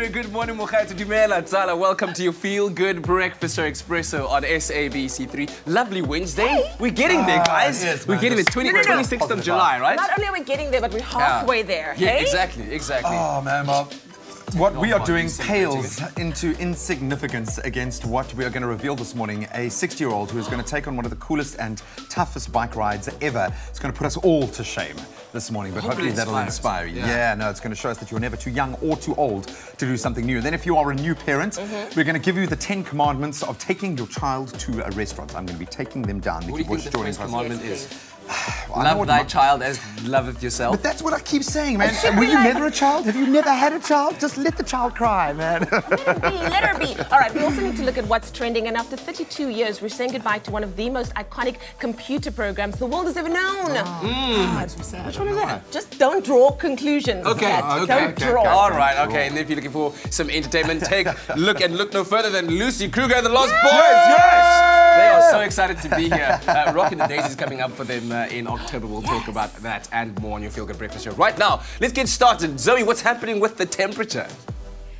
very good morning, Mokhaito Dumela Tsala. Welcome to your Feel Good Breakfast Show Expresso on SABC3. Lovely Wednesday. Hey. We're getting there, guys. Yes, we're getting there. 26th of July, right? Not only are we getting there, but we're halfway there. Yeah, hey? exactly. Oh, man, Mark. What we are doing pales into insignificance against what we are going to reveal this morning. A 60-year-old who is going to take on one of the coolest and toughest bike rides ever. It's going to put us all to shame this morning, but hopefully that'll inspire you. Yeah, no, it's going to show us that you're never too young or too old to do something new. And then if you are a new parent, we're going to give you the 10 commandments of taking your child to a restaurant. I'm going to be taking them down. What do you think the first commandment is? Love thy child as loveth yourself. But that's what I keep saying, man. Were you never a child? Have you never had a child? Just let the child cry, man. Let her be. All right, we also need to look at what's trending. And after 32 years, we're saying goodbye to one of the most iconic computer programs the world has ever known. Which one is that? Just don't draw conclusions. Okay. Don't draw. All right, okay. And if you're looking for some entertainment, take a look and look no further than Lucy Kruger and the Lost Boys. Yes! They are so excited to be here. Rockin' the Daisies coming up for them in October. We'll talk about that and more on your Feel Good Breakfast Show. Right now, let's get started. Zoe, what's happening with the temperature?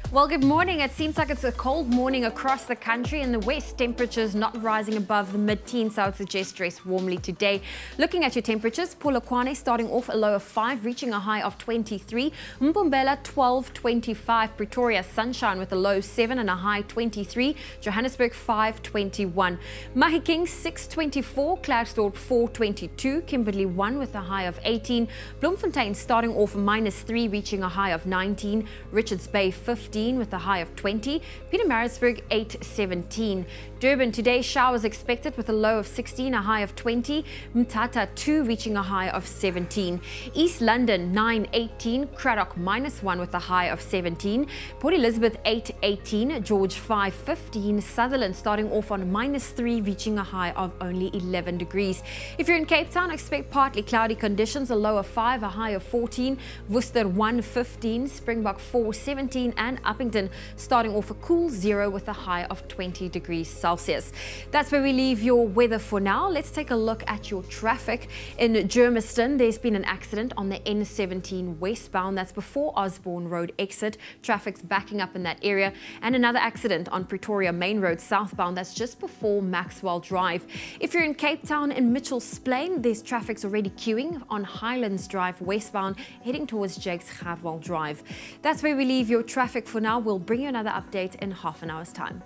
Well, good morning. It seems like it's a cold morning across the country. In the west, temperatures not rising above the mid-teens, so I would suggest dress warmly today. Looking at your temperatures, Polokwane starting off a low of 5, reaching a high of 23. Mpumbela 12, 25. Pretoria sunshine with a low 7 and a high 23. Johannesburg 5, 21. Mahikeng 6, 24. Klerksdorp 4, 22. Kimberley 1 with a high of 18. Bloemfontein starting off -3, reaching a high of 19. Richards Bay 15. With a high of 20. Pietermaritzburg 8, 17. Durban today showers expected with a low of 16, a high of 20. Mthatha 2 reaching a high of 17. East London 9, 18. Cradock -1 with a high of 17. Port Elizabeth 8, 18. George 5, 15. Sutherland starting off on -3, reaching a high of only 11 degrees. If you're in Cape Town, expect partly cloudy conditions, a low of 5, a high of 14. Worcester 1, 15. Springbok 4, 17. And Uppington starting off a cool 0 with a high of 20 degrees Celsius. That's where we leave your weather for now. Let's take a look at your traffic. In Germiston, there's been an accident on the N17 westbound. That's before Osborne Road exit. Traffic's backing up in that area. And another accident on Pretoria Main Road southbound. That's just before Maxwell Drive. If you're in Cape Town and Mitchell's Plain, there's traffic's already queuing on Highlands Drive westbound, heading towards Jakes Gerwel Drive. That's where we leave your traffic for now. We'll bring you another update in half an hour's time.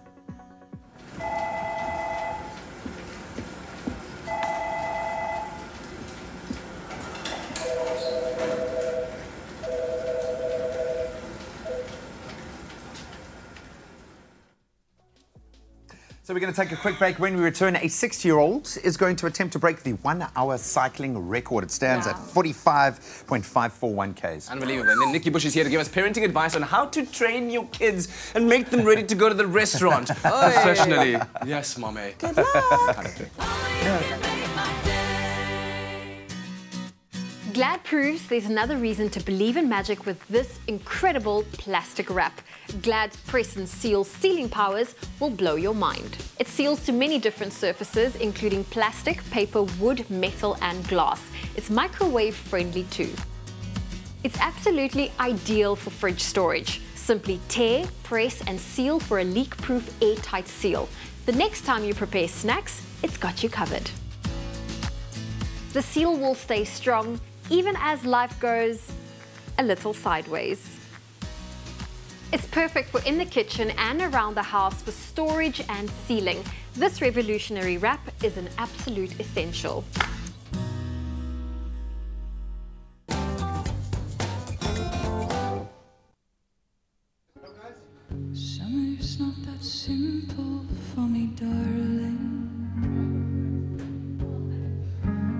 So we're going to take a quick break. When we return, a 60-year-old is going to attempt to break the 1-hour cycling record. It stands at 45.541 Ks. Unbelievable. And then Nikki Bush is here to give us parenting advice on how to train your kids and make them ready to go to the restaurant professionally. Yes, mommy. Good luck. Glad proves there's another reason to believe in magic with this incredible plastic wrap. Glad's press and seal sealing powers will blow your mind. It seals to many different surfaces, including plastic, paper, wood, metal, and glass. It's microwave friendly too. It's absolutely ideal for fridge storage. Simply tear, press, and seal for a leak-proof airtight seal. The next time you prepare snacks, it's got you covered. The seal will stay strong even as life goes a little sideways. It's perfect for in the kitchen and around the house for storage and sealing. This revolutionary wrap is an absolute essential. Summer's not that simple for me, darling.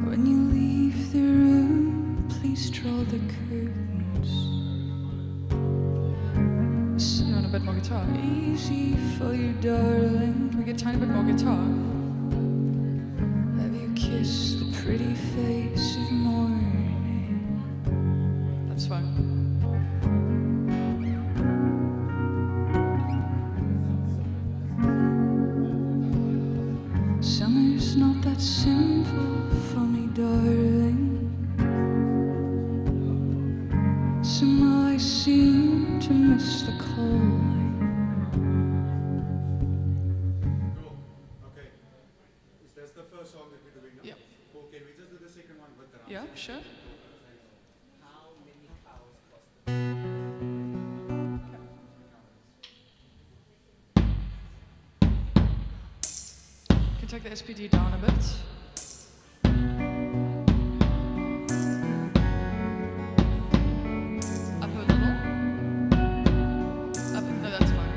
When you leave the room, please draw the curtains. Sit on a bit more guitar. Easy for you, darling. Can we get a tiny bit more guitar? Have you kissed the pretty face of morning? That's fine. Summer's not that simple for me, darling. Somehow I seem to miss the clouds. whole Okay. That's the first song that we're doing now. Yeah. Cool. Can we just do the second one with the drums? Yeah, sure. Can take the SPD down a bit. Up a little. Up, no, that's fine.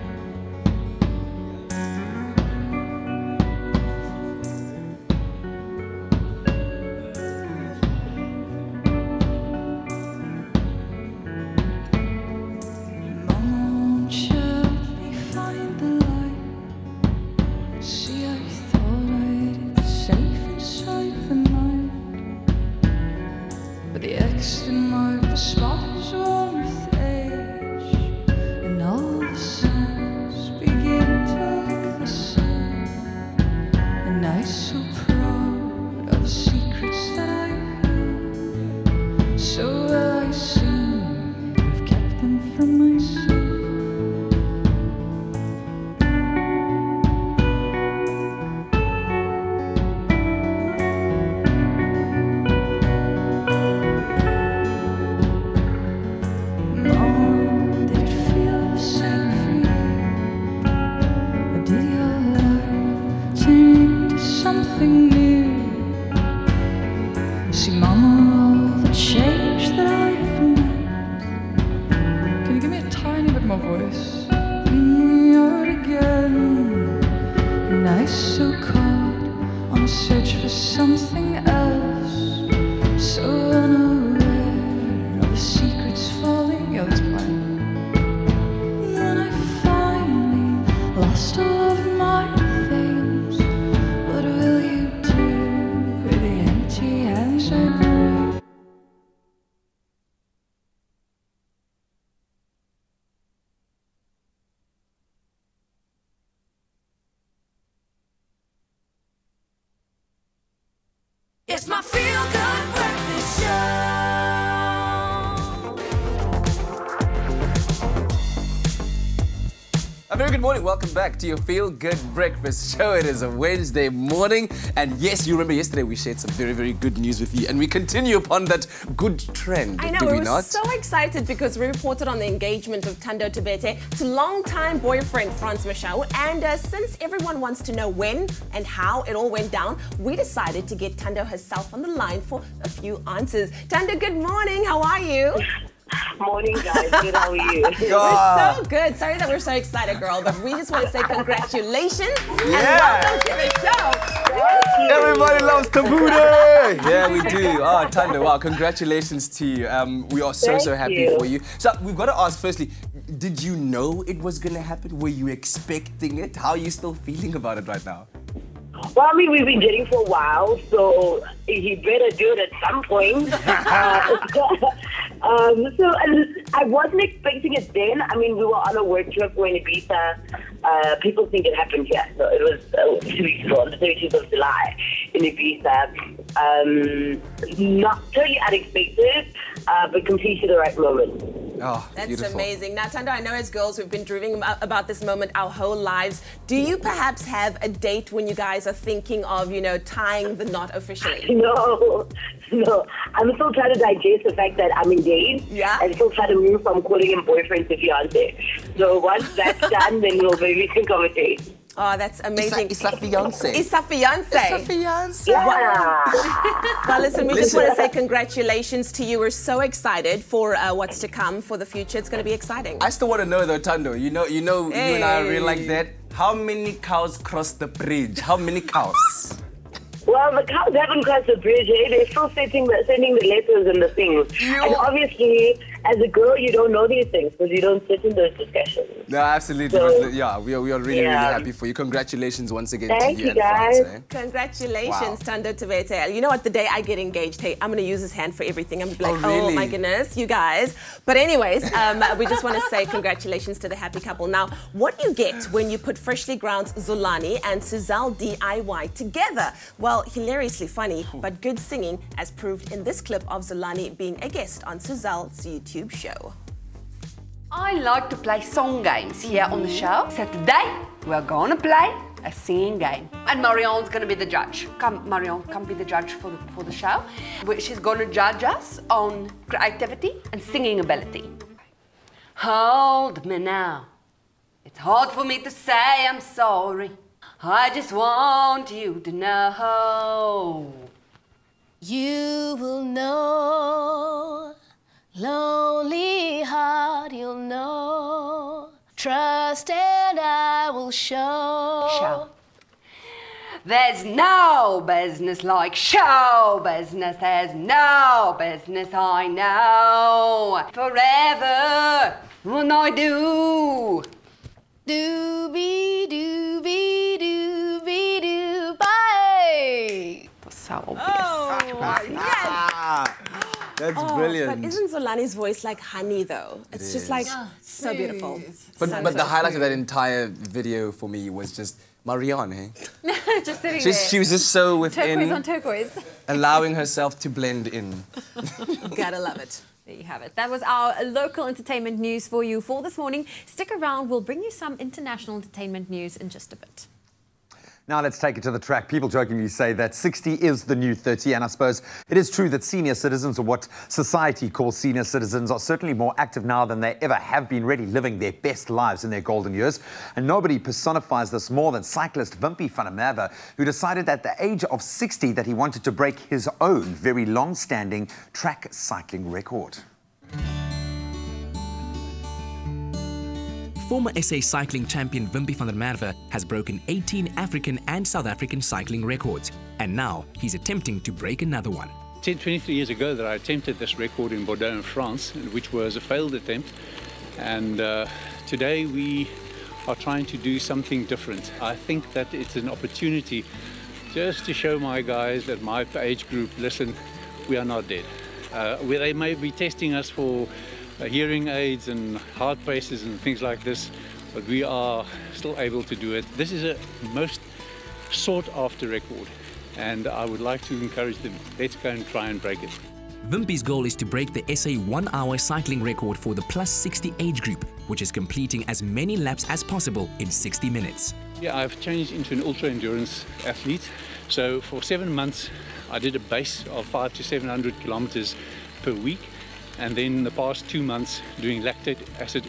It's my feel-good breakfast show. A very good morning. Welcome back to your Feel Good Breakfast Show. It is a Wednesday morning. And yes, you remember yesterday we shared some very, very good news with you. And we continue upon that good trend, I know, do we were not? so excited because we reported on the engagement of Thando Tebete to longtime boyfriend Frans Michau. And since everyone wants to know when and how it all went down, we decided to get Thando herself on the line for a few answers. Thando, good morning. How are you? Morning, guys. Good, how are you? We're so good. Sorry that we're so excited, girl, but we just want to say congratulations and welcome to the show. Everybody loves Tabude! Yeah, we do. Oh, Thando, wow, congratulations to you. We are so happy for you. So we've got to ask firstly, did you know it was going to happen? Were you expecting it? How are you still feeling about it right now? Well, I mean, we've been dating for a while, so he better do it at some point. And I wasn't expecting it then. I mean, we were on a work trip in Ibiza. People think it happened here. So it was 2 weeks ago, on the 30th of July in Ibiza. Not totally unexpected, but completely the right moment. Oh, that's beautiful. amazing. Now, Thando, I know as girls we've been dreaming about this moment our whole lives. Do you perhaps have a date when you guys are thinking of, you know, tying the knot officially? No. I'm still trying to digest the fact that I'm engaged. Yeah. I'm still trying to move from calling him boyfriend to fiance. So once that's done, then we'll maybe think of a date. Oh, that's amazing. It's a fiance. It's a fiance. It's a fiance. Yeah. Well, listen, we just want to say congratulations to you. We're so excited for what's to come for the future. It's going to be exciting. I still want to know though, Thando, you know, you and I are really like that. How many cows crossed the bridge? How many cows? Well, the cows haven't crossed the bridge, eh? They're still sending the letters and the things. And obviously, as a girl, you don't know these things because you don't sit in those discussions. No, absolutely. So, yeah, we are really happy for you. Congratulations once again Thank to you you, and guys. France. Congratulations, Thando Tebete. You know what? The day I get engaged, hey, I'm going to use his hand for everything. I'm going to be like, Oh, really? oh my goodness, you guys. But anyways, we just want to say congratulations to the happy couple. Now, what do you get when you put freshly ground Zolani and Suzal DIY together? Well, hilariously funny, but good singing, as proved in this clip of Zolani being a guest on Suzal's YouTube show. I like to play song games here on the show. So today, we're going to play a singing game. And Marion's going to be the judge. Come, Marion, come be the judge for the show. She's going to judge us on creativity and singing ability. Hold me now. It's hard for me to say I'm sorry. I just want you to know. You will know, lonely heart, you'll know. Trust and I will show. There's no business like show business. There's no business I know. Forever when I do. Doobie-doobie-doobie-doo, bye. So obvious. Oh, yes. That's brilliant. But isn't Zolani's voice like honey, though? It's just like so beautiful. But the highlight of that entire video for me was just Marion, eh? Just sitting there. She was just so within. Turquoise on turquoise. Allowing herself to blend in. Gotta love it. There you have it. That was our local entertainment news for you for this morning. Stick around. We'll bring you some international entertainment news in just a bit. Now let's take it to the track. People jokingly say that 60 is the new 30, and I suppose it is true that senior citizens, or what society calls senior citizens, are certainly more active now than they ever have been, really living their best lives in their golden years. And nobody personifies this more than cyclist Wimpie van der Merwe, who decided at the age of 60 that he wanted to break his own very long-standing track cycling record. Former SA cycling champion Wimpie van der Merwe has broken 18 African and South African cycling records, and now he's attempting to break another one. 23 years ago that I attempted this record in Bordeaux in France, which was a failed attempt, and today we are trying to do something different. I think that it's an opportunity just to show my guys at my age group, listen, we are not dead. Where they may be testing us for hearing aids and heart paces and things like this, but we are still able to do it. This is a most sought after record, and I would like to encourage them, let's go and try and break it. Wimpie's goal is to break the SA 1-hour cycling record for the plus 60 age group, which is completing as many laps as possible in 60 minutes. Yeah, I've changed into an ultra endurance athlete. So for 7 months, I did a base of 500 to 700 kilometers per week. And then the past 2 months doing lactate acid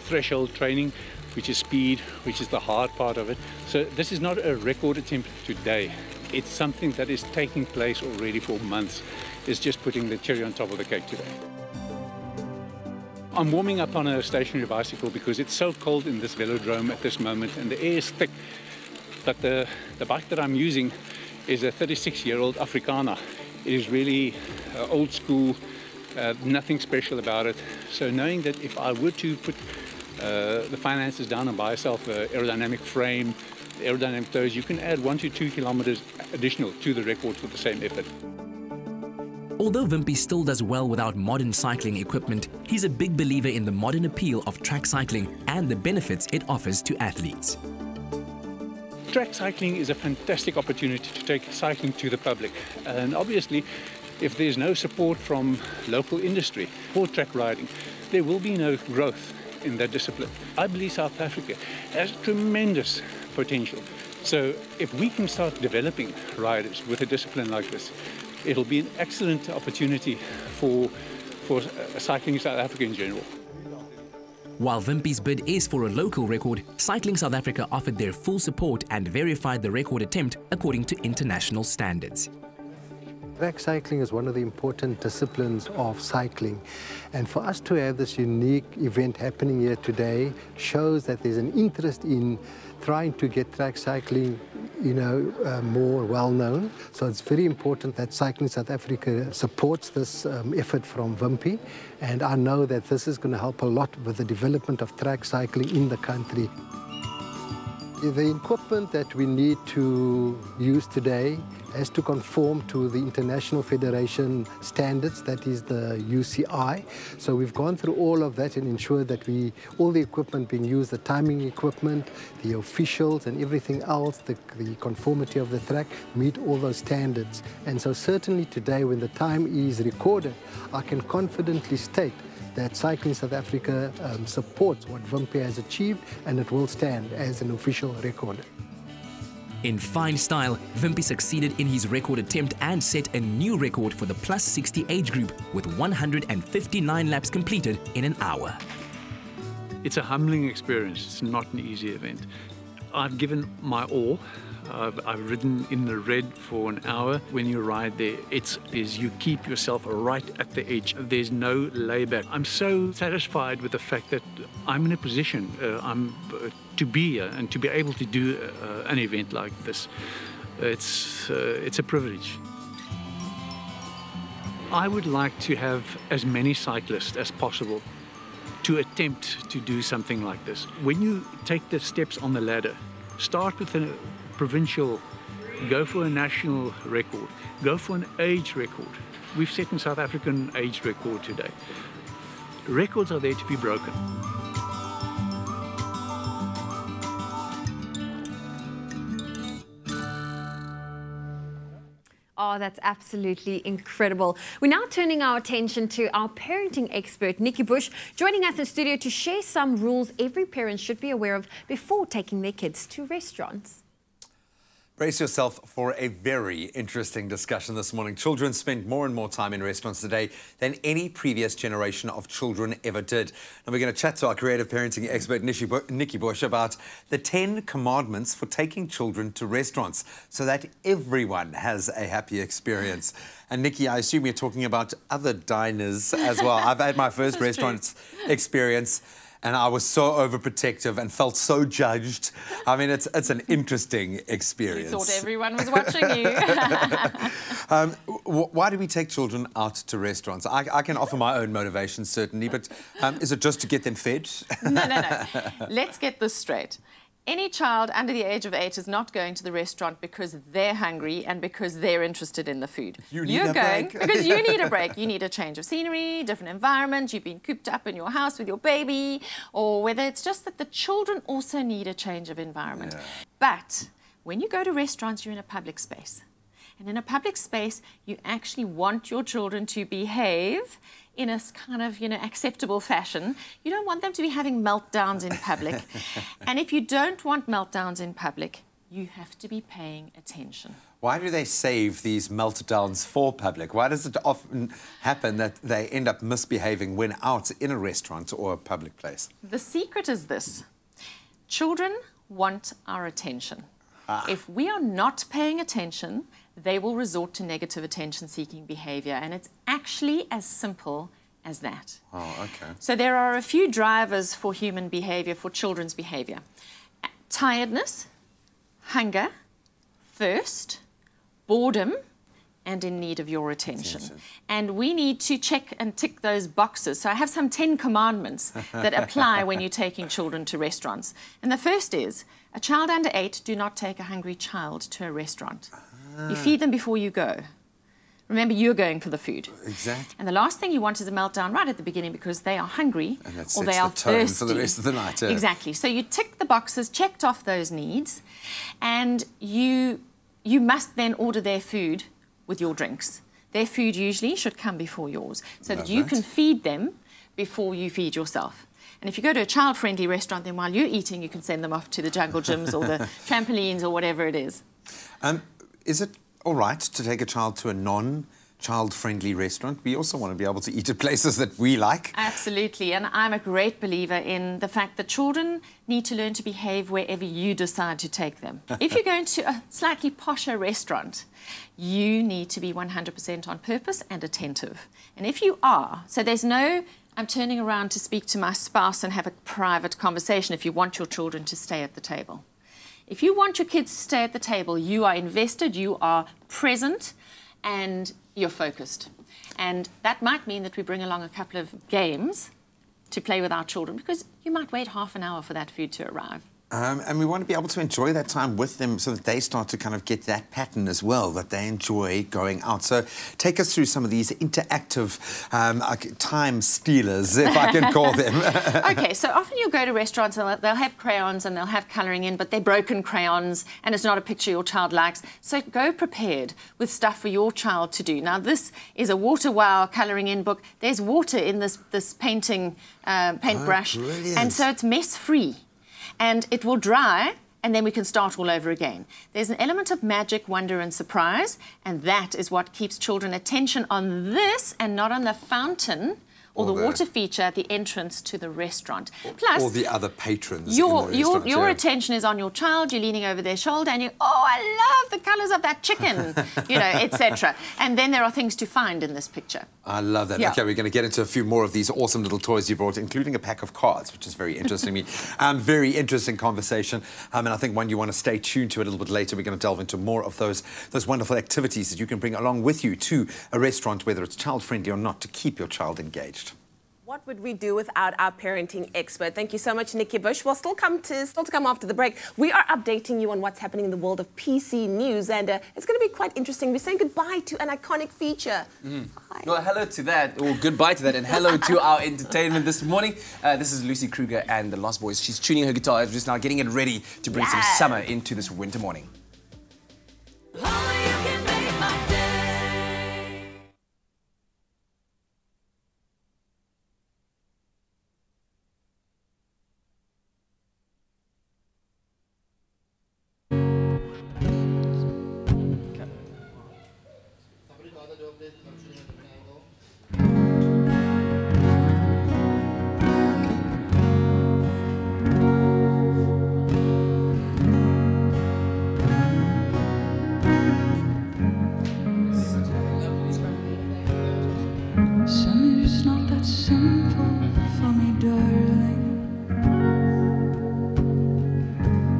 threshold training, which is speed, which is the hard part of it. So this is not a record attempt today. It's something that is taking place already for months. It's just putting the cherry on top of the cake today. I'm warming up on a stationary bicycle because it's so cold in this velodrome at this moment and the air is thick. But the bike that I'm using is a 36-year-old Afrikaner. It is really old school. Nothing special about it. So knowing that if I were to put the finances down and buy yourself an aerodynamic frame, aerodynamic toes, you can add 1 to 2 kilometers additional to the record for the same effort. Although Wimpie still does well without modern cycling equipment, he's a big believer in the modern appeal of track cycling and the benefits it offers to athletes. Track cycling is a fantastic opportunity to take cycling to the public, and obviously if there's no support from local industry for track riding, there will be no growth in that discipline. I believe South Africa has tremendous potential. So if we can start developing riders with a discipline like this, it'll be an excellent opportunity for cycling in South Africa in general. While Wimpie's bid is for a local record, Cycling South Africa offered their full support and verified the record attempt according to international standards. Track cycling is one of the important disciplines of cycling, and for us to have this unique event happening here today shows that there's an interest in trying to get track cycling, more well known. So it's very important that Cycling South Africa supports this effort from Wimpie, and I know that this is going to help a lot with the development of track cycling in the country. The equipment that we need to use today has to conform to the International Federation standards, that is the UCI. So we've gone through all of that and ensured that all the equipment being used, the timing equipment, the officials and everything else, the conformity of the track, meet all those standards. And so certainly today when the time is recorded, I can confidently state that Cycling South Africa supports what Wimpy has achieved, and it will stand as an official record. In fine style, Wimpy succeeded in his record attempt and set a new record for the plus 60 age group with 159 laps completed in an hour. It's a humbling experience. It's not an easy event. I've given my all. I've ridden in the red for an hour. When you ride there, you keep yourself right at the edge. There's no layback. I'm so satisfied with the fact that I'm in a position to be here and to be able to do an event like this. It's a privilege. I would like to have as many cyclists as possible to attempt to do something like this. When you take the steps on the ladder, start with a provincial, go for a national record, go for an age record. We've set a South African age record today. Records are there to be broken. Oh, that's absolutely incredible. We're now turning our attention to our parenting expert, Nikki Bush, joining us in studio to share some rules every parent should be aware of before taking their kids to restaurants. Brace yourself for a very interesting discussion this morning. Children spend more and more time in restaurants today than any previous generation of children ever did. And we're going to chat to our creative parenting expert, Nikki Bush, about the 10 commandments for taking children to restaurants so that everyone has a happy experience. And Nikki, I assume you're talking about other diners as well. I've had my first restaurant experience, and I was so overprotective and felt so judged. I mean, it's an interesting experience. You thought everyone was watching you. Why do we take children out to restaurants? I can offer my own motivation, certainly, but is it just to get them fed? No. Let's get this straight. Any child under the age of 8 is not going to the restaurant because they're hungry and because they're interested in the food. You're going because you need a break. You need a change of scenery, different environment. You've been cooped up in your house with your baby, or whether it's just that the children also need a change of environment. Yeah. But when you go to restaurants, you're in a public space. And in a public space, you actually want your children to behave in a kind of, acceptable fashion. You don't want them to be having meltdowns in public. And if you don't want meltdowns in public, you have to be paying attention. Why do they save these meltdowns for public? Why does it often happen that they end up misbehaving when out in a restaurant or a public place? The secret is this. Children want our attention. If we are not paying attention, they will resort to negative attention-seeking behavior, and it's actually as simple as that. Oh, okay. So there are a few drivers for human behavior, for children's behavior. Tiredness, hunger, thirst, boredom, and in need of your attention. And we need to check and tick those boxes. So I have some 10 commandments that apply when you're taking children to restaurants. And the first is, a child under 8, do not take a hungry child to a restaurant. You feed them before you go. Remember, you're going for the food. Exactly. And the last thing you want is a meltdown right at the beginning because they are hungry or they are thirsty. For the rest of the night. Yeah. Exactly. So you tick the boxes, checked off those needs, and you must then order their food with your drinks. Their food usually should come before yours so that you can feed them before you feed yourself. And if you go to a child-friendly restaurant, then while you're eating, you can send them off to the jungle gyms or the trampolines or whatever it is. Is it all right to take a child to a non-child-friendly restaurant? We also want to be able to eat at places that we like. Absolutely, and I'm a great believer in the fact that children need to learn to behave wherever you decide to take them. If you're going to a slightly posher restaurant, you need to be 100% on purpose and attentive. And if you are, so there's no, I'm turning around to speak to my spouse and have a private conversation if you want your children to stay at the table. If you want your kids to stay at the table, you are invested, you are present, and you're focused. And that might mean that we bring along a couple of games to play with our children, because you might wait half an hour for that food to arrive. And we want to be able to enjoy that time with them so that they start to kind of get that pattern as well, that they enjoy going out. So take us through some of these interactive time stealers, if I can call them. Okay, so often you'll go to restaurants and they'll have crayons and they'll have colouring in, but they're broken crayons and it's not a picture your child likes. So go prepared with stuff for your child to do. Now, this is a Water Wow colouring in book. There's water in this painting paintbrush. Brilliant. And so it's mess-free. And it will dry, and then we can start all over again. There's an element of magic, wonder, and surprise, and that is what keeps children attention on this and not on the fountain or the water feature at the entrance to the restaurant. Plus, or the other patrons. Your attention is on your child. You're leaning over their shoulder, and you, oh, I love the colours of that chicken, you know, etc. And then there are things to find in this picture. I love that. Yeah. Okay, we're going to get into a few more of these awesome little toys you brought, including a pack of cards, which is very interesting to me. Very interesting conversation. And I think one you want to stay tuned to a little bit later. We're going to delve into more of those wonderful activities that you can bring along with you to a restaurant, whether it's child-friendly or not, to keep your child engaged. What would we do without our parenting expert? Thank you so much, Nikki Bush. We'll still to come after the break. We are updating you on what's happening in the world of PC news, and it's going to be quite interesting. We're saying goodbye to an iconic feature. Well, hello to that, or goodbye to that, and hello to our entertainment this morning. This is Lucy Kruger and the Lost Boys. She's tuning her guitar just now, getting it ready to bring some summer into this winter morning. Summer's not that simple for me, darling.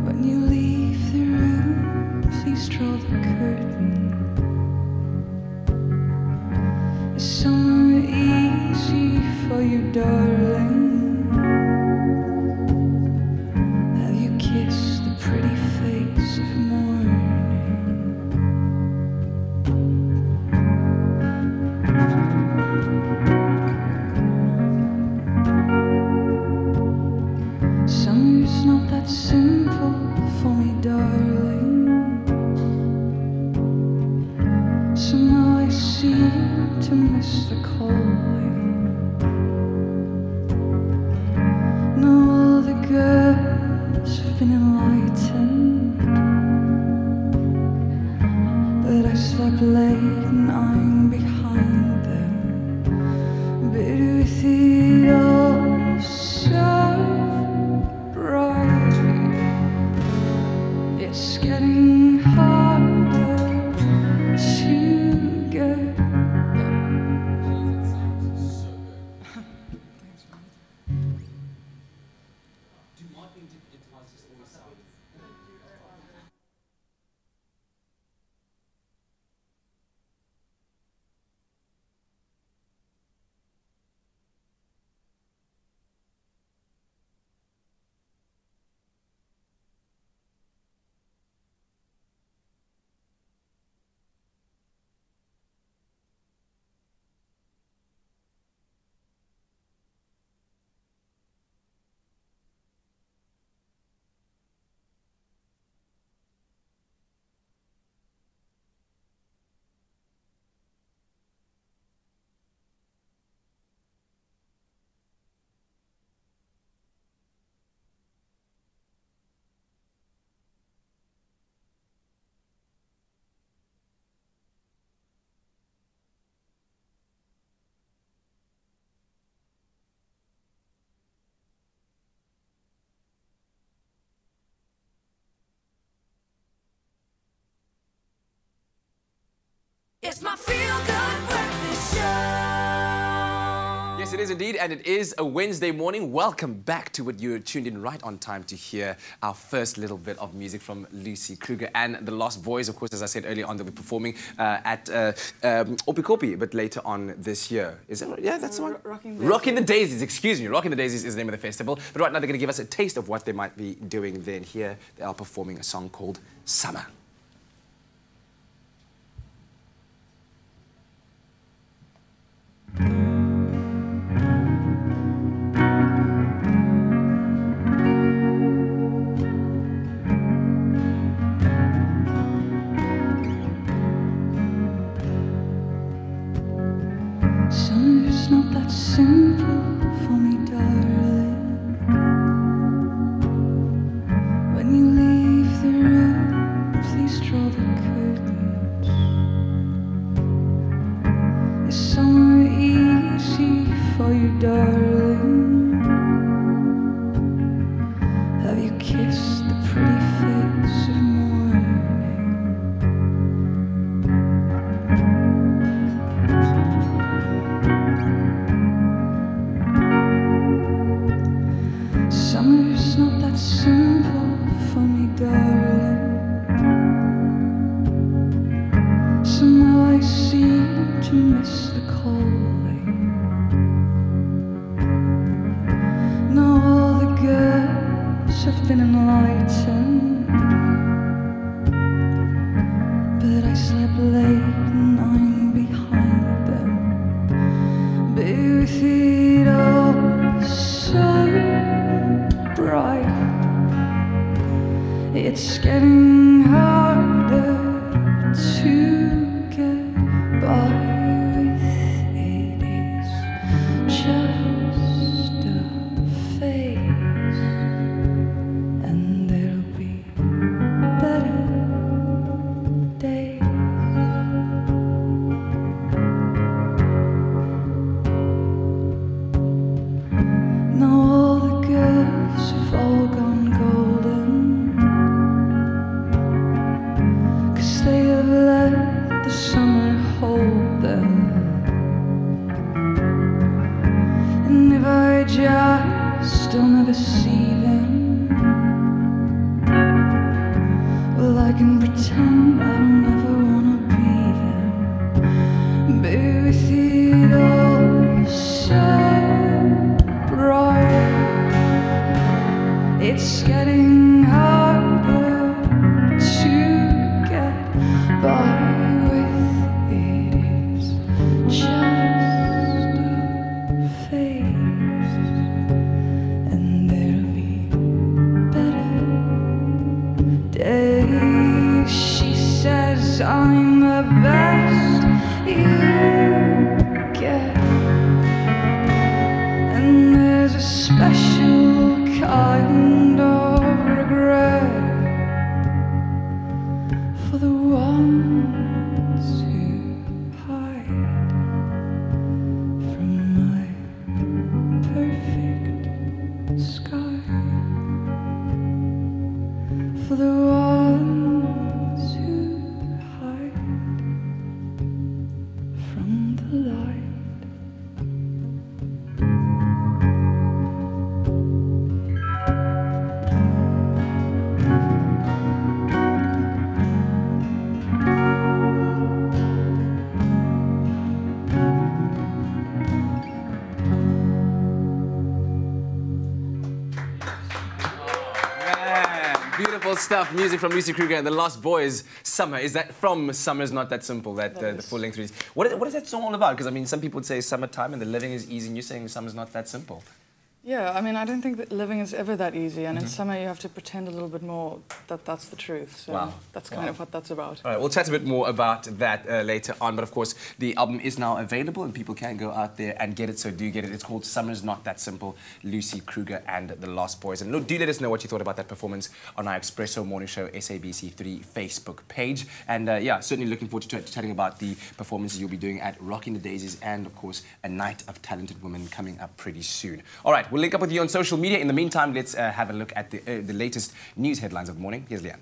When you leave the room, please draw the curtain. Is summer easy for you, darling? Have you kissed the pretty face of morning? Summer's not that simple for me, darling. Somehow I seem to miss the calling. Now all the girls have been enlightened, but I slept late and I'm behind them. Bitter with it all, so it's getting harder to get. Yes, it is indeed, and it is a Wednesday morning. Welcome back to what you're tuned in right on time to hear our first little bit of music from Lucy Kruger and the Lost Boys. Of course, as I said earlier on, they'll be performing at Opikopi, but later on this year. Is that right? Yeah, that's the one. Rocking the Daisies, excuse me. Rocking the Daisies is the name of the festival. But right now they're going to give us a taste of what they might be doing then. Here they are performing a song called Summer. Summer's not that simple for me, darling. When you leave the room, please draw the curtains. Is summer easy for you, darling? Have you kissed the pretty face of morning? Summer's not that simple for me, darling. Somehow I seem to miss the calling. Now all the girls have been enlightened, but I slept late and I'm behind them. But with it all so bright, it's getting harder to get by with it. Is just a phase, and there'll be better days. Now all the girls have all gone golden, 'cause they have let the summer hold them. And if I just still never see them, well, I can pretend I don't ever wanna be them. But with it all so bright, it's getting harder to get by with it. Is just a phase, and there'll be better days. She says I'm the best you get, and there's a special kind of regret for the ones who hide from my perfect sky, for the ones who hide from the light. Beautiful stuff, music from Lucy Kruger and the Lost Boys. Summer, is that from Summer's Not That Simple, that the full length release? What is that song all about? Because I mean, some people would say summertime and the living is easy, and you're saying summer's not that simple. Yeah, I mean, I don't think that living is ever that easy, and in summer you have to pretend a little bit more that that's the truth. So wow. That's kind of what that's about. All right, we'll chat a bit more about that later on, but of course, the album is now available and people can go out there and get it, so do get it. It's called Summer's Not That Simple, Lucy Kruger and the Lost Boys. And look, do let us know what you thought about that performance on our Expresso Morning Show SABC3 Facebook page. And yeah, certainly looking forward to chatting about the performances you'll be doing at Rocking the Daisies and, of course, a night of talented women coming up pretty soon. All right, we'll link up with you on social media. In the meantime, let's have a look at the latest news headlines of the morning. Here's Leanne.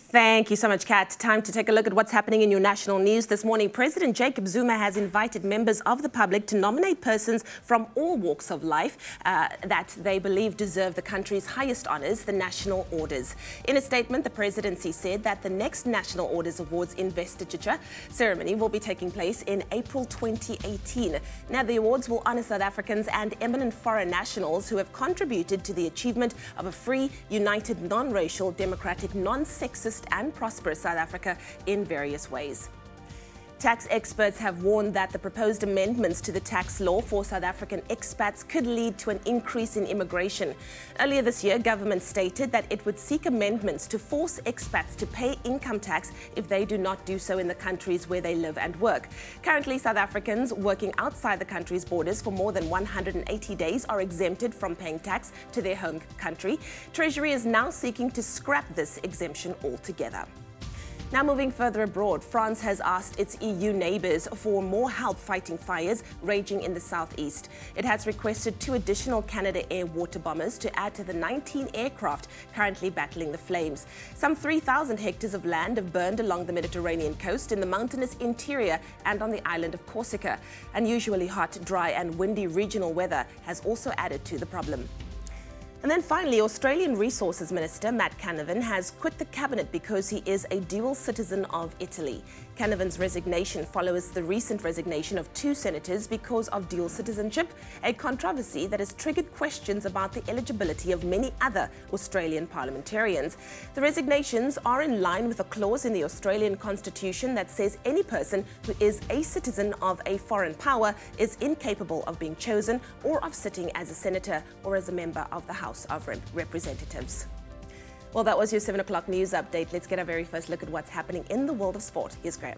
Thank you so much, Kat. Time to take a look at what's happening in your national news this morning. President Jacob Zuma has invited members of the public to nominate persons from all walks of life that they believe deserve the country's highest honours, the National Orders. In a statement, the presidency said that the next National Orders Awards investiture ceremony will be taking place in April 2018. Now, the awards will honour South Africans and eminent foreign nationals who have contributed to the achievement of a free, united, non-racial, democratic, non-sexist and prosperous South Africa in various ways. Tax experts have warned that the proposed amendments to the tax law for South African expats could lead to an increase in immigration. Earlier this year, government stated that it would seek amendments to force expats to pay income tax if they do not do so in the countries where they live and work. Currently, South Africans working outside the country's borders for more than 180 days are exempted from paying tax to their home country. Treasury is now seeking to scrap this exemption altogether. Now moving further abroad, France has asked its EU neighbours for more help fighting fires raging in the southeast. It has requested 2 additional Canadair water bombers to add to the 19 aircraft currently battling the flames. Some 3,000 hectares of land have burned along the Mediterranean coast, in the mountainous interior and on the island of Corsica. Unusually hot, dry and windy regional weather has also added to the problem. And then finally, Australian Resources Minister Matt Canavan has quit the cabinet because he is a dual citizen of Italy. Canavan's resignation follows the recent resignation of 2 senators because of dual citizenship, a controversy that has triggered questions about the eligibility of many other Australian parliamentarians. The resignations are in line with a clause in the Australian Constitution that says any person who is a citizen of a foreign power is incapable of being chosen or of sitting as a senator or as a member of the House of Representatives. Well, that was your 7 o'clock news update. Let's get our very first look at what's happening in the world of sport. Here's Graham.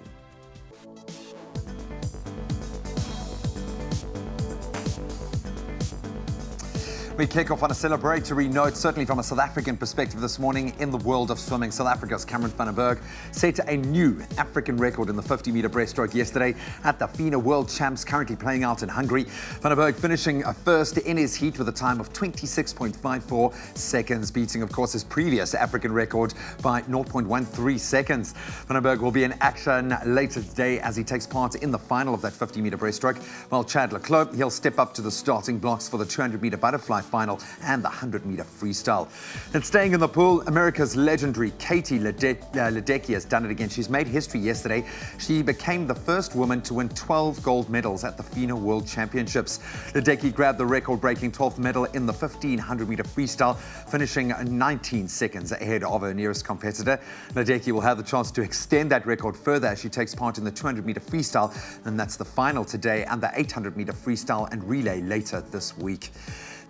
We kick off on a celebratory note, certainly from a South African perspective this morning in the world of swimming. South Africa's Cameron van der Berg set a new African record in the 50-meter breaststroke yesterday at the FINA World Champs, currently playing out in Hungary. Van der Berg finishing first in his heat with a time of 26.54 seconds, beating, of course, his previous African record by 0.13 seconds. Van der Berg will be in action later today as he takes part in the final of that 50-meter breaststroke, while Chad Leclerc, he'll step up to the starting blocks for the 200-meter butterfly final and the 100-meter freestyle. And staying in the pool, America's legendary Katie Ledecky has done it again. She's made history yesterday. She became the first woman to win 12 gold medals at the FINA World Championships. Ledecky grabbed the record-breaking 12th medal in the 1500-meter freestyle, finishing 19 seconds ahead of her nearest competitor. Ledecky will have the chance to extend that record further as she takes part in the 200-meter freestyle, and that's the final today, and the 800-meter freestyle and relay later this week.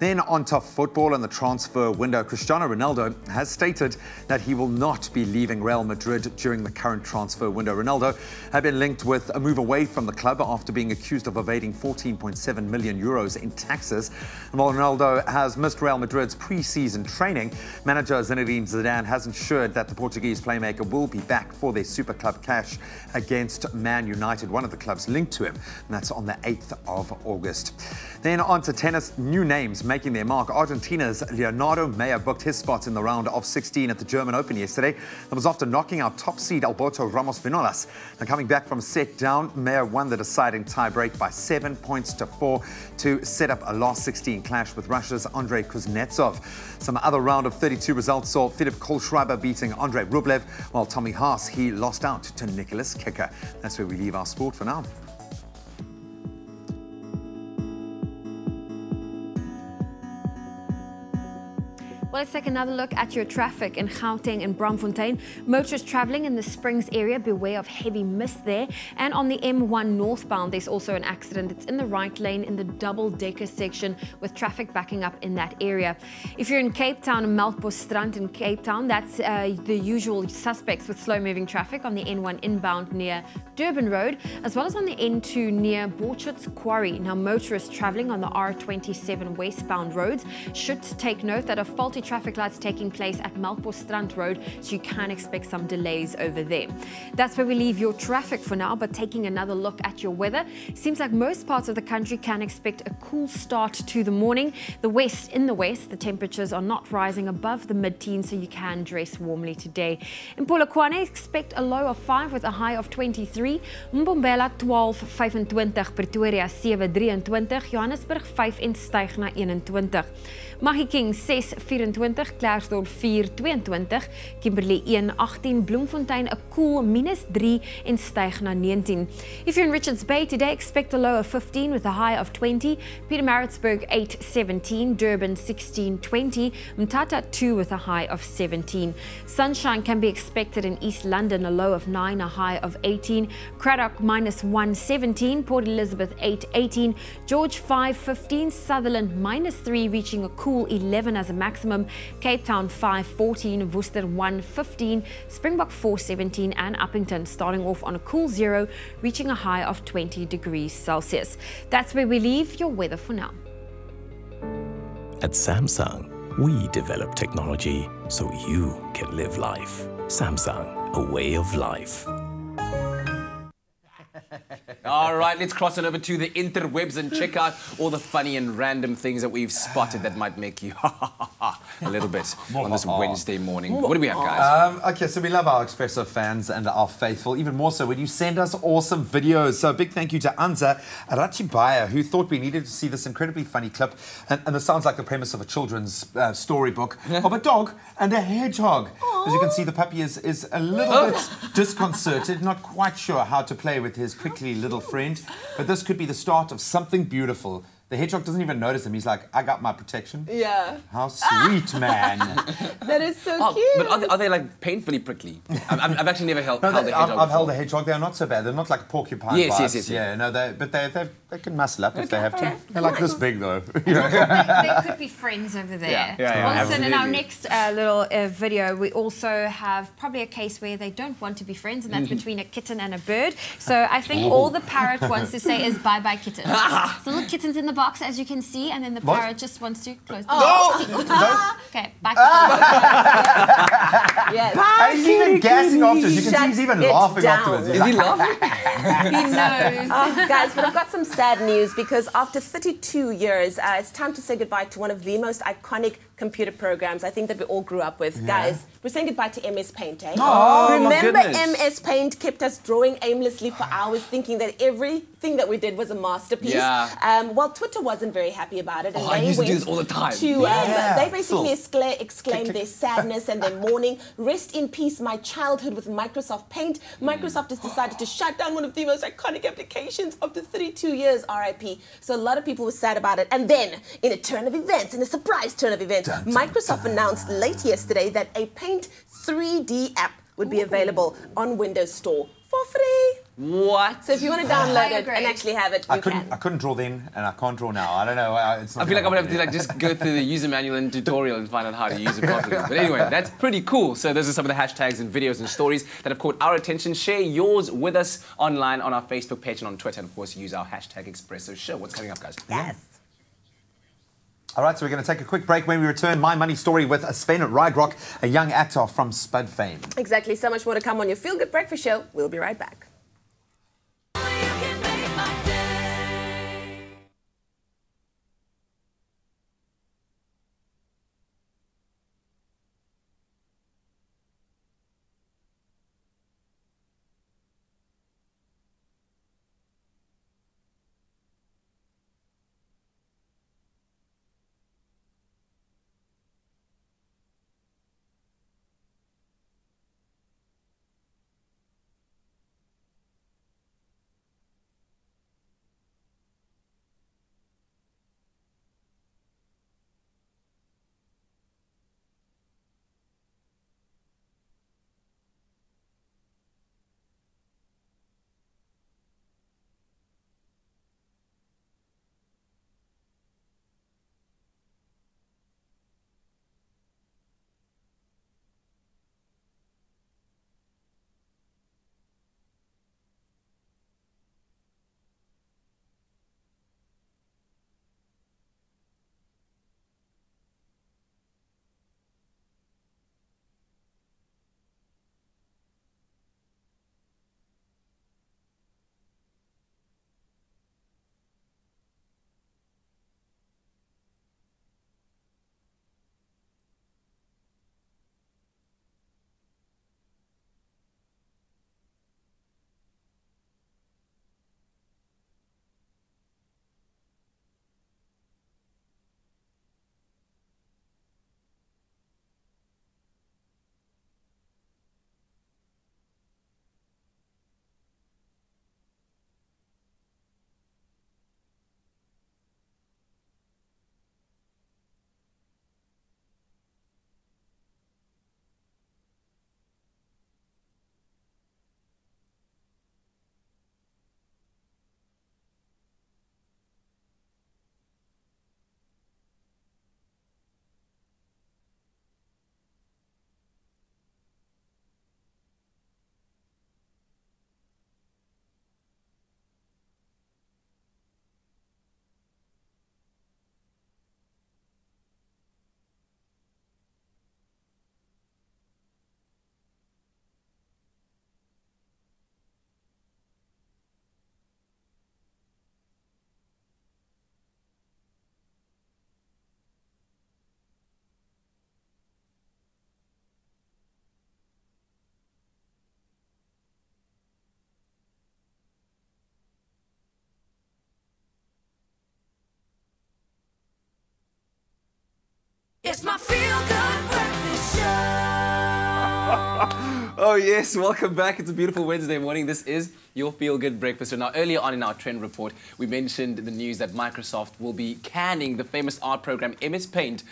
Then on to football and the transfer window. Cristiano Ronaldo has stated that he will not be leaving Real Madrid during the current transfer window. Ronaldo had been linked with a move away from the club after being accused of evading 14.7 million euros in taxes. And while Ronaldo has missed Real Madrid's pre-season training, manager Zinedine Zidane has ensured that the Portuguese playmaker will be back for their Super Club clash against Man United, one of the clubs linked to him, and that's on the 8th of August. Then on to tennis, new names making their mark. Argentina's Leonardo Mayer booked his spot in the round of 16 at the German Open yesterday. That was after knocking out top seed Alberto Ramos Vinolas. And coming back from a set down, Mayer won the deciding tie-break by 7 points to 4 to set up a last 16 clash with Russia's Andrei Kuznetsov. Some other round of 32 results saw Philipp Kohlschreiber beating Andrei Rublev, while Tommy Haas, he lost out to Nicholas Kicker. That's where we leave our sport for now. Well, let's take another look at your traffic in Gauteng and Braamfontein. Motorists travelling in the Springs area, beware of heavy mist there. And on the M1 northbound, there's also an accident. It's in the right lane in the double-decker section with traffic backing up in that area. If you're in Cape Town and Melkbosstrand in Cape Town, that's the usual suspects with slow-moving traffic on the N1 inbound near Durban Road, as well as on the N2 near Borchard's Quarry. Now, motorists travelling on the R27 westbound roads should take note that a faulty traffic lights taking place at Melkbosstrand Road, so you can expect some delays over there. That's where we leave your traffic for now, but taking another look at your weather, seems like most parts of the country can expect a cool start to the morning. In the west, the temperatures are not rising above the mid-teens, so you can dress warmly today. In Polokwane, expect a low of 5 with a high of 23. Mbombela 12.25, Pretoria 7.23, Johannesburg 5 en styg na 21. Mahikeng 6.24, Klerksdorp 4.22, Kimberley 1.18, Bloemfontein a cool -3 en styg na 19. If you're in Richards Bay today, expect a low of 15 with a high of 20, Pietermaritzburg 8.17, Durban 16.20, Mthatha 2 with a high of 17. Sunshine can be expected in East London, a low of 9, a high of 18, Cradock -1.17, Port Elizabeth 8.18, George 5.15, Sutherland -3, reaching a cool 11 as a maximum, Cape Town 5.14, Worcester 1.15, Springbok 4.17, and Uppington starting off on a cool 0, reaching a high of 20 degrees Celsius. That's where we leave your weather for now. At Samsung, we develop technology so you can live life. Samsung, a way of life. All right, let's cross it over to the interwebs and check out all the funny and random things that we've spotted that might make you a little bit on this Wednesday morning. What do we have, guys? Okay, so we love our Expresso fans and our faithful, even more so when you send us awesome videos. So a big thank you to Anza Arachibaya, who thought we needed to see this incredibly funny clip. And this sounds like the premise of a children's storybook of a dog and a hedgehog. As you can see, the puppy is a little bit disconcerted, not quite sure how to play with his prickly little friend, but this could be the start of something beautiful. The hedgehog doesn't even notice him. He's like, I got my protection. Yeah. How sweet, man. That is so cute. But are they like painfully prickly? I've actually never held a hedgehog. I've held a hedgehog. They're not so bad. They're not like porcupine bites. Yes. Yeah, no, they can muscle up if they have to. They're like this big, though. They could be friends over there. Yeah, Also, in our next little video, we also have probably a case where they don't want to be friends, and that's between a kitten and a bird. So I think all the parrot wants to say is bye-bye kitten. So little kitten's in the box, as you can see, and then the parrot just wants to close the door. Okay, back Yes. And he's even gassing afterwards. You can see he's even laughing afterwards. Is he laughing? He knows. Guys, but I've got some sad news because after 32 years, it's time to say goodbye to one of the most iconic computer programs I think that we all grew up with. Guys, we're saying goodbye to MS Paint, eh? Oh, remember MS Paint kept us drawing aimlessly for hours thinking that everything that we did was a masterpiece. Yeah. Well, Twitter wasn't very happy about it. And I used to do this all the time. They basically exclaimed their sadness and their mourning. Rest in peace, my childhood with Microsoft Paint. Microsoft has decided to shut down one of the most iconic applications after 32 years, RIP. So a lot of people were sad about it. And then, in a turn of events, in a surprise turn of events, Microsoft announced late yesterday that a Paint 3D app would be available on Windows Store for free. What? So if you want to download it and actually have it, you can. I couldn't draw then, and I can't draw now. I don't know. It's not I feel like I'm gonna have to just go through the user manual and tutorial and find out how to use it properly. But anyway, that's pretty cool. So those are some of the hashtags and videos and stories that have caught our attention. Share yours with us online on our Facebook page and on Twitter, and of course use our hashtag Expresso Show. What's coming up, guys? Yes. All right, so we're going to take a quick break. When we return, My Money Story with Sven Rydrock, a young actor from Spud fame. Exactly. So much more to come on your Feel Good Breakfast Show. We'll be right back. It's my feel-good breakfast show. Oh yes, welcome back. It's a beautiful Wednesday morning. This is your feel-good breakfast. So now, earlier on in our trend report, we mentioned the news that Microsoft will be canning the famous art program MS Paint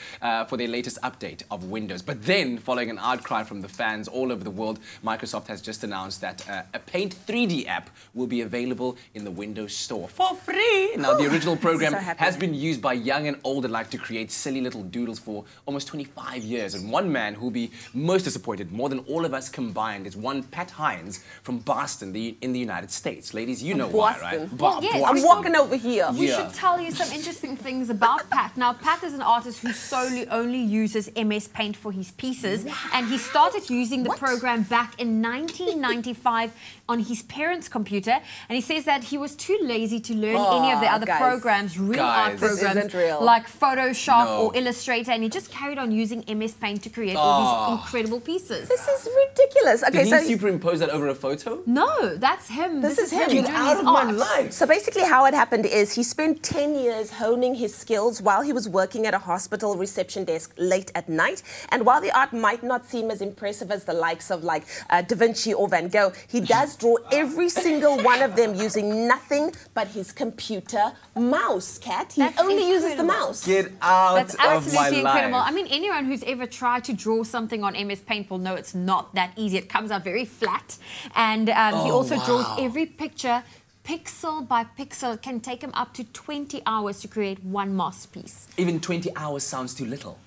for their latest update of Windows. But then, following an outcry from the fans all over the world, Microsoft has just announced that a Paint 3D app will be available in the Windows Store for free. Now, the original program has been used by young and old alike to create silly little doodles for almost 25 years. And one man who'll be most disappointed, more than all of us combined, is one Pat Hines from Boston in the United States. Ladies, you know why, right? Well, yes, I'm walking over here. We should tell you some interesting things about Pat. Now, Pat is an artist who solely only uses MS Paint for his pieces, and he started using the program back in 1995 on his parents' computer, and he says that he was too lazy to learn any of the other programs, real art programs, like Photoshop or Illustrator, and he just carried on using MS Paint to create all these incredible pieces. This is ridiculous. Okay, Did he superimpose that over a photo? No, that's him. This is him. Get out of my life. So basically how it happened is he spent 10 years honing his skills while he was working at a hospital reception desk late at night. And while the art might not seem as impressive as the likes of like Da Vinci or Van Gogh, he does draw every single one of them using nothing but his computer mouse, Kat. He only uses the mouse. Get out That's of my absolutely incredible. life. I mean, anyone who's ever tried to draw something on MS Paint will know it's not that easy. It comes out very flat. And he also draws every picture pixel by pixel. It can take him up to 20 hours to create one masterpiece. Even 20 hours sounds too little.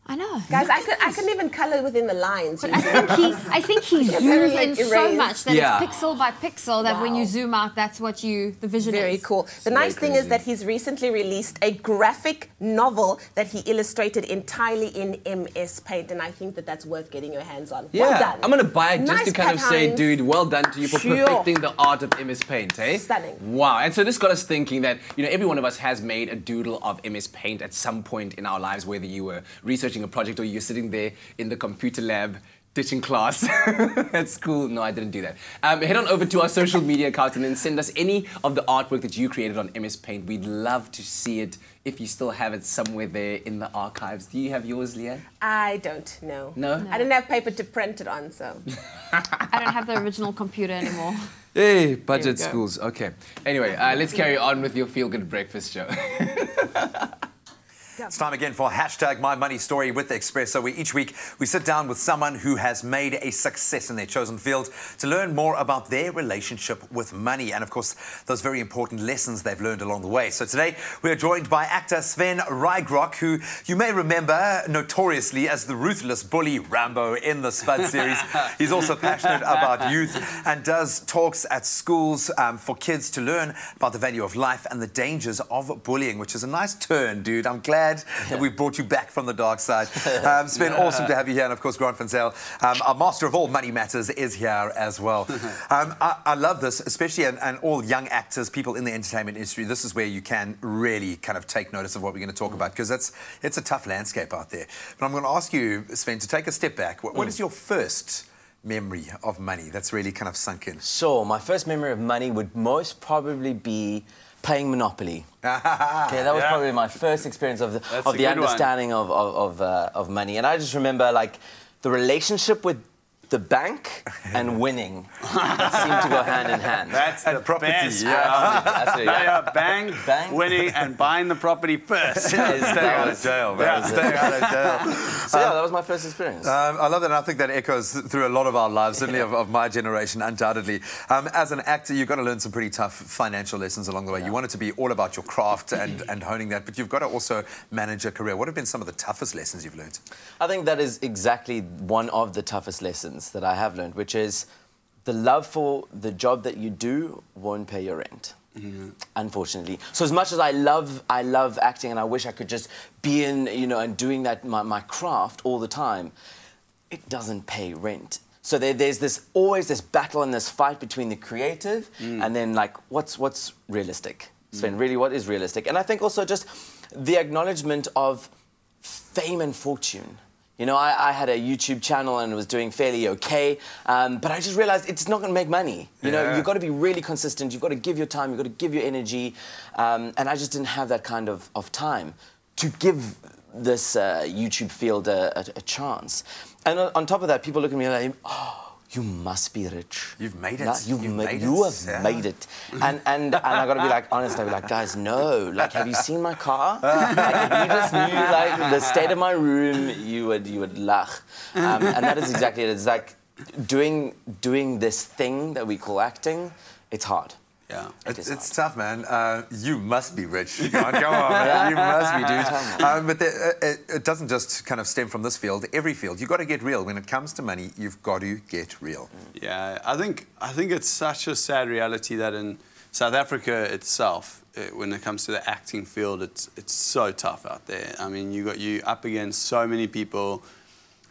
I know. Guys, I couldn't even colour within the lines. But I think he zooms in so much that it's pixel by pixel that when you zoom out, that's what the vision is. Very cool. The nice thing is that he's recently released a graphic novel that he illustrated entirely in MS Paint, and I think that that's worth getting your hands on. Yeah, well done. I'm going to buy it just to kind of say, Hines. dude, well done to you for perfecting the art of MS Paint, eh? Stunning. Wow. And so this got us thinking that, you know, every one of us has made a doodle of MS Paint at some point in our lives, whether you were researching a project or you're sitting there in the computer lab ditching class at school. No, I didn't do that. Head on over to our social media accounts and then send us any of the artwork that you created on MS Paint. We'd love to see it if you still have it somewhere there in the archives. Do you have yours, Leanne? I don't know. No? I didn't have paper to print it on, so. I don't have the original computer anymore. Hey, budget schools. Okay. Anyway, let's carry on with your feel-good breakfast show. It's time again for hashtag My Money Story with Expresso, where each week we sit down with someone who has made a success in their chosen field to learn more about their relationship with money and, of course, those very important lessons they've learned along the way. So today we are joined by actor Sven Rygrock, who you may remember notoriously as the ruthless bully Rambo in the Spud series. He's also passionate about youth and does talks at schools for kids to learn about the value of life and the dangers of bullying, which is a nice turn, dude. I'm glad that we brought you back from the dark side. Sven, awesome to have you here. And of course, Grant Van Zyl, our master of all money matters, is here as well. I love this, especially and all young actors, people in the entertainment industry. This is where you can really kind of take notice of what we're going to talk about, because it's a tough landscape out there. But I'm going to ask you, Sven, to take a step back. What is your first memory of money that's really kind of sunk in? Sure, my first memory of money would most probably be playing Monopoly. Okay, that was probably my first experience of the understanding of money. And I just remember, like, the relationship with the bank and winning seem to go hand in hand. That's the property. Best. Absolutely. Yeah, bang, winning, and buying the property first. Staying out of jail, man. Staying out of jail. So yeah, that was my first experience. I love that, and I think that echoes through a lot of our lives, certainly of my generation, undoubtedly. As an actor, you've got to learn some pretty tough financial lessons along the way. You want it to be all about your craft and honing that, but you've got to also manage a career. What have been some of the toughest lessons you've learned? I think that is exactly one of the toughest lessons that I have learned, which is the love for the job that you do won't pay your rent. Unfortunately. So as much as I love acting and I wish I could just be in, you know, and doing that my craft all the time, it doesn't pay rent. So there's always this battle and this fight between the creative and then, like, what's realistic? Sven, really, what is realistic? And I think also just the acknowledgement of fame and fortune. You know, I had a YouTube channel and was doing fairly okay, but I just realized it's not going to make money. You know, you've got to be really consistent. You've got to give your time. You've got to give your energy. And I just didn't have that kind of time to give this YouTube field a chance. And on top of that, people look at me like, oh, you must be rich. You've made it. No, you have made it. And I got to be like honest. I'll be like, guys, no. Like, have you seen my car? Like, if you just knew like the state of my room, you would laugh. And that is exactly it. It's like doing this thing that we call acting. It's hard. Yeah, it's tough, man. You must be rich. Come on, man. You must be, dude. But it doesn't just kind of stem from this field. Every field, you've got to get real. When it comes to money, you've got to get real. Yeah, I think it's such a sad reality that in South Africa itself, when it comes to the acting field, it's so tough out there. I mean, you up against so many people.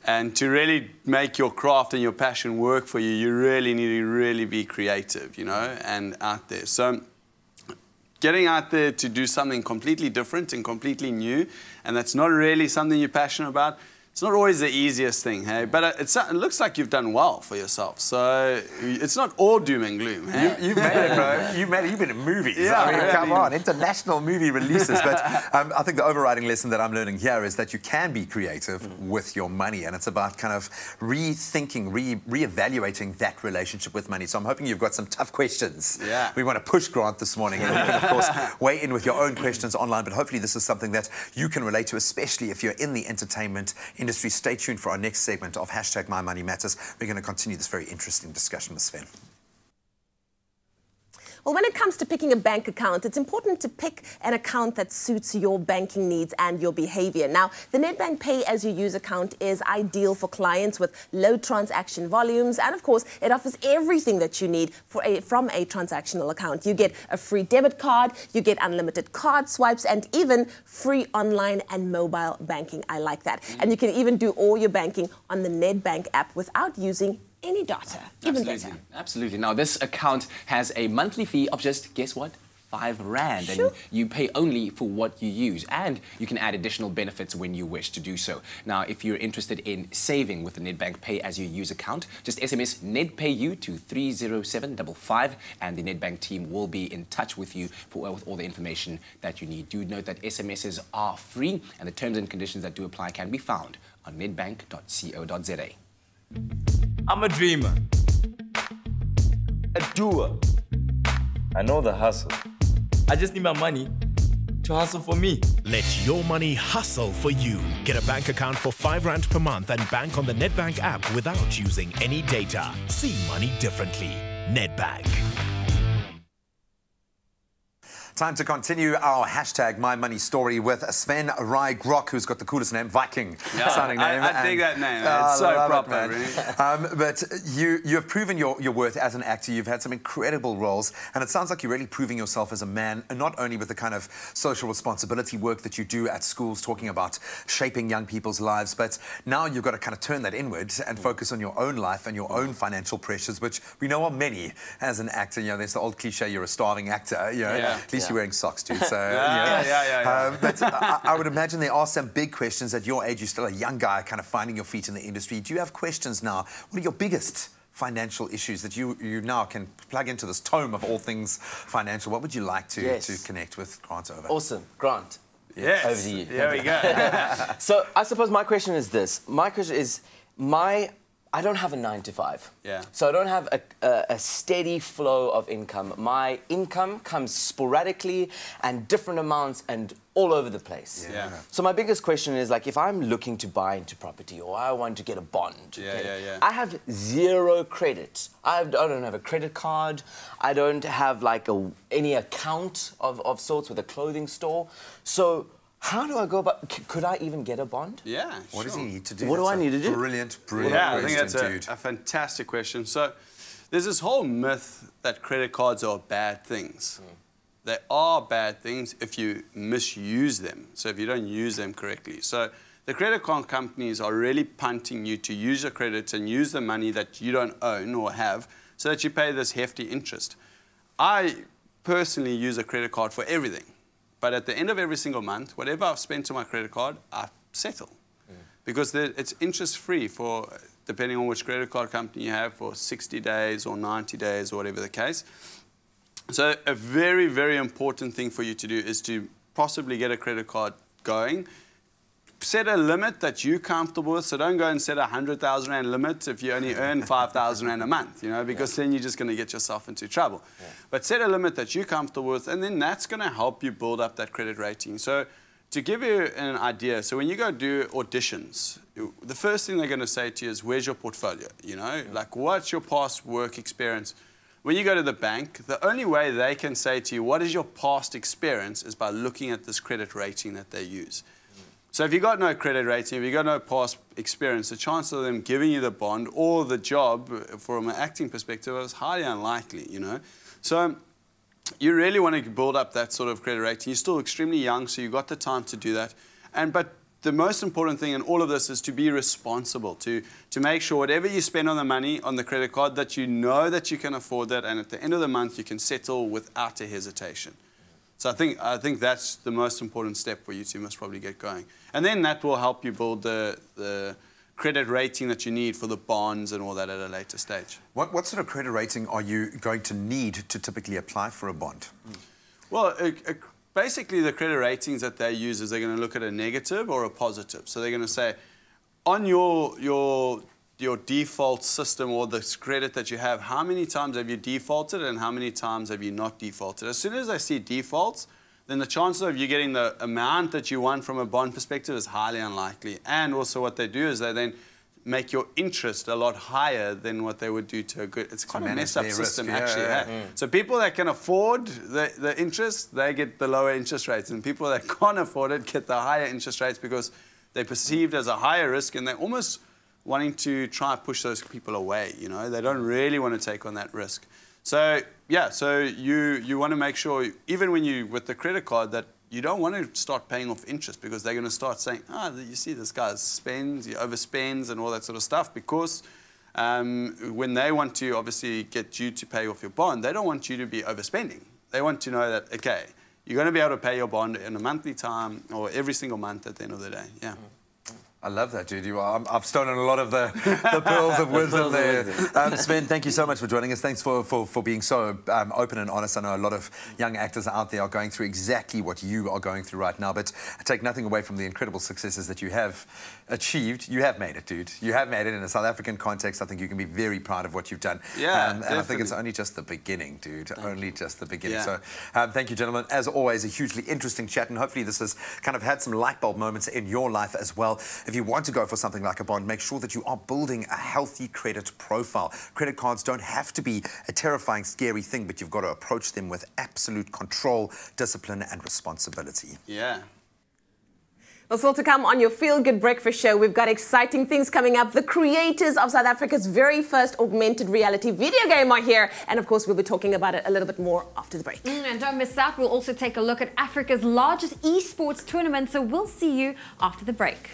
And to really make your craft and your passion work for you, you really need to really be creative, you know, and out there. So getting out there to do something completely different and completely new, and that's not really something you're passionate about, it's not always the easiest thing, hey? But it looks like you've done well for yourself. So it's not all doom and gloom, hey? You've made it, bro. You've made it. You've been in movies. Yeah, I mean, come on, international movie releases. But I think the overriding lesson that I'm learning here is that you can be creative with your money, and it's about kind of rethinking, reevaluating that relationship with money. So I'm hoping you've got some tough questions. Yeah. We want to push Grant this morning, and you can, of course, weigh in with your own questions online, but hopefully this is something that you can relate to, especially if you're in the entertainment industry. Stay tuned for our next segment of #MyMoneyMatters. We're going to continue this very interesting discussion with Sven. Well, when it comes to picking a bank account, it's important to pick an account that suits your banking needs and your behavior. Now, the Nedbank Pay-As-You-Use account is ideal for clients with low transaction volumes, and of course, it offers everything that you need from a transactional account. You get a free debit card, you get unlimited card swipes, and even free online and mobile banking. I like that. And you can even do all your banking on the Nedbank app without using any data. Even better. Absolutely. Now, this account has a monthly fee of just, guess what? R5. And you pay only for what you use. And you can add additional benefits when you wish to do so. Now, if you're interested in saving with the Nedbank Pay-As-You-Use account, just SMS NEDPAYU to 30755 and the Nedbank team will be in touch with you with all the information that you need. Do note that SMSs are free and the terms and conditions that do apply can be found on nedbank.co.za. I'm a dreamer, a doer. I know the hustle. I just need my money to hustle for me. Let your money hustle for you. Get a bank account for R5 per month and bank on the Nedbank app without using any data. See money differently. Nedbank. Time to continue our #MyMoneyStory story with Sven Grok, who's got the coolest name, Viking sounding name. I dig that name. It's so proper, really. But you have proven your worth as an actor. You've had some incredible roles, and it sounds like you're really proving yourself as a man, and not only with the kind of social responsibility work that you do at schools, talking about shaping young people's lives, but now you've got to kind of turn that inward and focus on your own life and your own financial pressures, which we know are many as an actor. You know, there's the old cliche, you're a starving actor. You know, at least you're wearing socks, dude. So, but I would imagine there are some big questions at your age. You're still a young guy, kind of finding your feet in the industry. Do you have questions now? What are your biggest financial issues that you now can plug into this tome of all things financial? What would you like to connect with Grant over? Awesome, Grant. Yes. Over to you. There we go. So I suppose my question is this. My question is, I don't have a 9 to 5. Yeah. So I don't have a steady flow of income. My income comes sporadically and different amounts and all over the place. Yeah. So my biggest question is, like, if I'm looking to buy into property or I want to get a bond, I have zero credit. I don't have a credit card. I don't have like any account of sorts with a clothing store. So how do I go about? Could I even get a bond? Yeah. What does he need to do? What do I need to do? Brilliant question, I think that's a fantastic question. So there's this whole myth that credit cards are bad things. They are bad things if you misuse them. So if you don't use them correctly. So the credit card companies are really punting you to use your credits and use the money that you don't own or have so that you pay this hefty interest. I personally use a credit card for everything. But at the end of every single month, whatever I've spent on my credit card, I settle. Because it's interest-free for, depending on which credit card company you have, for 60 days or 90 days or whatever the case. So a very, very important thing for you to do is to possibly get a credit card going, set a limit that you're comfortable with. So don't go and set a 100,000 Rand limit if you only earn 5,000 Rand a month, you know, because then you're just going to get yourself into trouble. But set a limit that you're comfortable with, and then that's going to help you build up that credit rating. So to give you an idea, so when you go do auditions, the first thing they're going to say to you is, where's your portfolio? You know, like, what's your past work experience? When you go to the bank, the only way they can say to you, what is your past experience, is by looking at this credit rating that they use. So if you've got no credit rating, if you've got no past experience, the chance of them giving you the bond or the job from an acting perspective is highly unlikely, you know. So you really want to build up that sort of credit rating. You're still extremely young, so you've got the time to do that. But the most important thing in all of this is to be responsible, to make sure whatever you spend on the money, on the credit card, that you know that you can afford that, and at the end of the month you can settle without a hesitation. So I think that's the most important step for you two must probably get going. And then that will help you build the credit rating that you need for the bonds and all that at a later stage. What sort of credit rating are you going to need to typically apply for a bond? Well, basically the credit ratings that they use is they're going to look at a negative or a positive. So they're going to say, on your default system or the credit that you have, how many times have you defaulted and how many times have you not defaulted? As soon as they see defaults, then the chances of you getting the amount that you want from a bond perspective is highly unlikely. And also what they do is they then make your interest a lot higher than what they would do to a good... It's quite a messed up system, actually. So people that can afford the interest, they get the lower interest rates. And people that can't afford it get the higher interest rates because they're perceived as a higher risk, and they're almost wanting to try and push those people away, you know. They don't really want to take on that risk. So, yeah, so you want to make sure, even when you, with the credit card, that you don't want to start paying off interest, because they're going to start saying, you see this guy spends, he overspends and all that sort of stuff, because when they want to obviously get you to pay off your bond, they don't want you to be overspending. They want to know that, okay, you're going to be able to pay your bond in a monthly time or every single month at the end of the day. Yeah. I love that, dude. I've stolen a lot of the pearls of wisdom there. Sven, thank you so much for joining us. Thanks for being so open and honest. I know a lot of young actors out there are going through exactly what you are going through right now, but I take nothing away from the incredible successes that you have achieved. You have made it, dude. You have made it in a South African context. I think you can be very proud of what you've done. Yeah, and I think it's only just the beginning, dude. Only just the beginning. Yeah. So thank you, gentlemen. As always, a hugely interesting chat, and hopefully this has kind of had some light bulb moments in your life as well. If you want to go for something like a bond, make sure that you are building a healthy credit profile. Credit cards don't have to be a terrifying, scary thing, but you've got to approach them with absolute control, discipline, and responsibility. Yeah. Well, still to come on your Feel Good Breakfast Show, we've got exciting things coming up. The creators of South Africa's very first augmented reality video game are here. And of course, we'll be talking about it a little bit more after the break. And don't miss out, we'll also take a look at Africa's largest esports tournament. So we'll see you after the break.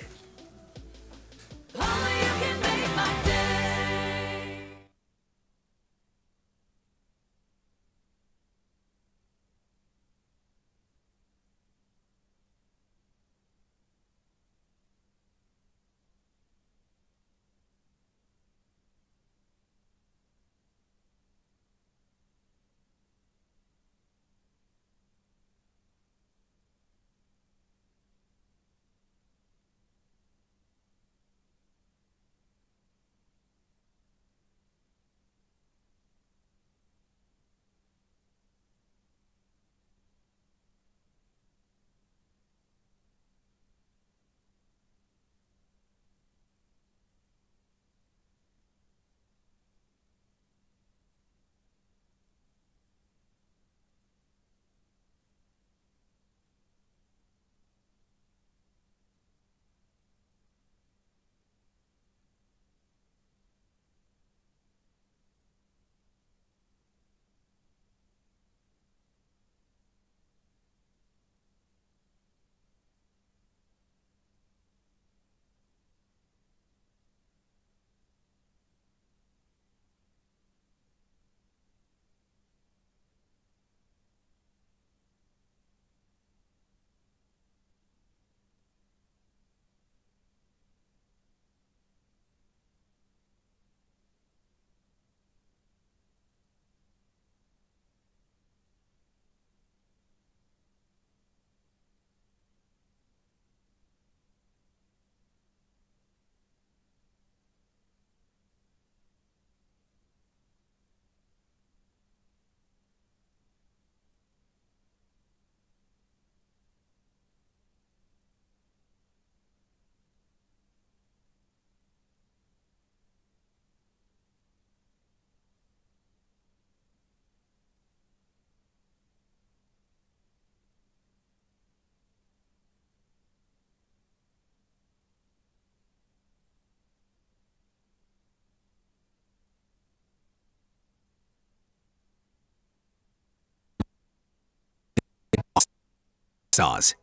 SARS.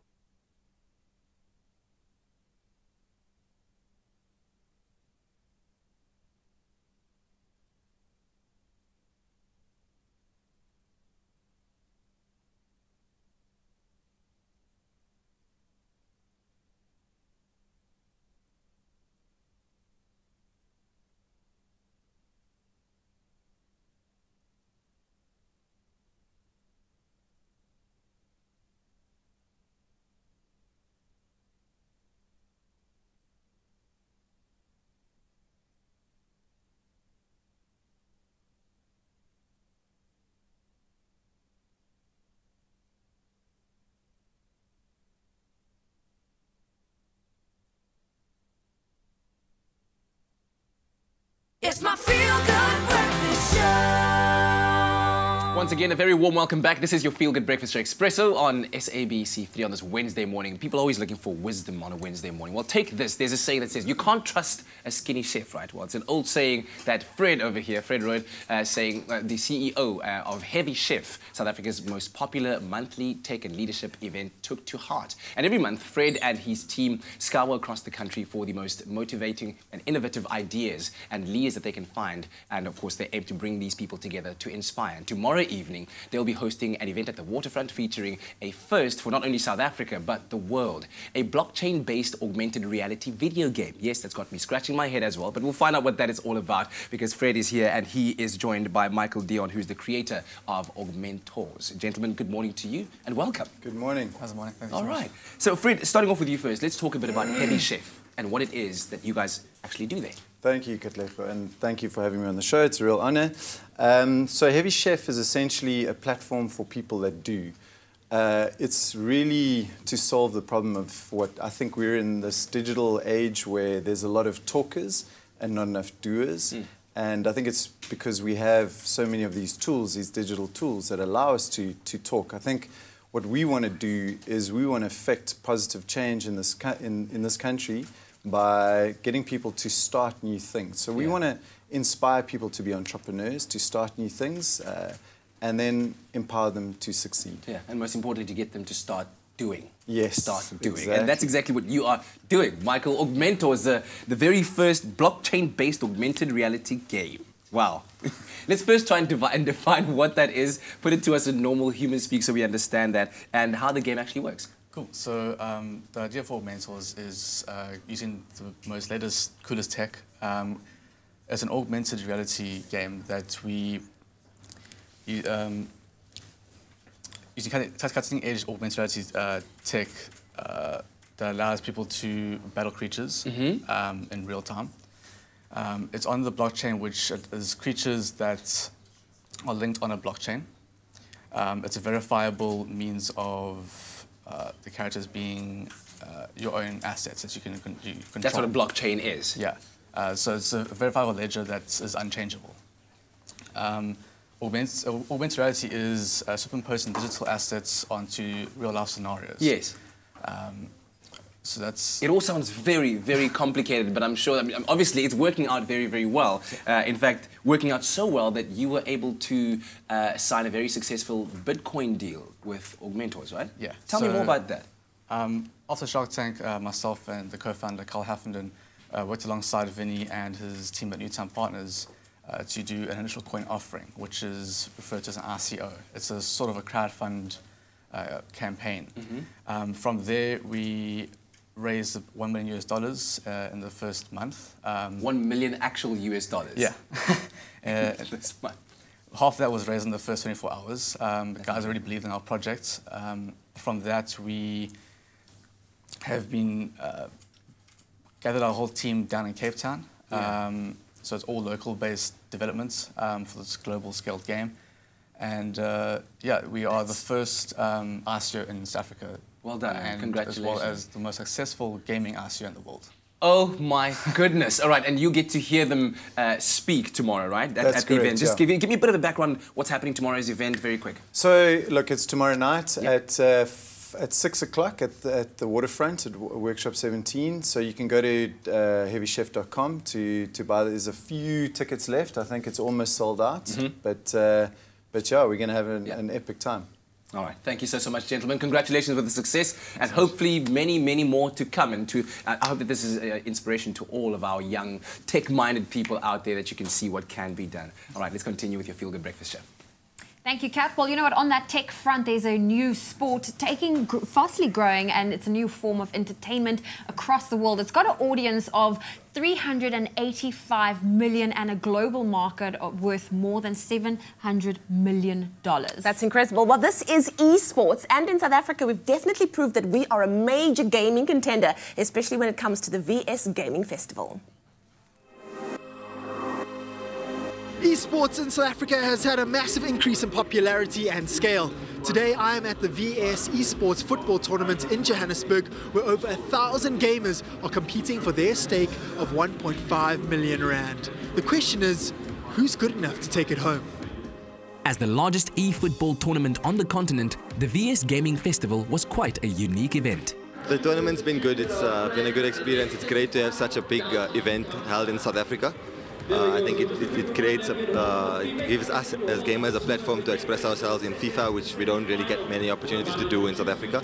It's my feel-good breakfast show. Once again, a very warm welcome back. This is your Feel Good Breakfast Show Expresso on SABC3 on this Wednesday morning. People are always looking for wisdom on a Wednesday morning. Well, take this. There's a saying that says, you can't trust a skinny chef, right? Well, it's an old saying that Fred over here, Fred Road, saying, the CEO of Heavy Chef, South Africa's most popular monthly tech and leadership event, took to heart. And every month, Fred and his team scour across the country for the most motivating and innovative ideas and leaders that they can find. And of course, they aim to bring these people together to inspire. And tomorrow evening, they'll be hosting an event at the waterfront featuring a first for not only South Africa, but the world. A blockchain-based augmented reality video game. Yes, that's got me scratching my head as well, but we'll find out what that is all about because Fred is here and he is joined by Michael Dion, who's the creator of Augmentors. Gentlemen, good morning to you and welcome. Good morning. How's it morning? All right. So Fred, starting off with you first, let's talk a bit about Heavy Chef and what it is that you guys actually do there. Thank you, Katlego, and thank you for having me on the show. It's a real honor. So Heavy Chef is essentially a platform for people that do. It's really to solve the problem of what I think we're in this digital age where there's a lot of talkers and not enough doers. And I think it's because we have so many of these tools, these digital tools that allow us to talk. I think what we want to do is we want to affect positive change in this country by getting people to start new things. So we want to inspire people to be entrepreneurs, to start new things, and then empower them to succeed. Yeah, and most importantly, to get them to start doing. Yes, start doing. exactly. And that's exactly what you are doing, Michael. Augmentors, the very first blockchain-based augmented reality game. Wow. Let's first try and define what that is, put it to us in normal human speak so we understand that, and how the game actually works. Cool. So the idea for Augmentors is using the most latest, coolest tech as an augmented reality game that we using cutting-edge augmented reality tech that allows people to battle creatures in real time. It's on the blockchain, which is creatures that are linked on a blockchain. It's a verifiable means of the characters being your own assets that you can control. That's what a blockchain is. Yeah. So it's a verifiable ledger that is unchangeable. Augmented reality is superimposing digital assets onto real-life scenarios. Yes. So that's... It all sounds very, very complicated, but I'm sure that obviously it's working out very, very well. In fact, working out so well that you were able to sign a very successful Bitcoin deal with Augmentors, right? Yeah. Tell me more about that. After Shark Tank, myself and the co-founder, Carl Haffenden, worked alongside Vinny and his team at Newtown Partners to do an initial coin offering, which is referred to as an ICO. It's a sort of a crowdfund campaign. From there, we raised $1 million in the first month. 1 million actual US dollars? Yeah. This month. Half of that was raised in the first 24 hours. The guys already believed in our project. From that, we have been gathered our whole team down in Cape Town. So it's all local-based developments for this global scaled game. And yeah, we are the first ICO in South Africa. Well done, and congratulations. As well as the most successful gaming ICO in the world. Oh my goodness. All right, and you get to hear them speak tomorrow, right? That's at the correct, event. Just give me a bit of a background, what's happening tomorrow's event, very quick. So, look, it's tomorrow night at 6 o'clock at the waterfront at Workshop 17. So you can go to heavychef.com to buy. There's a few tickets left. I think it's almost sold out. But yeah, we're going to have an epic time. All right, thank you so much, gentlemen. Congratulations with the success, and hopefully many more to come. And I hope that this is inspiration to all of our young, tech-minded people out there, that you can see what can be done. All right, let's continue with your Feel Good Breakfast Show. Thank you, Kath. Well, you know what? On that tech front, there's a new sport fastly growing, and it's a new form of entertainment across the world. It's got an audience of 385 million and a global market worth more than $700 million. That's incredible. Well, this is esports, and in South Africa, we've definitely proved that we are a major gaming contender, especially when it comes to the VS Gaming Festival. Esports in South Africa has had a massive increase in popularity and scale. Today I am at the VS Esports football tournament in Johannesburg, where over 1,000 gamers are competing for their stake of 1.5 million rand. The question is, who's good enough to take it home? As the largest e-football tournament on the continent, the VS Gaming Festival was quite a unique event. The tournament's been good. It's been a good experience. It's great to have such a big event held in South Africa. I think it creates it gives us as gamers a platform to express ourselves in FIFA, which we don't really get many opportunities to do in South Africa.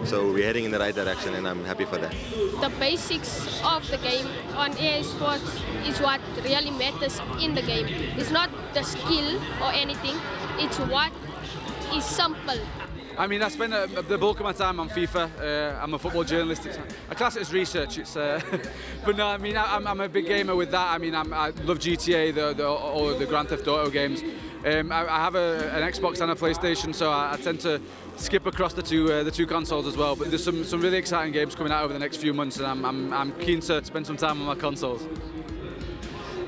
So we're heading in the right direction, and I'm happy for that. The basics of the game on esports is what really matters in the game. It's not the skill or anything, it's what is simple. I mean, I spend the bulk of my time on FIFA. I'm a football journalist. I class it as research. But no, I mean, I'm a big gamer with that. I mean, I love GTA, all the Grand Theft Auto games. I have an Xbox and a PlayStation, so I tend to skip across the two consoles as well. But there's some really exciting games coming out over the next few months, and I'm keen to spend some time on my consoles.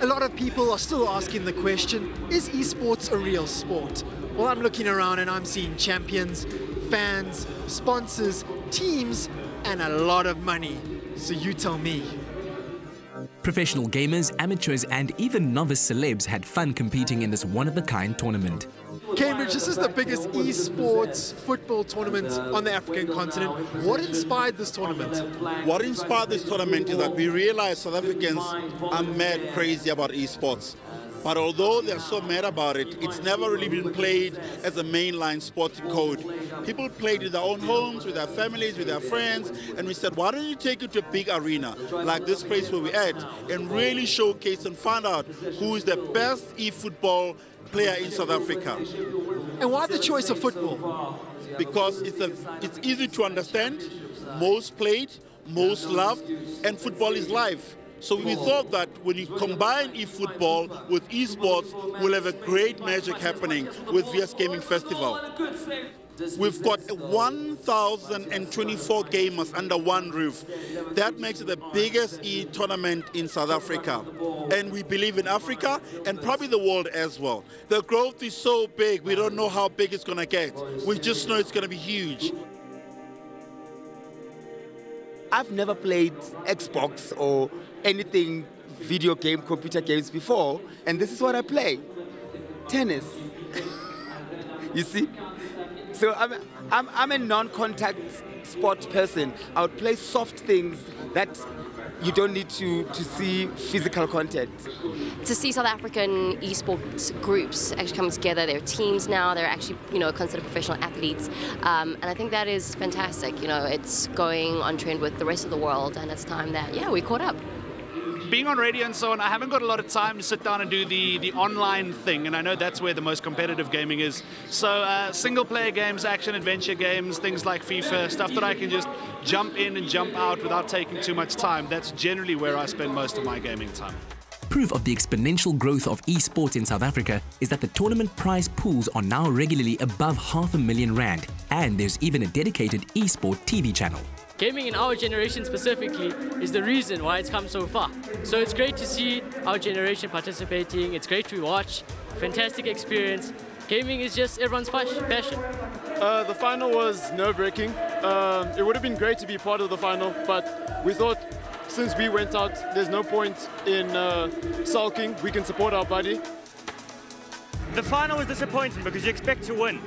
A lot of people are still asking the question, is esports a real sport? Well, I'm looking around and I'm seeing champions, fans, sponsors, teams, and a lot of money. So you tell me. Professional gamers, amateurs, and even novice celebs had fun competing in this one-of-a-kind tournament. Cambridge, this is the biggest esports football tournament on the African continent. What inspired this tournament? What inspired this tournament is that we realized South Africans are mad crazy about esports. But although they're so mad about it, it's never really been played as a mainline sporting code. People played in their own homes, with their families, with their friends, and we said, why don't you take it to a big arena, like this place where we're at, and really showcase and find out who is the best e-football player in South Africa. And why the choice of football? Because it's easy to understand, most played, most loved, and football is life. So we thought that when you combine e-football with esports, we'll have a great magic happening with VS Gaming Festival. We've got 1,024 gamers under one roof. That makes it the biggest e-tournament in South Africa. And we believe in Africa and probably the world as well. The growth is so big, we don't know how big it's going to get. We just know it's going to be huge. I've never played Xbox or anything video game, computer games before, and this is what I play. Tennis. You see? So I'm a non-contact sport person. I would play soft things that you don't need to see physical content. To see South African esports groups actually coming together, they're teams now, they're actually, considered professional athletes. And I think that is fantastic. It's going on trend with the rest of the world, and it's time that, we caught up. Being on radio and so on, I haven't got a lot of time to sit down and do the online thing, and I know that's where the most competitive gaming is. So single-player games, action-adventure games, things like FIFA, stuff that I can just jump in and jump out without taking too much time. That's generally where I spend most of my gaming time. Proof of the exponential growth of esports in South Africa is that the tournament prize pools are now regularly above R500,000 rand, and there's even a dedicated esport TV channel. Gaming in our generation specifically is the reason why it's come so far. So it's great to see our generation participating, it's great to watch, fantastic experience. Gaming is just everyone's passion. The final was nerve-wracking. It would have been great to be part of the final, but we thought since we went out, there's no point in sulking. We can support our buddy. The final was disappointing because you expect to win.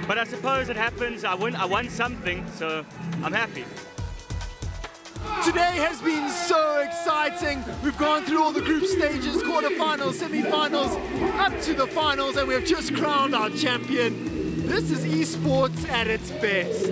But I suppose it happens, I won something, so I'm happy. Today has been so exciting. We've gone through all the group stages, quarterfinals, semi-finals, up to the finals, and we have just crowned our champion. This is esports at its best.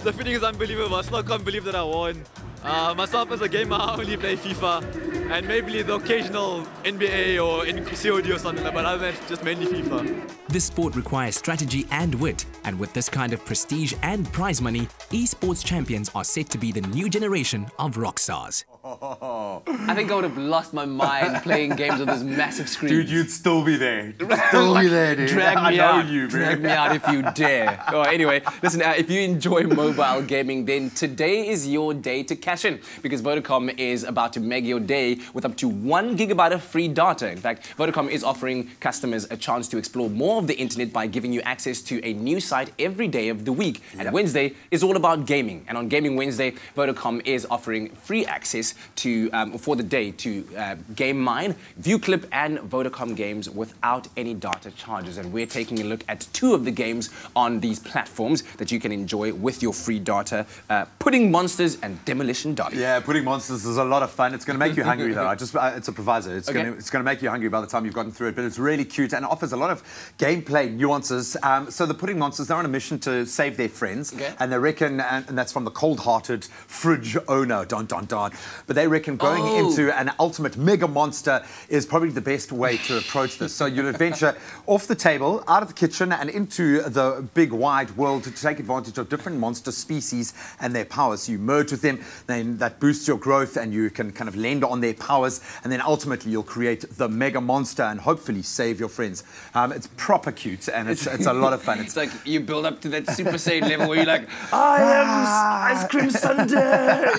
The feeling is unbelievable. I still can't believe that I won. Myself as a gamer, I only play FIFA and maybe the occasional NBA or COD or something like that, but other than that, just mainly FIFA. This sport requires strategy and wit, and with this kind of prestige and prize money, esports champions are set to be the new generation of rock stars. I think I would have lost my mind playing games on this massive screen. Dude, you'd still be there. You'd still be there, dude. Drag me out. You, Drag me out if you dare. Oh, anyway, listen, if you enjoy mobile gaming, then today is your day to cash in, because Vodacom is about to make your day with up to 1 gigabyte of free data. In fact, Vodacom is offering customers a chance to explore more of the internet by giving you access to a new site every day of the week. And Wednesday is all about gaming. And on Gaming Wednesday, Vodacom is offering free access to for the day to Game Mine, ViewClip, and Vodacom games without any data charges. And we're taking a look at 2 of the games on these platforms that you can enjoy with your free data: Pudding Monsters and Demolition Derby. Yeah, Pudding Monsters is a lot of fun. It's going to make you hungry, though. It's a proviso. It's going to make you hungry by the time you've gotten through it, but it's really cute and offers a lot of gameplay nuances. So the Pudding Monsters, they're on a mission to save their friends, and they reckon, and that's from the cold-hearted fridge owner, but they reckon going into an ultimate mega monster is probably the best way to approach this. So you'll adventure off the table, out of the kitchen, and into the big wide world to take advantage of different monster species and their powers. So you merge with them, then that boosts your growth, and you can kind of lend on their powers, and then ultimately you'll create the mega monster and hopefully save your friends. It's proper cute, and it's a lot of fun. It's like you build up to that Super Saiyan level where you're like, I am Ice Cream Sundae!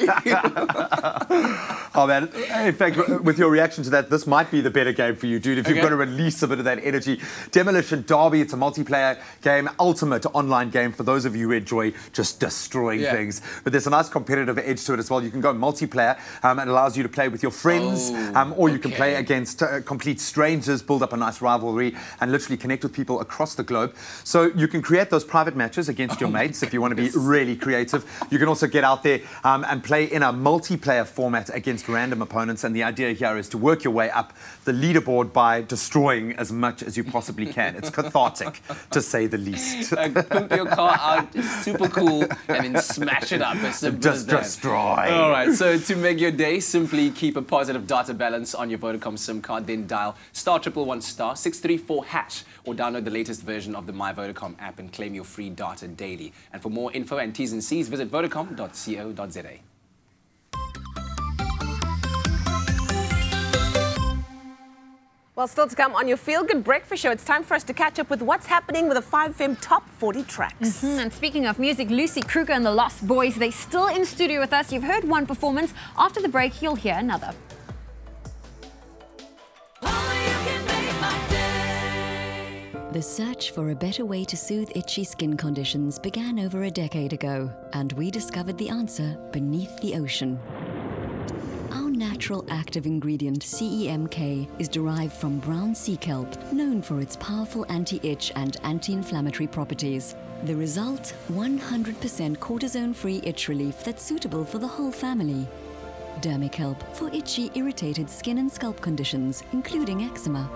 Oh man, in fact, with your reaction to that, this might be the better game for you, dude, if you've got to release a bit of that energy. Demolition Derby, it's a multiplayer game, ultimate online game for those of you who enjoy just destroying things. But there's a nice competitive edge to it as well. You can go multiplayer, it allows you to play with your friends, or you can play against complete strangers, build up a nice rivalry, and literally connect with people across the globe. So you can create those private matches against your mates if you want to be really creative. You can also get out there and play in a multiplayer format against random opponents, and the idea here is to work your way up the leaderboard by destroying as much as you possibly can. It's cathartic, to say the least. Pump your car out, super cool, and then smash it up. Just destroy. All right, so to make your day, simply keep a positive data balance on your Vodacom SIM card, then dial *111 *634# or download the latest version of the My Vodacom app and claim your free data daily. And for more info and T's and C's, visit vodacom.co.za. Well, still to come on your Feel Good Breakfast Show, it's time for us to catch up with what's happening with the 5FM Top 40 tracks. And speaking of music, Lucy Kruger and the Lost Boys, they're still in studio with us. You've heard one performance. After the break, you'll hear another. The search for a better way to soothe itchy skin conditions began over a decade ago, and we discovered the answer beneath the ocean. Our natural active ingredient, CEMK, is derived from brown sea kelp, known for its powerful anti-itch and anti-inflammatory properties. The result? 100% cortisone-free itch relief that's suitable for the whole family. Dermikelp for itchy, irritated skin and scalp conditions, including eczema.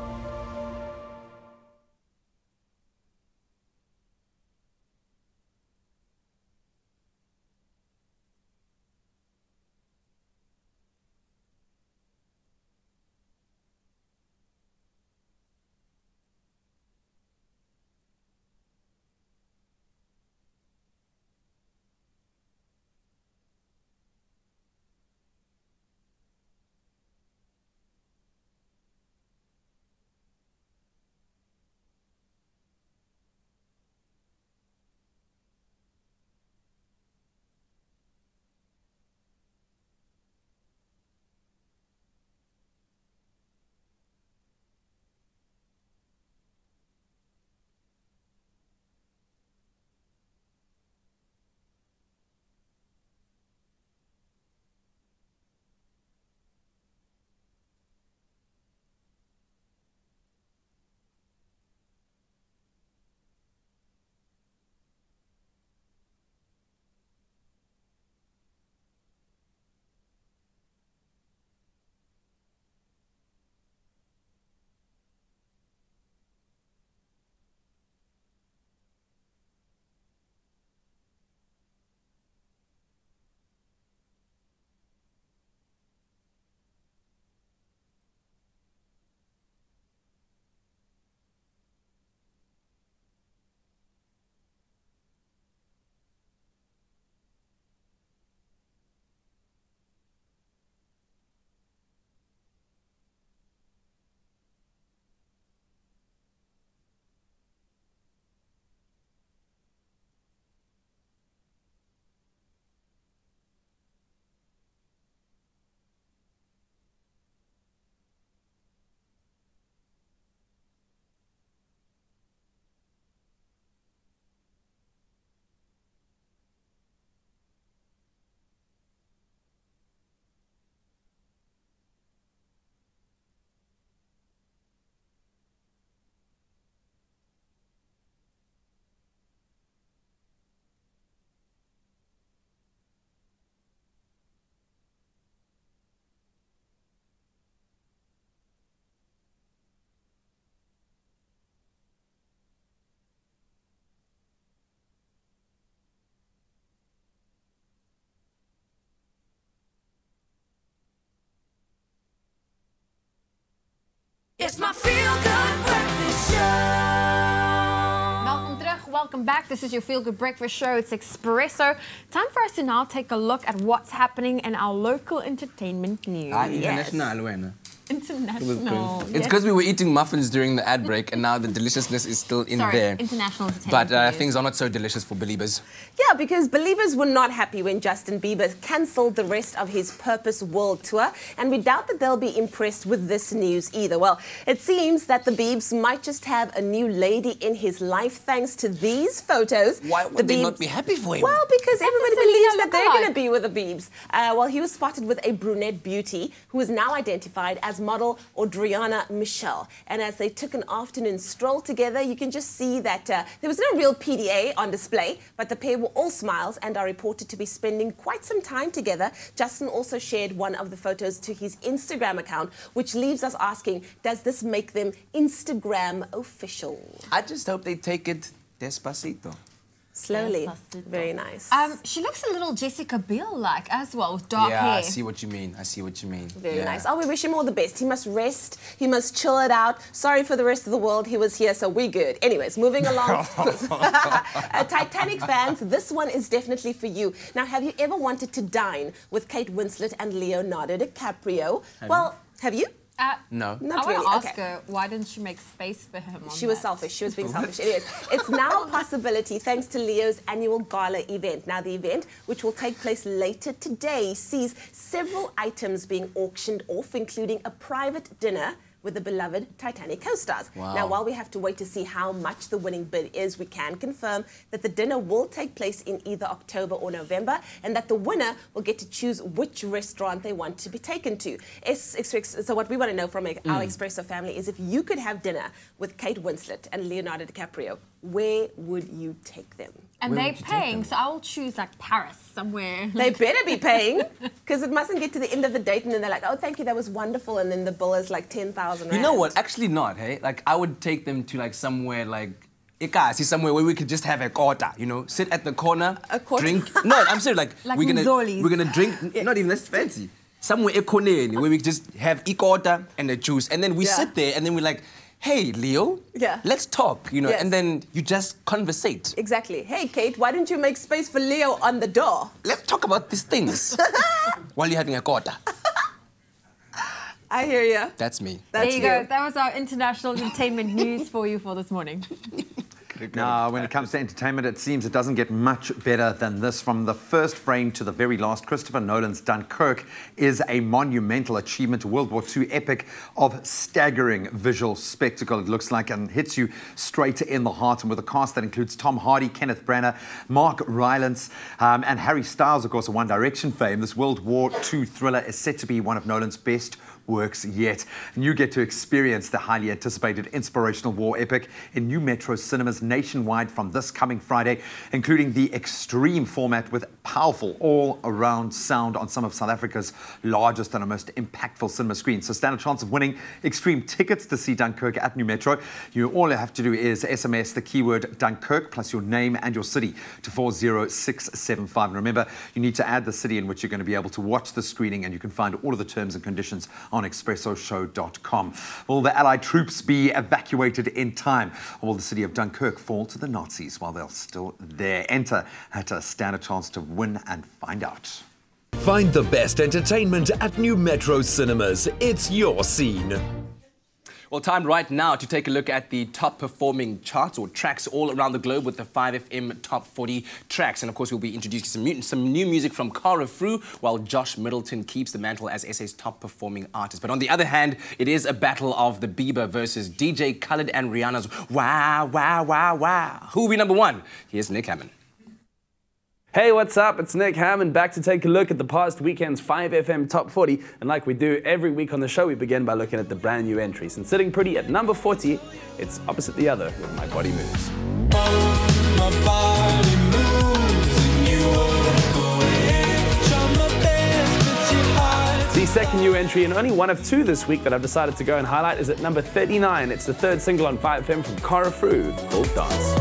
welcome back. This is your Feel Good Breakfast Show. It's Expresso. Time for us to now take a look at what's happening in our local entertainment news. International. International. It's because we were eating muffins during the ad break, and now the deliciousness is still in there. International entertainment. But things are not so delicious for believers. Yeah, because believers were not happy when Justin Bieber cancelled the rest of his Purpose World Tour, and we doubt that they'll be impressed with this news either. Well, it seems that the Biebs might just have a new lady in his life thanks to these photos. Why would they not be happy for him? Well, because everybody believes that they're going to be with the Biebs. Well, he was spotted with a brunette beauty who is now identified as model Audriana Michelle. And as they took an afternoon stroll together, you can just see that there was no real PDA on display, but the pair were all smiles and are reported to be spending quite some time together. Justin also shared one of the photos to his Instagram account, which leaves us asking, does this make them Instagram official? I just hope they take it despacito. Slowly. Very nice. She looks a little Jessica Biel-like as well, with dark hair. Yeah, I see what you mean. I see what you mean. Very nice. Oh, we wish him all the best. He must rest. He must chill it out. Sorry for the rest of the world. He was here, so we're good. Anyways, moving along. Titanic fans, this one is definitely for you. Now, have you ever wanted to dine with Kate Winslet and Leonardo DiCaprio? Have you? No. Not I really. want to ask her, why didn't she make space for him on She was selfish. She was being selfish. Anyways, it's now a possibility thanks to Leo's annual gala event. Now, the event, which will take place later today, sees several items being auctioned off, including a private dinner with the beloved Titanic co-stars. Wow. Now, while we have to wait to see how much the winning bid is, we can confirm that the dinner will take place in either October or November, and that the winner will get to choose which restaurant they want to be taken to. So what we want to know from our Expresso family is if you could have dinner with Kate Winslet and Leonardo DiCaprio, where would you take them? And they're paying, so I will choose like Paris, somewhere. They better be paying, because it mustn't get to the end of the date and then they're like, oh, thank you, that was wonderful, and then the bill is like 10,000 rand. You know what? Actually not, hey? Like, I would take them to like somewhere like somewhere where we could just have a quarter, you know, sit at the corner, drink. No, I'm serious, like we're gonna drink, not even that's fancy. Somewhere ekoneni where we just have quarter and a juice, and then we sit there and then we're like, hey, Leo, let's talk, you know, and then you just conversate. Exactly. Hey, Kate, why don't you make space for Leo on the door? Let's talk about these things while you're having a quarter. I hear you. That's me. There you go. That was our international entertainment news for you for this morning. Now, when it comes to entertainment, it seems it doesn't get much better than this. From the first frame to the very last, Christopher Nolan's Dunkirk is a monumental achievement, a World War II epic of staggering visual spectacle, it looks like, and hits you straight in the heart. And with a cast that includes Tom Hardy, Kenneth Branagh, Mark Rylance, and Harry Styles, of course, of One Direction fame, this World War II thriller is set to be one of Nolan's best works yet. And you get to experience the highly anticipated inspirational war epic in new Metro cinemas nationwide from this coming Friday, including the extreme format with powerful all-around sound on some of South Africa's largest and most impactful cinema screens. So stand a chance of winning extreme tickets to see Dunkirk at New Metro. All you have to do is SMS the keyword Dunkirk plus your name and your city to 40675. And remember, you need to add the city in which you're going to be able to watch the screening, and you can find all of the terms and conditions on expressoshow.com. Will the Allied troops be evacuated in time, or will the city of Dunkirk fall to the Nazis while they're still there? Enter at a stand a chance to win and find out. Find the best entertainment at New Metro Cinemas. It's your scene. Well, time right now to take a look at the top performing charts or tracks all around the globe with the 5FM Top 40 tracks. And of course, we'll be introducing some new music from Cara Fru, while Josh Middleton keeps the mantle as SA's top performing artist. But on the other hand, it is a battle of the Bieber versus DJ Khaled and Rihanna's Wow, Wow, Wow, Wow. Who will be number one? Here's Nick Hammond. Hey, what's up? It's Nick Hammond, back to take a look at the past weekend's 5FM Top 40. And like we do every week on the show, we begin by looking at the brand new entries. And sitting pretty at number 40, it's Opposite the Other with My Body Moves. My body moves and you walk away. Try my best, but you hide. The second new entry, and only one of two this week that I've decided to go and highlight, is at number 39. It's the third single on 5FM from Cara Fru, called Dance.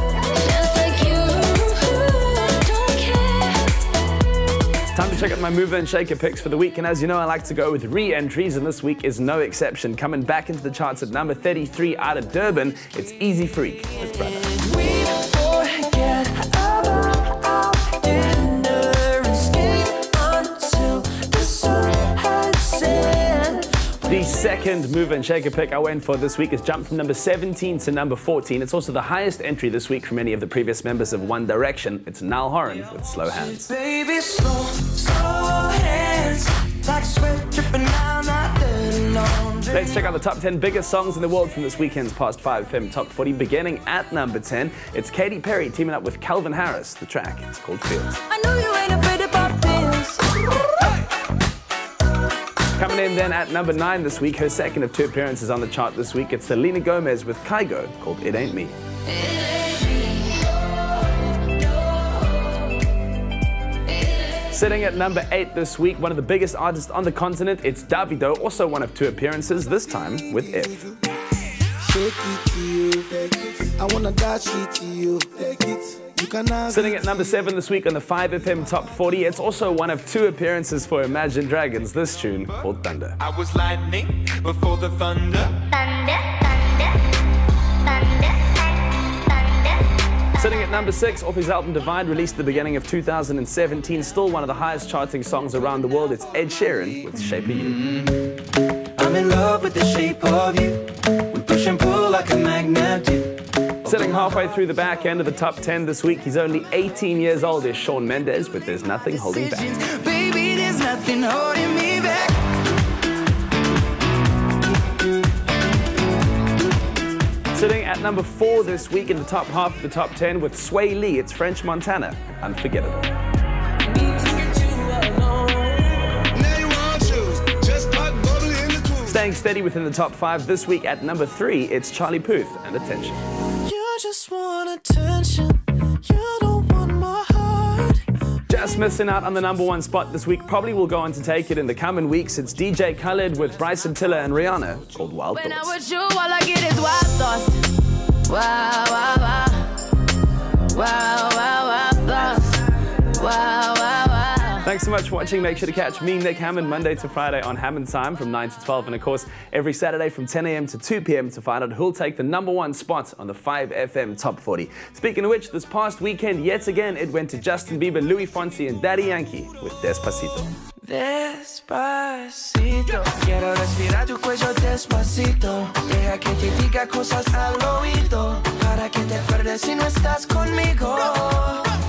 Time to check out my mover and shaker picks for the week, and as you know, I like to go with re-entries, and this week is no exception. Coming back into the charts at number 33 out of Durban, it's Easy Freak with Brother. second move and shaker pick I went for this week has jumped from number 17 to number 14. It's also the highest entry this week from any of the previous members of One Direction. It's Niall Horan with Slow Hands. Baby, slow, slow hands, like sweat dripping down that dirty laundry. Let's check out the top 10 biggest songs in the world from this weekend's Past 5 FM Top 40. Beginning at number 10, it's Katy Perry teaming up with Calvin Harris. The track is called Feels. I know you ain't afraid about pills. Coming in then at number 9 this week, her second of 2 appearances on the chart this week, it's Selena Gomez with Kygo called It Ain't Me. Sitting at number 8 this week, one of the biggest artists on the continent, it's Davido, also one of 2 appearances, this time with If. Sitting at number 7 this week on the 5FM Top 40, it's also one of 2 appearances for Imagine Dragons, this tune called Thunder. I was lightning before the thunder. Sitting at number 6, off his album Divide, released at the beginning of 2017, still one of the highest charting songs around the world, it's Ed Sheeran with Shape of You. I'm in love with the shape of you. We push and pull like a magnet do. Sitting halfway through the back end of the top 10 this week, he's only 18 years old, is Shawn Mendes with There's Nothing Holding Back. Baby, there's nothing holding me back. Sitting at number 4 this week in the top half of the top 10 with Sway Lee, it's French Montana, Unforgettable. Staying steady within the top 5 this week at number 3, it's Charlie Puth and Attention. You just want attention. You don't want my heart. Just missing out on the number 1 spot this week, probably will go on to take it in the coming weeks. It's DJ Khaled with Bryson Tiller and Rihanna called Wild When Thoughts. I'm with you, all I get is wild thoughts. Wow, wow, wow. Wow, wow, wow thoughts. Wow, wow, wow. Thanks so much for watching. Make sure to catch me, Nick Hammond, Monday to Friday on Hammond Time from 9 to 12. And of course, every Saturday from 10 a.m. to 2 p.m. to find out who'll take the number 1 spot on the 5FM Top 40. Speaking of which, this past weekend, yet again, it went to Justin Bieber, Louis Fonsi, and Daddy Yankee with Despacito. Despacito, quiero respirar tu cuello despacito. Deja que te diga cosas al oído, para que te acuerdes si no estás conmigo.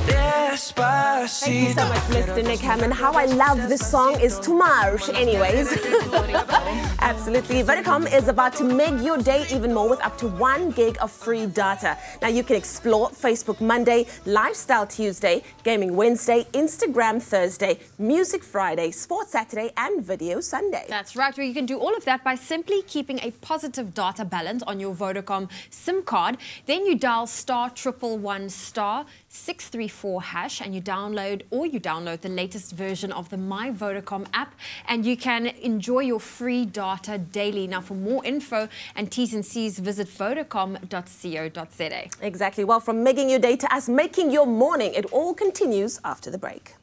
Despacito. Thank you so much, Mr. Nick Hammond. How I love this song is too much anyways. Absolutely. Vodacom is about to make your day even more with up to 1 gig of free data. Now you can explore Facebook Monday, Lifestyle Tuesday, Gaming Wednesday, Instagram Thursday, Music Friday, Sports Saturday, and Video Sunday. That's right. Well, you can do all of that by simply keeping a positive data balance on your Vodacom SIM card. Then you dial *111*634# and you download the latest version of the My Vodacom app, and you can enjoy your free data daily. Now, for more info and T's and C's, visit vodacom.co.za. Exactly. Well, from making your day to us making your morning, it all continues after the break.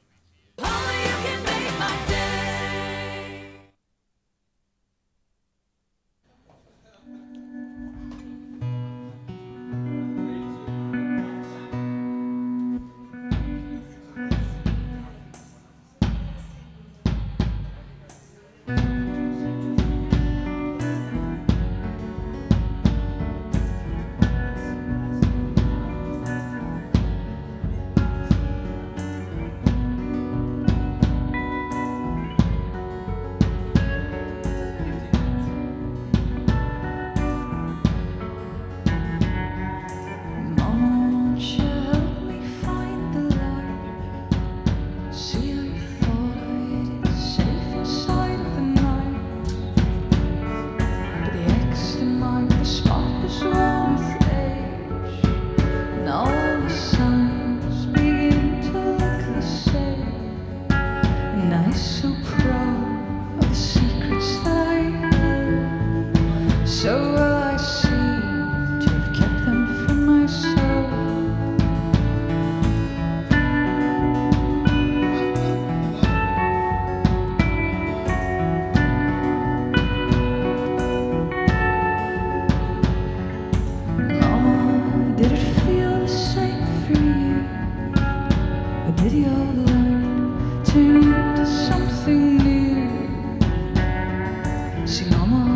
See, Mama,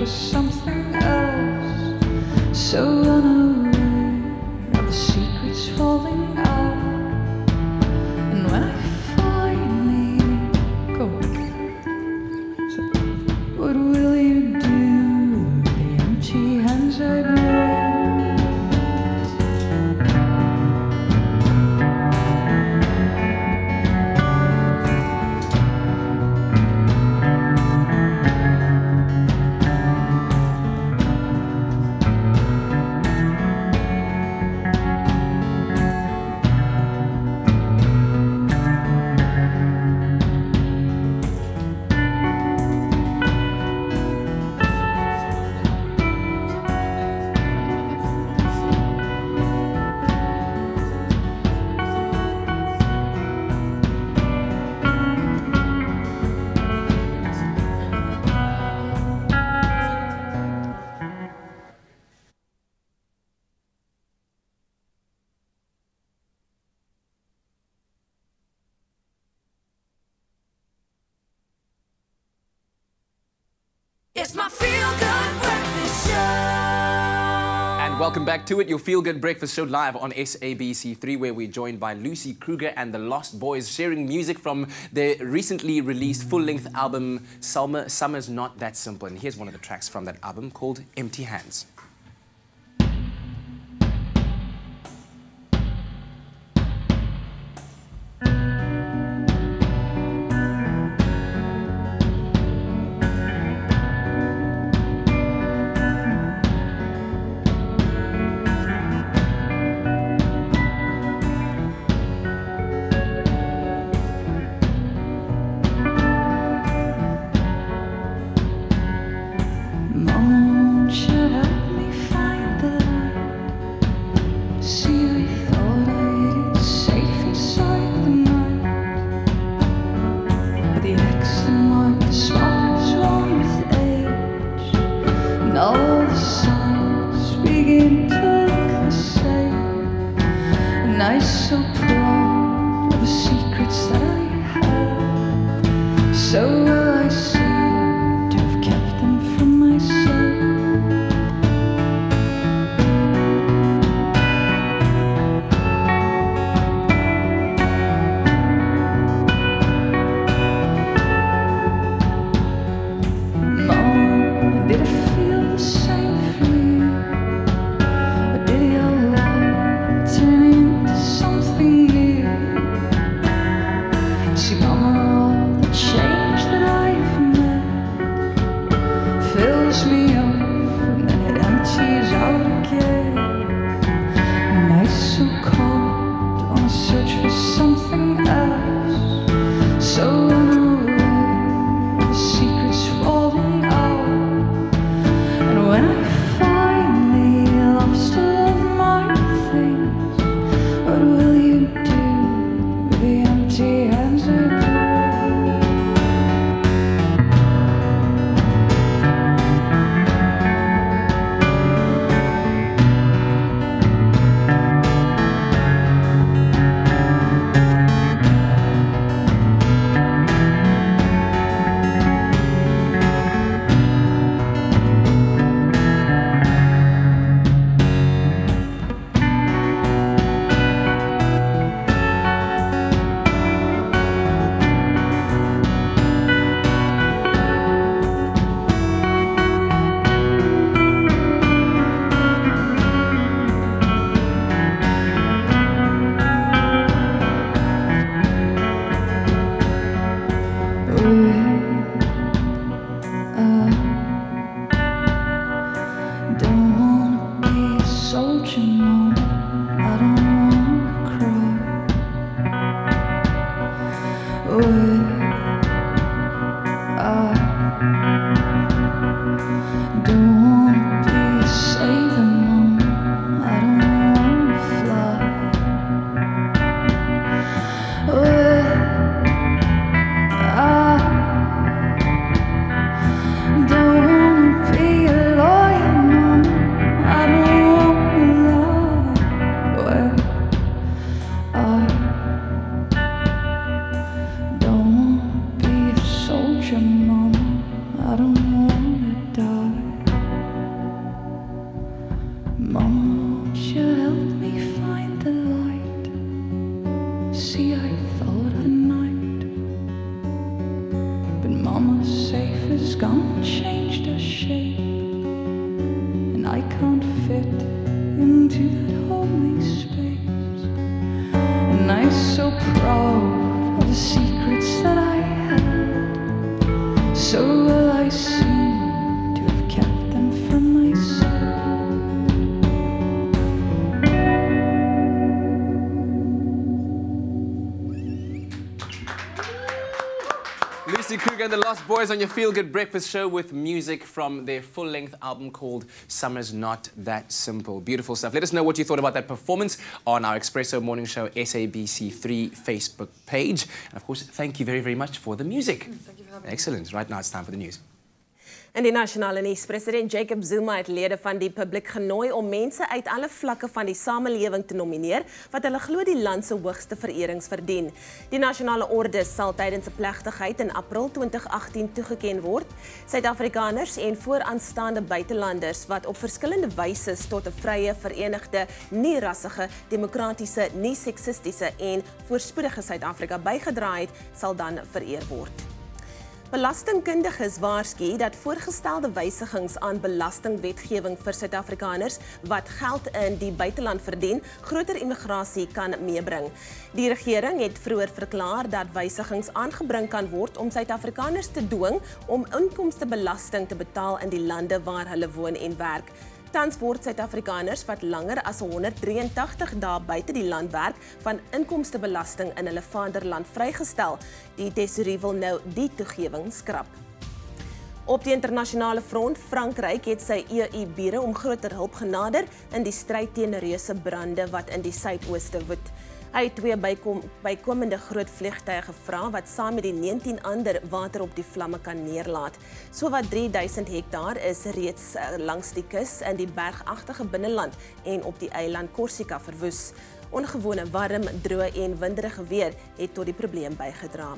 was something else, so unaware of the secrets falling out. And when I finally go, so what will you do with the empty hands I bear? It's my feel-good breakfast show. And welcome back to it, your Feel Good Breakfast Show live on SABC3, where we're joined by Lucy Kruger and the Lost Boys, sharing music from their recently released full-length album, Summer's Not That Simple. And here's one of the tracks from that album called Empty Hands. See, Mama, all the change that I Lucy Kruger and the Lost Boys on your Feel Good Breakfast show with music from their full-length album called Summer's Not That Simple. Beautiful stuff. Let us know what you thought about that performance on our Expresso Morning Show SABC3 Facebook page. And of course, thank you very, very much for the music. Thank you for having me. Excellent. Right now it's time for the news. In die nasionale nuus, president Jacob Zuma het lede van die publiek genooi om mense uit alle vlakke van die samelewing te nomineer wat hulle glo die land se hoogste vererings verdien. Die nasionale orde sal tydens 'n plegtigheid in April 2018 toegeken word. Suid-Afrikaners en vooraanstaande buitelanders wat op verskillende wyse tot 'n vrye, verenigde, nie-rassige, demokratiese, nie-seksistiese en voorspoedige Suid-Afrika bygedra het, sal dan vereer word. Belastingkundiges waarsku dat voorgestelde wysigings aan belastingwetgewing vir Suid-Afrikaners wat geld in die buiteland verdien, groter immigrasie kan meebring. Die regering het vroeër verklaar dat wysigings aangebring kan word om Suid-Afrikaners te dwing om inkomstebelasting te betaal in die lande waar hulle woon en werk. Tans word Suid-Afrikaners wat langer as 183 dae buite die land werk van inkomstebelasting in hulle vaderland vrygestel. Die tesourie wil nou die toegewing skrap. Op die internasionale front, Frankryk het sy EU-bure om groter hulp genader in die stryd teen reuse brande wat in die suidooste woed. Hy het 2 bykomende groot vliegtuie gevra wat saam met die 19 ander water op die vlamme kan neerlaat. Sowat 3000 hektaar is reeds langs die kus in die bergagtige binneland en op die eiland Korsika verwoes. Ongewone warm, droë en winderige weer het tot die probleem bygedra.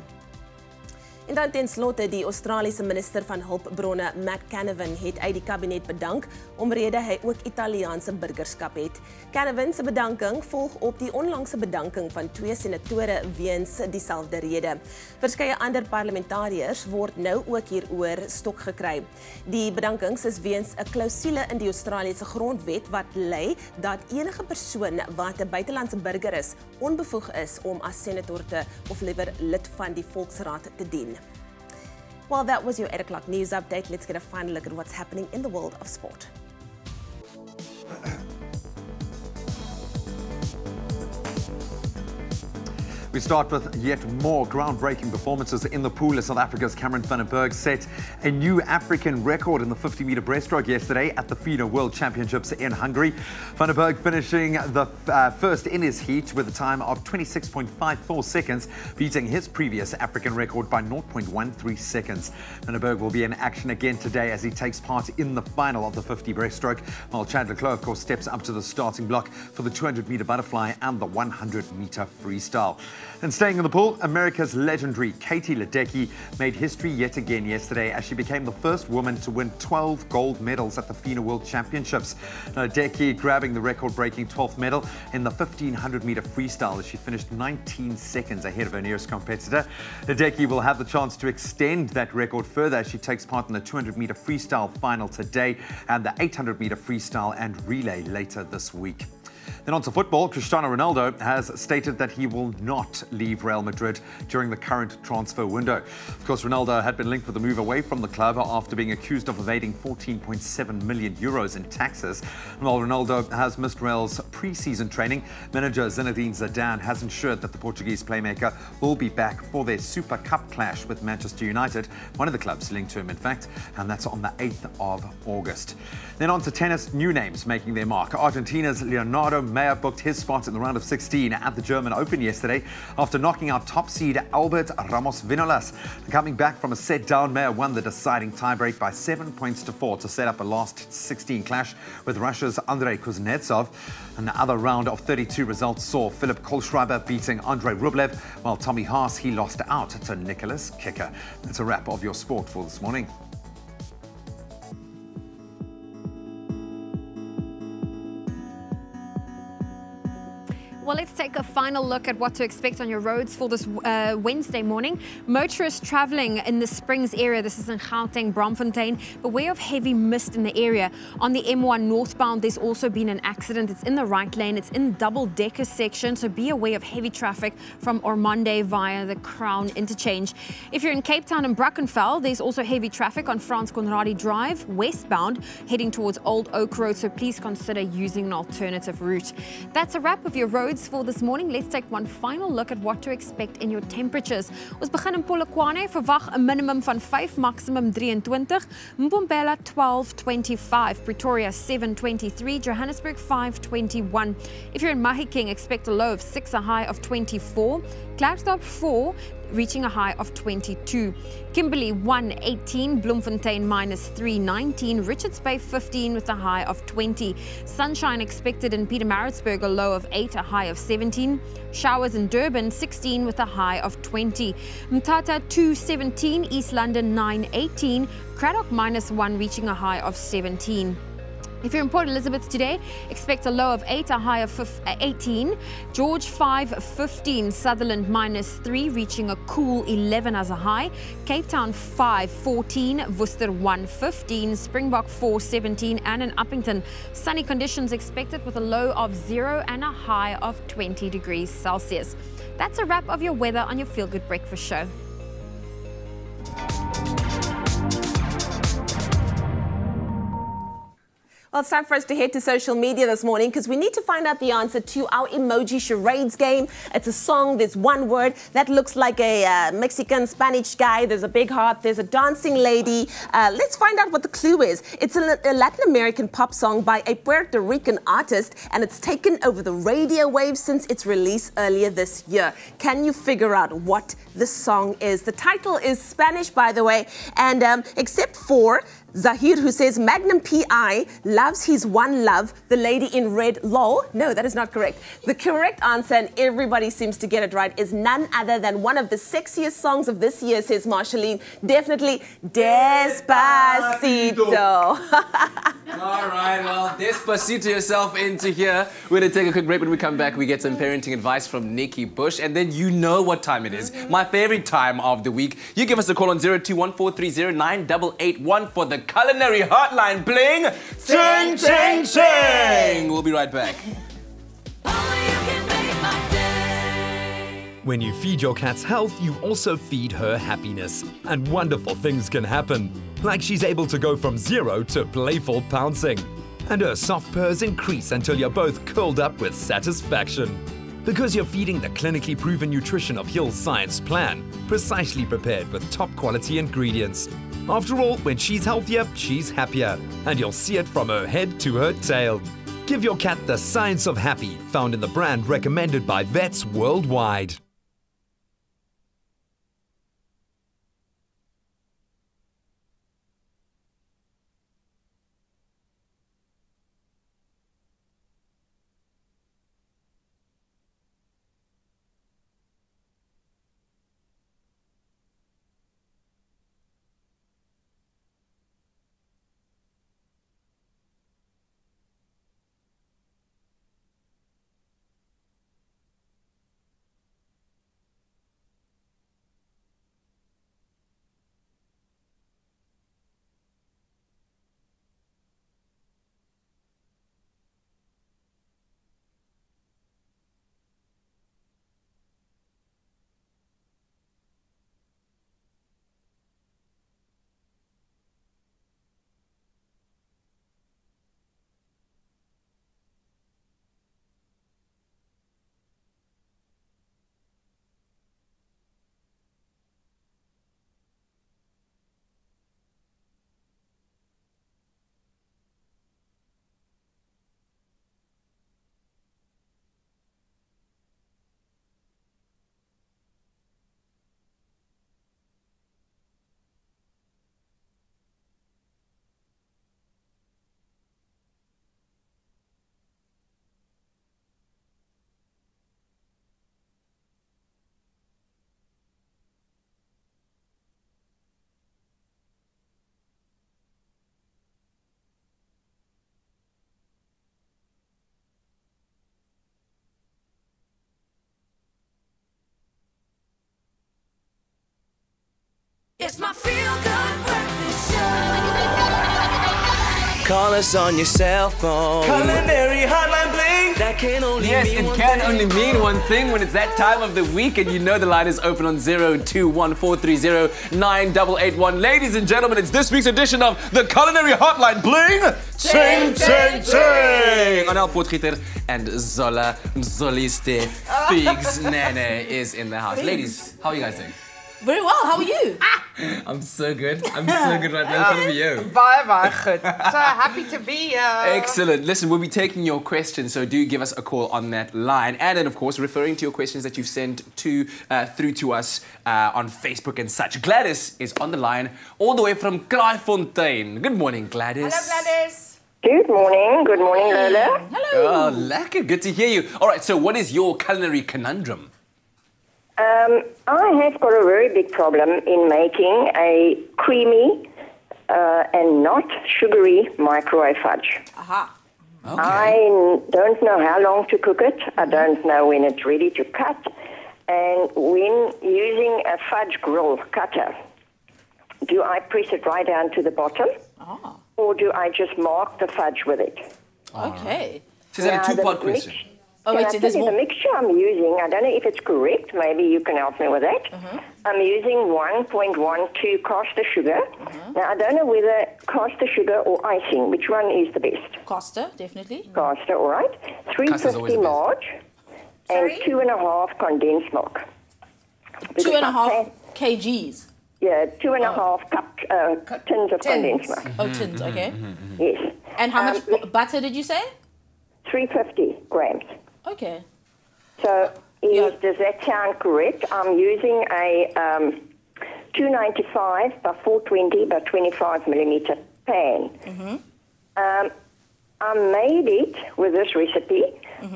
En dan ten slotte, die Australiese minister van Hulpbronne, Matt Canavan, het uit die kabinet bedank, omrede hy ook Italiaanse burgerskap het. Canavan se bedanking volg op die onlangse bedanking van 2 senatore weens dieselfde rede. Verskeie ander parlementariërs word nou ook hieroor stok gekry. Die bedankings is weens 'n klousule in die Australiese grondwet wat lei dat enige persoon wat 'n buitelandse burger is, onbevoeg is om as senator of liewer lid van die Volksraad te dien. Well, that was your 8 o'clock news update. Let's get a final look at what's happening in the world of sport. We start with yet more groundbreaking performances in the pool as South Africa's Cameron van der Berg set a new African record in the 50-meter breaststroke yesterday at the FINA World Championships in Hungary. Van der Berg finishing the first in his heat with a time of 26.54 seconds, beating his previous African record by 0.13 seconds. Van der Berg will be in action again today as he takes part in the final of the 50 breaststroke, while Chad le Clos, of course, steps up to the starting block for the 200-meter butterfly and the 100-meter freestyle. And staying in the pool, America's legendary Katie Ledecky made history yet again yesterday as she became the first woman to win 12 gold medals at the FINA World Championships. Ledecky grabbing the record-breaking 12th medal in the 1500-meter freestyle as she finished 19 seconds ahead of her nearest competitor. Ledecky will have the chance to extend that record further as she takes part in the 200-meter freestyle final today and the 800-meter freestyle and relay later this week. Then on to football, Cristiano Ronaldo has stated that he will not leave Real Madrid during the current transfer window. Of course, Ronaldo had been linked with a move away from the club after being accused of evading 14.7 million euros in taxes. While Ronaldo has missed Real's pre-season training, manager Zinedine Zidane has ensured that the Portuguese playmaker will be back for their Super Cup clash with Manchester United, one of the clubs linked to him, in fact, and that's on the 8th of August. Then on to tennis, new names making their mark. Argentina's Leonardo Mayer booked his spot in the round of 16 at the German Open yesterday after knocking out top seed Albert Ramos Vinolas. Coming back from a set down, Mayer won the deciding tiebreak by 7 points to 4 to set up a last 16 clash with Russia's Andrei Kuznetsov. And the other round of 32 results saw Philip Kohlschreiber beating Andrei Rublev, while Tommy Haas, he lost out to Nicholas Kicker. That's a wrap of your sport for this morning. Well, let's take a final look at what to expect on your roads for this Wednesday morning. Motorists traveling in the Springs area, this is in Gauteng, Braamfontein, beware of heavy mist in the area. On the M1 northbound, there's also been an accident. It's in the right lane. It's in double-decker section, so be aware of heavy traffic from Ormonde via the Crown interchange. If you're in Cape Town and Brackenfell, there's also heavy traffic on Frans Conradie Drive, westbound, heading towards Old Oak Road, so please consider using an alternative route. That's a wrap of your roads reports for this morning. Let's take one final look at what to expect in your temperatures. Ons begin in Polokwane, verwag 'n minimum van 5, maximum 23. Mbombela 12.25, Pretoria 7.23, Johannesburg 5.21. If you're in Mahikeng, expect a low of 6, a high of 24. Klerksdorp 4, reaching a high of 22. Kimberley 1.18, Bloemfontein -3.19, Richards Bay 15 with a high of 20. Sunshine expected in Pietermaritzburg, a low of 8, a high of 17. Showers in Durban 16 with a high of 20. Mthatha 2.17, East London 9.18, Cradock -1 reaching a high of 17. If you're in Port Elizabeth today, expect a low of 8, a high of 18. George 5.15, Sutherland -3, reaching a cool 11 as a high. Cape Town 5.14, Worcester 1.15, Springbok 4.17, and in Uppington, sunny conditions expected with a low of 0 and a high of 20 degrees Celsius. That's a wrap of your weather on your Feel Good Breakfast Show. Well, it's time for us to head to social media this morning because we need to find out the answer to our emoji charades game. It's a song, there's one word that looks like a Mexican Spanish guy, there's a big heart, there's a dancing lady. Let's find out what the clue is. It's a Latin American pop song by a Puerto Rican artist, and it's taken over the radio waves since its release earlier this year. Can you figure out what the song is? The title is Spanish, by the way, and except for Zahir, who says Magnum P.I. loves his one love, the lady in red, lol. No, that is not correct. The correct answer, and everybody seems to get it right, is none other than one of the sexiest songs of this year, says Marshalline. Definitely Despacito. All right, well, Despacito yourself into here. We're going to take a quick break. When we come back, we get some parenting advice from Nikki Bush, and then you know what time it is. My favorite time of the week. You give us a call on 0214309881 for the culinary hotline. Bling! Ching, ching, ching! We'll be right back. When you feed your cat's health, you also feed her happiness. And wonderful things can happen. Like she's able to go from 0 to playful pouncing. And her soft purrs increase until you're both curled up with satisfaction. Because you're feeding the clinically proven nutrition of Hill's Science Plan, precisely prepared with top quality ingredients. After all, when she's healthier, she's happier. And you'll see it from her head to her tail. Give your cat the Science of Happy, found in the brand recommended by vets worldwide. It's my Feel Good Breakfast Show. Call us on your cell phone. Culinary Hotline Bling. that can only Yes, mean it one can thing. only mean one thing when it's that time of the week, and you know the line is open on 0214309881. Ladies and gentlemen, it's this week's edition of the Culinary Hotline. Bling! Sing, sing, sing! Anel Potgieter and Zola Mzoliste Figs Nene is in the house. Ladies, how are you guys doing? Very well, how are you? I'm so good. I'm so good right now. How are you? Baie, baie good. So happy to be here. Excellent. Listen, we'll be taking your questions, so do give us a call on that line. And then, of course, referring to your questions that you've sent through to us on Facebook and such. Gladys is on the line all the way from Klaaifontein. Good morning, Gladys. Hello, Gladys. Good morning. Good morning, Lola. Hello. Oh, lekker. Good to hear you. All right, so what is your culinary conundrum? I have got a very big problem in making a creamy and not sugary microwave fudge. Aha. Okay. I don't know how long to cook it. I don't know when it's ready to cut. And when using a fudge grill cutter, do I press it right down to the bottom? Ah. Or do I just mark the fudge with it? Okay. So is that a two-part question? Oh, wait, so the mixture I'm using, I don't know if it's correct. Maybe you can help me with that. I'm using 1.12 caster sugar. Now, I don't know whether caster sugar or icing. Which one is the best? Caster, definitely. Caster, all right. 350 marge and 2.5 condensed milk. 2.5 kgs. Yeah, 2.5 tins of condensed milk. Oh, tins, okay. Yes. And how much butter did you say? 350 grams. Okay. So, does that sound correct? I'm using a 295 by 420 by 25 millimeter pan. I made it with this recipe,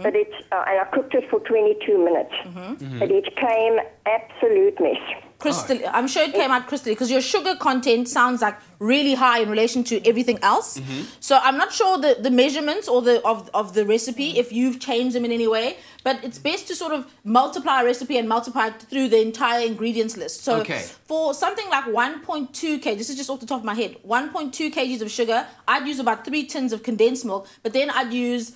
but it's and I cooked it for 22 minutes. But it came absolute mess. Crystal, I'm sure it came out crystally because your sugar content sounds like really high in relation to everything else. So I'm not sure the measurements or of the recipe, if you've changed them in any way, but it's best to sort of multiply a recipe and multiply it through the entire ingredients list. So for something like 1.2 kg, this is just off the top of my head, 1.2 kgs of sugar, I'd use about 3 tins of condensed milk, but then I'd use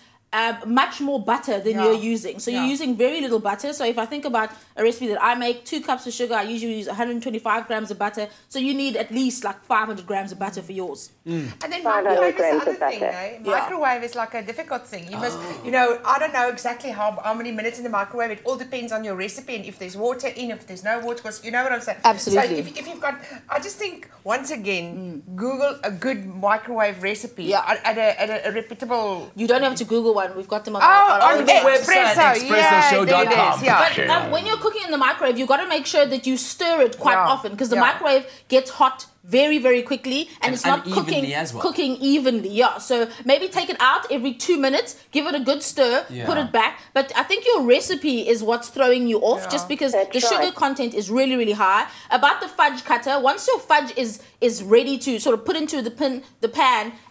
much more butter than you're using. So you're using very little butter. So if I think about a recipe that I make, 2 cups of sugar, I usually use 125 grams of butter. So you need at least like 500 grams of butter for yours. And then microwave is the other thing, eh? Microwave is like a difficult thing. You must, you know, I don't know exactly how many minutes in the microwave. It all depends on your recipe and if there's water in, if there's no water, because you know what I'm saying? Absolutely. So if you've got, I just think, once again, Google a good microwave recipe at a reputable... You don't have to Google one. We've got them on on the the website. Expressoshow.com. But when you're cooking in the microwave, you've got to make sure that you stir it quite often because the microwave gets hot very, very quickly and it's not cooking evenly. Yeah, so maybe take it out every 2 minutes, give it a good stir, put it back. But I think your recipe is what's throwing you off just because the sugar content is really, really high. About the fudge cutter, once your fudge is ready to sort of put into the pan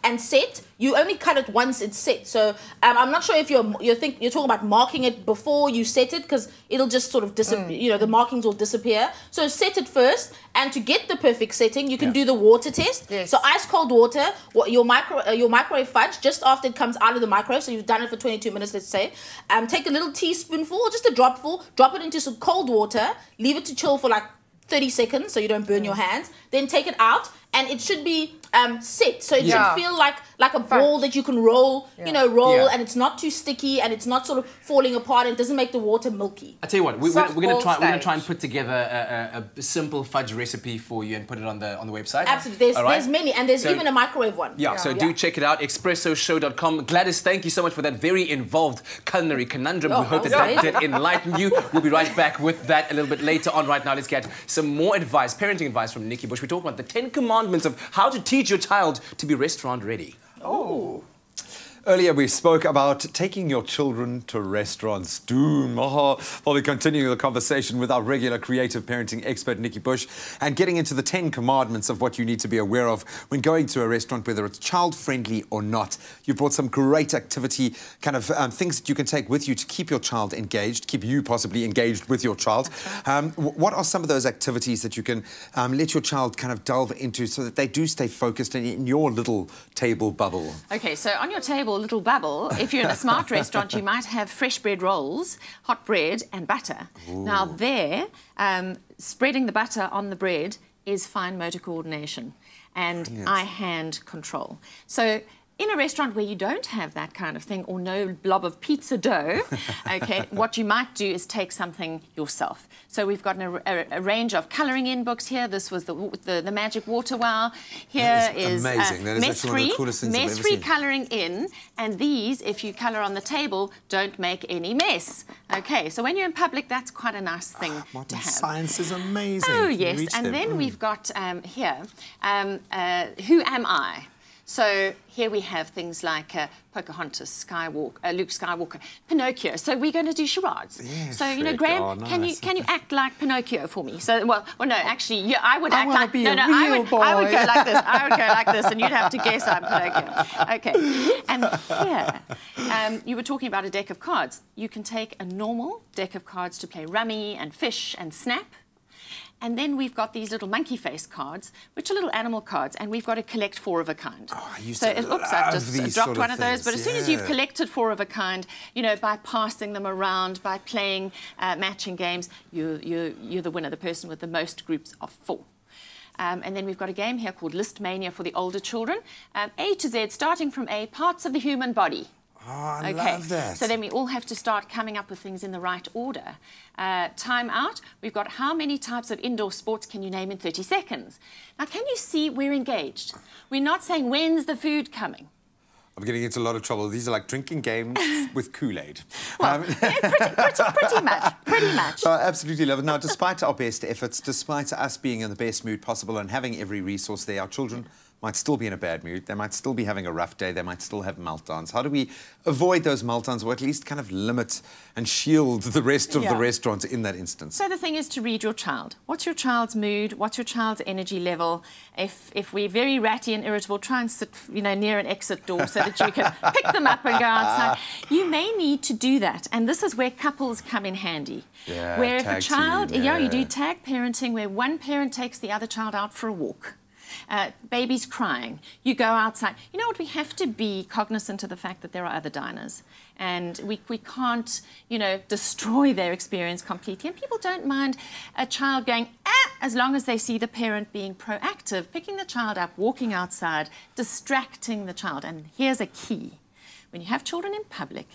and set, you only cut it once it's set. So I'm not sure if you're talking about marking it before you set it because it'll just sort of disappear. You know, the markings will disappear. So set it first, and to get the perfect setting, you can do the water test. So ice cold water, your microwave fudge just after it comes out of the microwave. So you've done it for 22 minutes, let's say. Take a little teaspoonful, or just a dropful, drop it into some cold water, leave it to chill for like 30 seconds so you don't burn your hands. Then take it out, and it should be set. So it should feel like a ball that you can roll, you know, and it's not too sticky and it's not sort of falling apart and it doesn't make the water milky. I tell you what, we're going to try and put together a simple fudge recipe for you and put it on the website. Absolutely. There's many, and there's even a microwave one. So do check it out, expressoshow.com. Gladys, thank you so much for that very involved culinary conundrum. We hope that did enlighten you. We'll be right back with that a little bit later on. Right now, let's get some more advice, parenting advice from Nikki Bush. We're talking about the 10 commandments of how to teach your child to be restaurant ready. Oh. Earlier we spoke about taking your children to restaurants. While we're continuing the conversation with our regular creative parenting expert, Nikki Bush, and getting into the 10 commandments of what you need to be aware of when going to a restaurant, whether it's child-friendly or not. You brought some great activity, kind of things that you can take with you to keep your child engaged, keep you possibly engaged with your child. What are some of those activities that you can let your child kind of delve into so that they do stay focused in your little table bubble? Okay, so on your table, your little bubble, if you're in a smart restaurant, you might have fresh bread rolls, hot bread and butter. Ooh. Now there, spreading the butter on the bread is fine motor coordination and eye-hand control. So in a restaurant where you don't have that kind of thing or no blob of pizza dough, okay, what you might do is take something yourself. So we've got a range of colouring in books here. This was the Magic Water Wow. Here is amazing. That is actually one of the coolest things I've ever mess-free seen. colouring in, and these, if you colour on the table, don't make any mess. Okay, so when you're in public, that's quite a nice thing to have. Science is amazing. Oh, yes, and then we've got here, Who Am I? So here we have things like Pocahontas, Luke Skywalker, Pinocchio. So we're going to do charades. Yeah, so you know, Shrek. Graham, Oh, nice. can you act like Pinocchio for me? So well no, actually, yeah, I would act like I would go like this. I would go like this, and you'd have to guess I'm Pinocchio. Okay. And here, you were talking about a deck of cards. You can take a normal deck of cards to play rummy and fish and snap. And then we've got these little monkey face cards, which are little animal cards, and we've got to collect 4 of a kind. Oh, I used so, to oops, I've just these dropped sort one of those. things. But as soon as you've collected 4 of a kind, you know, by passing them around, by playing matching games, you're the winner, the person with the most groups of 4. And then we've got a game here called List Mania for the older children. A to Z, starting from A, parts of the human body. Oh, I love that. So then we all have to start coming up with things in the right order. Time out. We've got how many types of indoor sports can you name in 30 seconds? Now, can you see we're engaged? We're not saying, when's the food coming? I'm getting into a lot of trouble. These are like drinking games with Kool-Aid. Well, pretty much. So I absolutely love it. Now, despite our best efforts, despite us being in the best mood possible and having every resource there, our children might still be in a bad mood. They might still be having a rough day. They might still have meltdowns. How do we avoid those meltdowns, or at least kind of limit and shield the rest of the restaurants in that instance? So the thing is to read your child. What's your child's mood? What's your child's energy level? If we're very ratty and irritable, try and sit, you know, near an exit door so that you can pick them up and go outside. You may need to do that, and this is where couples come in handy. Yeah, where if a child, team, you do tag parenting, where one parent takes the other child out for a walk. Baby's crying, you go outside. You know what, we have to be cognizant of the fact that there are other diners, and we can't, you know, destroy their experience completely. And people don't mind a child going, as long as they see the parent being proactive, picking the child up, walking outside, distracting the child. And here's a key. When you have children in public,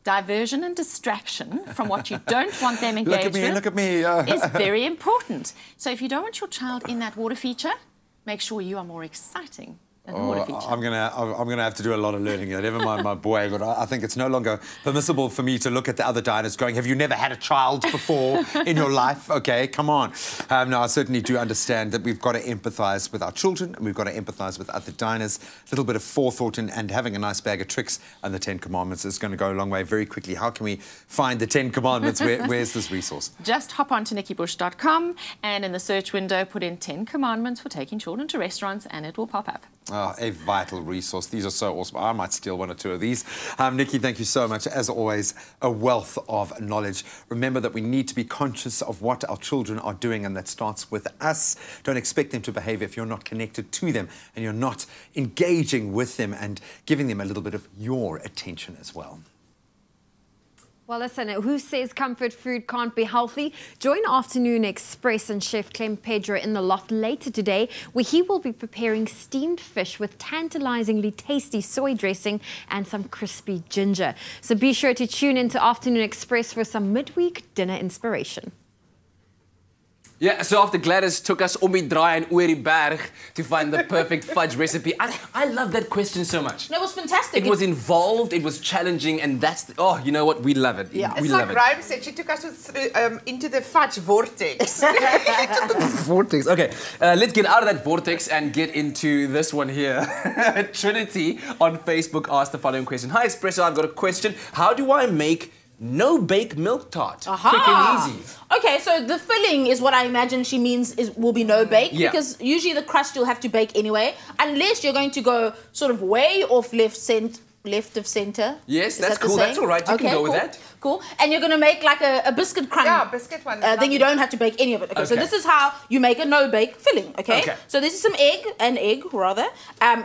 diversion and distraction from what you don't want them engaged with look at me. is very important. So if you don't want your child in that water feature, make sure you are more exciting than the water feature. I'm gonna have to do a lot of learning here. Never mind my boy, but I think it's no longer permissible for me to look at the other diners going, have you never had a child before in your life? Okay, come on. No, I certainly do understand that we've got to empathise with our children and we've got to empathise with other diners. A little bit of forethought and having a nice bag of tricks and the 10 Commandments is going to go a long way. Very quickly, how can we find the 10 Commandments? Where's this resource? Just hop on to nikkibush.com and in the search window put in 10 Commandments for taking children to restaurants and it will pop up. Oh, a vital resource. These are so awesome. I might steal 1 or 2 of these. Nikki, thank you so much. As always, a wealth of knowledge. Remember that we need to be conscious of what our children are doing, and that starts with us. Don't expect them to behave if you're not connected to them and you're not engaging with them and giving them a little bit of your attention as well. Well, listen, who says comfort food can't be healthy? Join Afternoon Express and Chef Clem Pedro in the loft later today, where he will be preparing steamed fish with tantalizingly tasty soy dressing and some crispy ginger. So be sure to tune into Afternoon Express for some midweek dinner inspiration. Yeah, so after Gladys took us om die draai en oor die berg to find the perfect fudge recipe, I love that question so much. No, it was fantastic. It was involved, it was challenging, and that's, oh, you know what, we love it. Yeah, we it's love like Ryan said, she took us into the fudge vortex. Vortex. Okay, let's get out of that vortex and get into this one here. Trinity on Facebook asked the following question. Hi, Expresso, I've got a question. How do I make no-bake milk tart? Quick and easy. Okay, so the filling is what I imagine she means will be no-bake, because usually the crust you'll have to bake anyway, unless you're going to go sort of way off left of center. Yes, that's cool. That's all right. You can go with that. Cool. And you're going to make like a biscuit crumb. Yeah, biscuit one. Then you don't have to bake any of it. Okay, so this is how you make a no-bake filling, okay? So this is some an egg rather.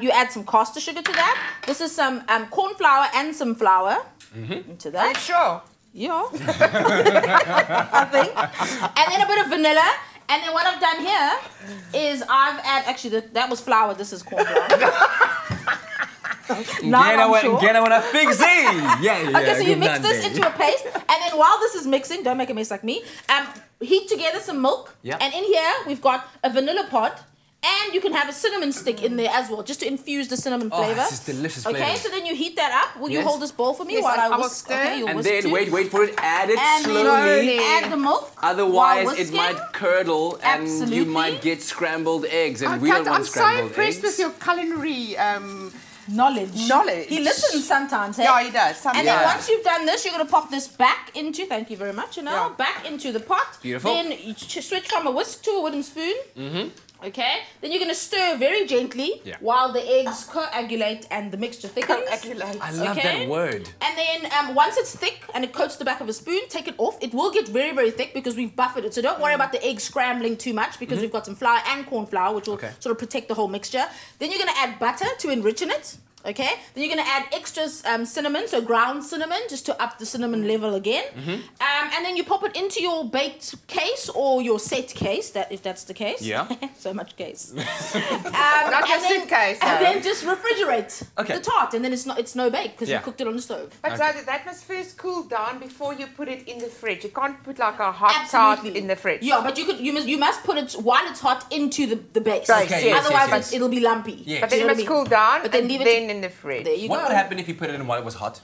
You add some caster sugar to that. This is some corn flour and some flour into that. Are you sure? Yeah. I think. And then a bit of vanilla. And then what I've done here is I've added, actually that was flour, this is corn flour. Get a fixie. Yeah. Okay, so you mix this into a paste, and then while this is mixing, don't make a mess like me, heat together some milk, and in here we've got a vanilla pod, and you can have a cinnamon stick in there as well, just to infuse the cinnamon flavor. This is delicious flavor. Okay, so then you heat that up. Will you hold this bowl for me while I whisk? Okay, and then wait for it, add it and slowly. Then add the milk. Otherwise, it might curdle and you might get scrambled eggs, and we don't want scrambled eggs. I'm so impressed with your culinary knowledge. He listens sometimes, hey? Yeah, he does. And then once you've done this, you're going to pop this back into, thank you very much, back into the pot. Beautiful. Then you switch from a whisk to a wooden spoon. Okay, then you're going to stir very gently while the eggs coagulate and the mixture thickens. I love that word. And then once it's thick and it coats the back of a spoon, take it off. It will get very, very thick because we've buffered it. So don't worry about the egg scrambling too much because we've got some flour and corn flour, which will sort of protect the whole mixture. Then you're going to add butter to enrich in it. Okay, then you're going to add extra cinnamon, so ground cinnamon, just to up the cinnamon level again. And then you pop it into your baked case or your set case, if that's the case. Yeah. So much case. Not your suitcase. And then just refrigerate the tart, and then it's no bake because you cooked it on the stove. But so that must first cool down before you put it in the fridge. You can't put like a hot tart in the fridge. Yeah, but you must put it while it's hot into the base. Okay, otherwise it'll be lumpy. Yes. But then it must cool down, but then and leave then in the fridge. There you go. What would happen if you put it in while it was hot?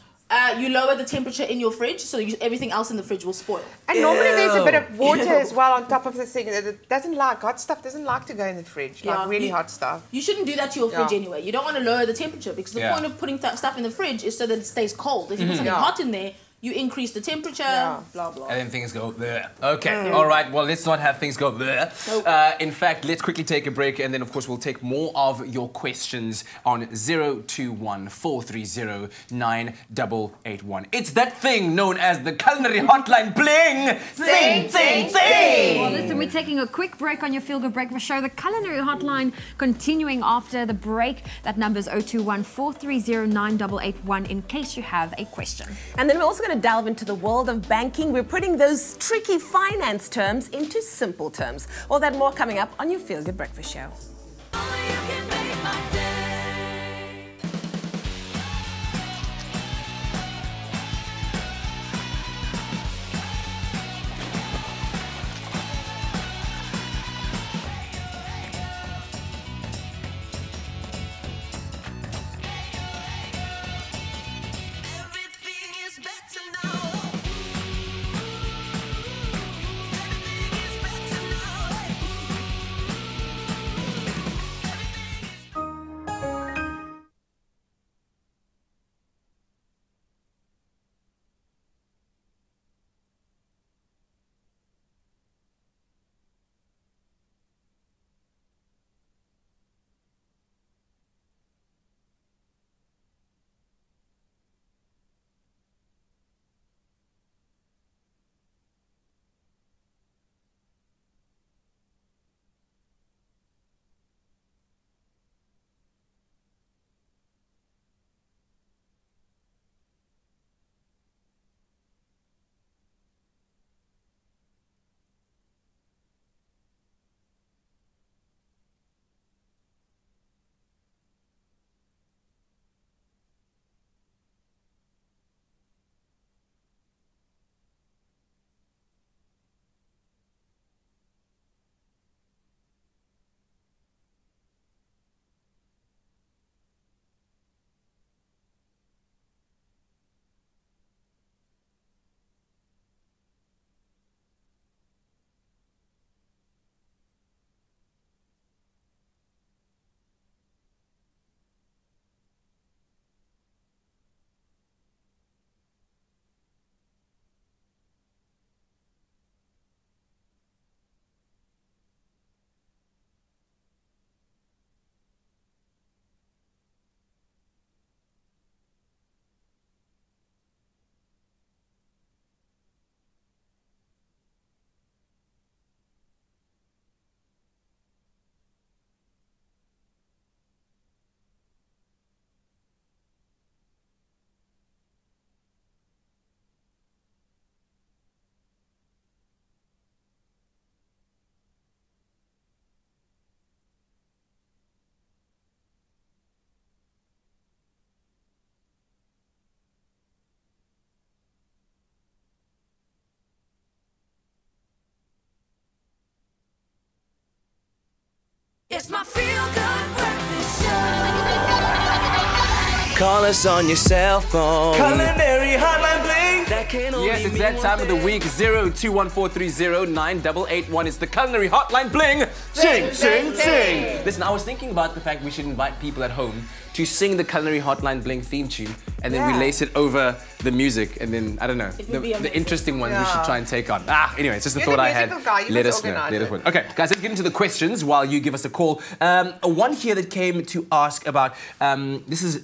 You lower the temperature in your fridge, so everything else in the fridge will spoil. And normally there's a bit of water as well on top of the thing. It doesn't like hot stuff. Doesn't like to go in the fridge. Like really hot stuff. You shouldn't do that to your fridge anyway. You don't want to lower the temperature because the point of putting stuff in the fridge is so that it stays cold. If you put something hot in there, you increase the temperature, blah, blah. And then things go there. Okay, all right. Well, let's not have things go there. Nope. In fact, let's quickly take a break, and then, of course, we'll take more of your questions on 021-430-9881. It's that thing known as the culinary hotline bling! Zing, zing, zing! Well, listen, we're taking a quick break on your Feel Good Breakfast Show. The culinary hotline continuing after the break. That number is 021-430-9881 in case you have a question. And then we're also going to delve into the world of banking. We're putting those tricky finance terms into simple terms. All that more coming up on your Feel Good Breakfast Show. It's my feel-good breakfast show. Call us on your cell phone. Culinary hotline bling. Yes, it's that time of the week. 0214309881. It's the culinary hotline bling. Sing, sing, sing. Listen, I was thinking about the fact we should invite people at home to sing the culinary hotline bling theme tune, and then we lace it over the music, and then I don't know the interesting ones we should try and take on. Anyway, it's just a thought I had. Let us know. Let us know. Okay, guys, let's get into the questions while you give us a call. One here that came to ask about this is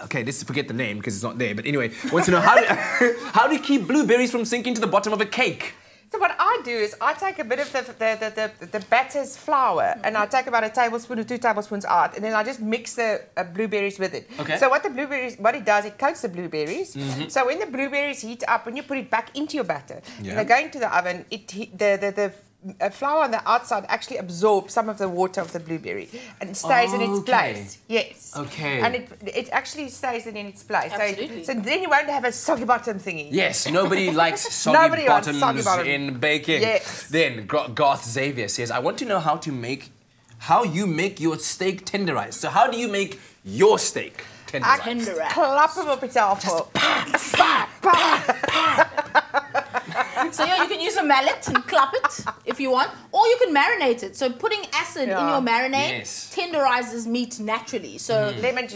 okay. Let's forget the name because it's not there. But anyway, wants to know how do you keep blueberries from sinking to the bottom of a cake? So what I do is I take a bit of the batter's flour and I take about a tablespoon or 2 tablespoons out, and then I just mix the blueberries with it. Okay. So what it does, it coats the blueberries. So when the blueberries heat up, when you put it back into your batter, and they go into the oven, the flour on the outside actually absorbs some of the water of the blueberry and it stays in its place. Yes. Okay. And it actually stays in its place. Absolutely. So then you won't have a soggy bottom thingy. Yes, nobody likes soggy bottoms in baking. Yes. Then Garth Xavier says, I want to know how you make your steak tenderized. So how do you make your steak tenderized? Klap hem op die tafel. So yeah, you can use a mallet and clap it if you want, or you can marinate it. So putting acid in your marinade tenderizes meat naturally. So lemon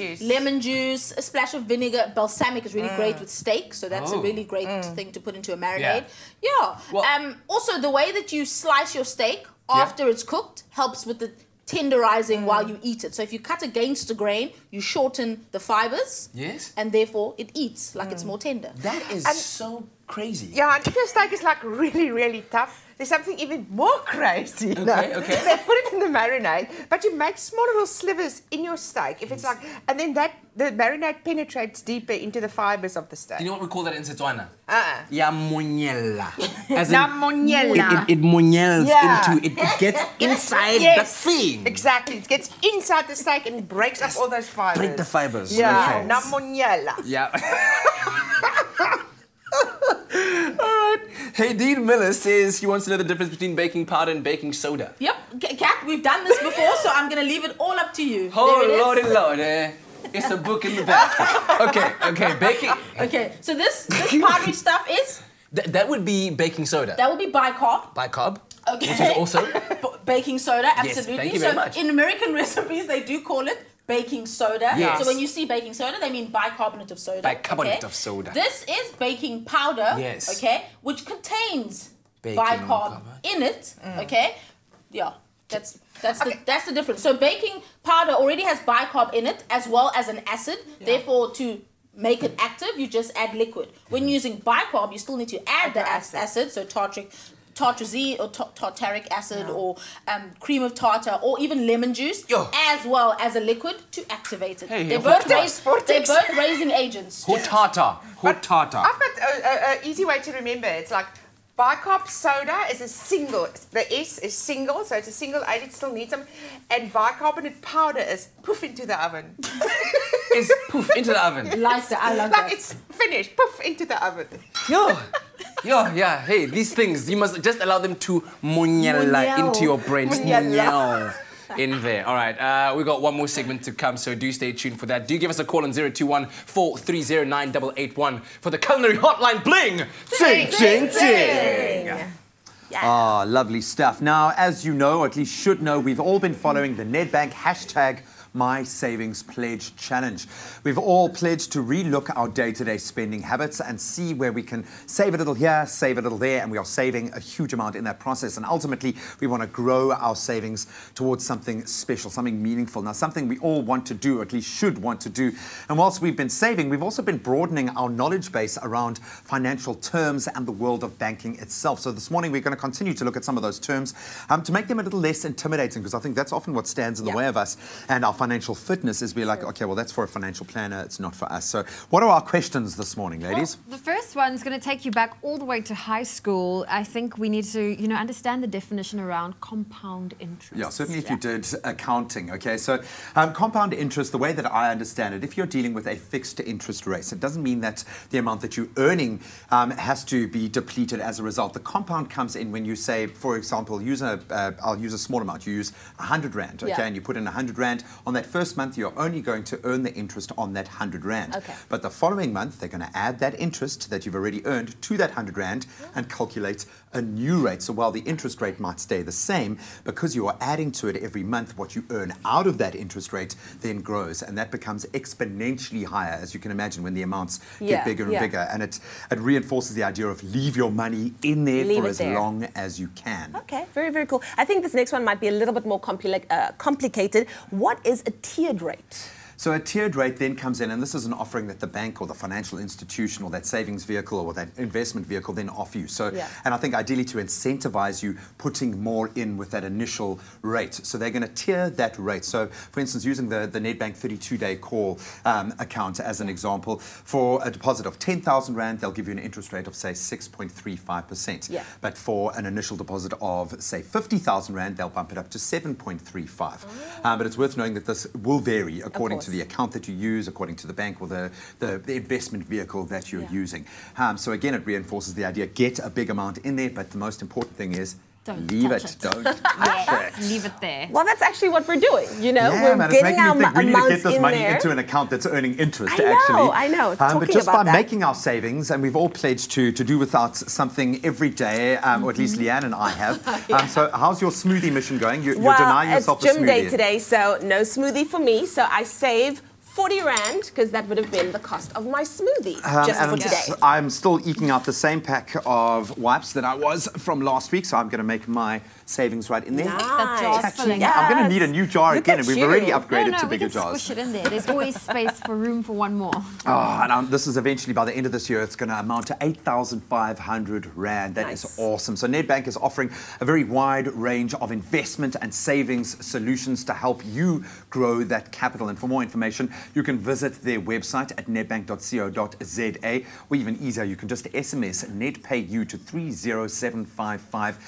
juice, a splash of vinegar, balsamic is really great with steak. So that's a really great thing to put into a marinade. Yeah. Well, also, the way that you slice your steak after it's cooked helps with the tenderizing while you eat it. So if you cut against the grain, you shorten the fibers. Yes. And therefore it eats like it's more tender. That is so crazy. Yeah, and if your steak is like really, really tough, there's something even more crazy. Okay. So they put it in the marinade, but you make small little slivers in your steak. If it's like, and then the marinade penetrates deeper into the fibers of the steak. You know what we call that in Setswana? Ya monyela. It monyels into, it gets inside the thing. Exactly, it gets inside the steak and breaks up all those fibers. Break the fibers. Yeah, na monyela. Yeah. Alright. Hey, Dean Miller says he wants to know the difference between baking powder and baking soda. Yep, Kat, we've done this before, so I'm going to leave it all up to you. Oh, lordy, lordy. It's a book in the back. Okay, baking. Okay, so this powdery stuff is? That would be baking soda. That would be bicarb. Bicarb. Okay. Which is also? Baking soda, absolutely. Yes, thank you very much. In American recipes, they do call it baking soda. Yes. So when you see baking soda, they mean bicarbonate of soda. Bicarbonate of soda. This is baking powder, okay, which contains bicarb in it, okay? Yeah, that's the difference. So baking powder already has bicarb in it as well as an acid. Therefore, to make it active, you just add liquid. When using bicarb, you still need to add the acid, so tartrazine or tartaric acid or cream of tartar or even lemon juice as well as a liquid to activate it. They're both raising agents. Hot tartar. I've got an easy way to remember. It's like bicarb soda is a single. The S is single, so it's a single agent. It still needs them. And bicarbonate powder is poof into the oven. Is poof into the oven. I love that. It's finished. Poof into the oven. Yeah. Hey, these things, you must just allow them to monyela into your brain. Just monyel in there. All right, we've got one more segment to come, so do stay tuned for that. Do give us a call on 0214309881 for the culinary hotline bling. Sing, sing, sing. Ah, lovely stuff. Now, as you know, or at least should know, we've all been following the Nedbank hashtag My Savings Pledge Challenge. We've all pledged to relook our day-to-day spending habits and see where we can save a little here, save a little there, and we are saving a huge amount in that process. And ultimately, we want to grow our savings towards something special, something meaningful. Now, something we all want to do, or at least should want to do. And whilst we've been saving, we've also been broadening our knowledge base around financial terms and the world of banking itself. So this morning, we're going to continue to look at some of those terms to make them a little less intimidating, because I think that's often what stands in the way of us and our financial fitness is we're like, okay, well, that's for a financial planner. It's not for us. So what are our questions this morning, ladies? Well, the first one's going to take you back all the way to high school. I think we need to, understand the definition around compound interest. Yeah, certainly if you did accounting, okay? So compound interest, the way that I understand it, if you're dealing with a fixed interest rate, it doesn't mean that the amount that you're earning has to be depleted as a result. The compound comes in when you say, for example, I'll use a small amount. You use 100 Rand, okay? And you put in 100 Rand. On that first month, you're only going to earn the interest on that 100 Rand. Okay. But the following month, they're going to add that interest that you've already earned to that 100 Rand and calculate a new rate. So while the interest rate might stay the same, because you are adding to it every month, what you earn out of that interest rate then grows, and that becomes exponentially higher, as you can imagine, when the amounts get bigger and bigger. And it reinforces the idea of leave your money in there for as long as you can. Okay, very, very cool. I think this next one might be a little bit more complicated. What is a tiered rate? So a tiered rate then comes in, and this is an offering that the bank or the financial institution or that savings vehicle or that investment vehicle then offer you. So, and I think ideally to incentivize you putting more in with that initial rate. So they're going to tier that rate. So, for instance, using the Nedbank 32-day call account as an example, for a deposit of 10,000 Rand, they'll give you an interest rate of, say, 6.35%. Yeah. But for an initial deposit of, say, 50,000 Rand, they'll bump it up to 7.35. But it's worth knowing that this will vary according to the account that you use, according to the bank or the investment vehicle that you're using. So again, it reinforces the idea, get a big amount in there, but the most important thing is leave it. Don't touch it. Leave it there. Well, that's actually what we're doing, we're man, getting our we need to get this money there. into an account that's earning interest, I know. But just by making our savings, and we've all pledged to do without something every day, or at least Leanne and I have. So how's your smoothie mission going? You're denying yourself a smoothie. It's gym day today, so no smoothie for me. So I save 40 Rand, because that would have been the cost of my smoothie just for today. I'm still eking out the same pack of wipes that I was from last week, so I'm going to make my savings right in there. Nice. I'm going to need a new jar again, and we've already upgraded to bigger jars. Squish it in there. There's always space for room for one more. And this is eventually, by the end of this year, it's going to amount to 8,500 Rand. That is awesome. So Nedbank is offering a very wide range of investment and savings solutions to help you grow that capital. And for more information, you can visit their website at nedbank.co.za, or even easier, you can just SMS NedPayU to 30755.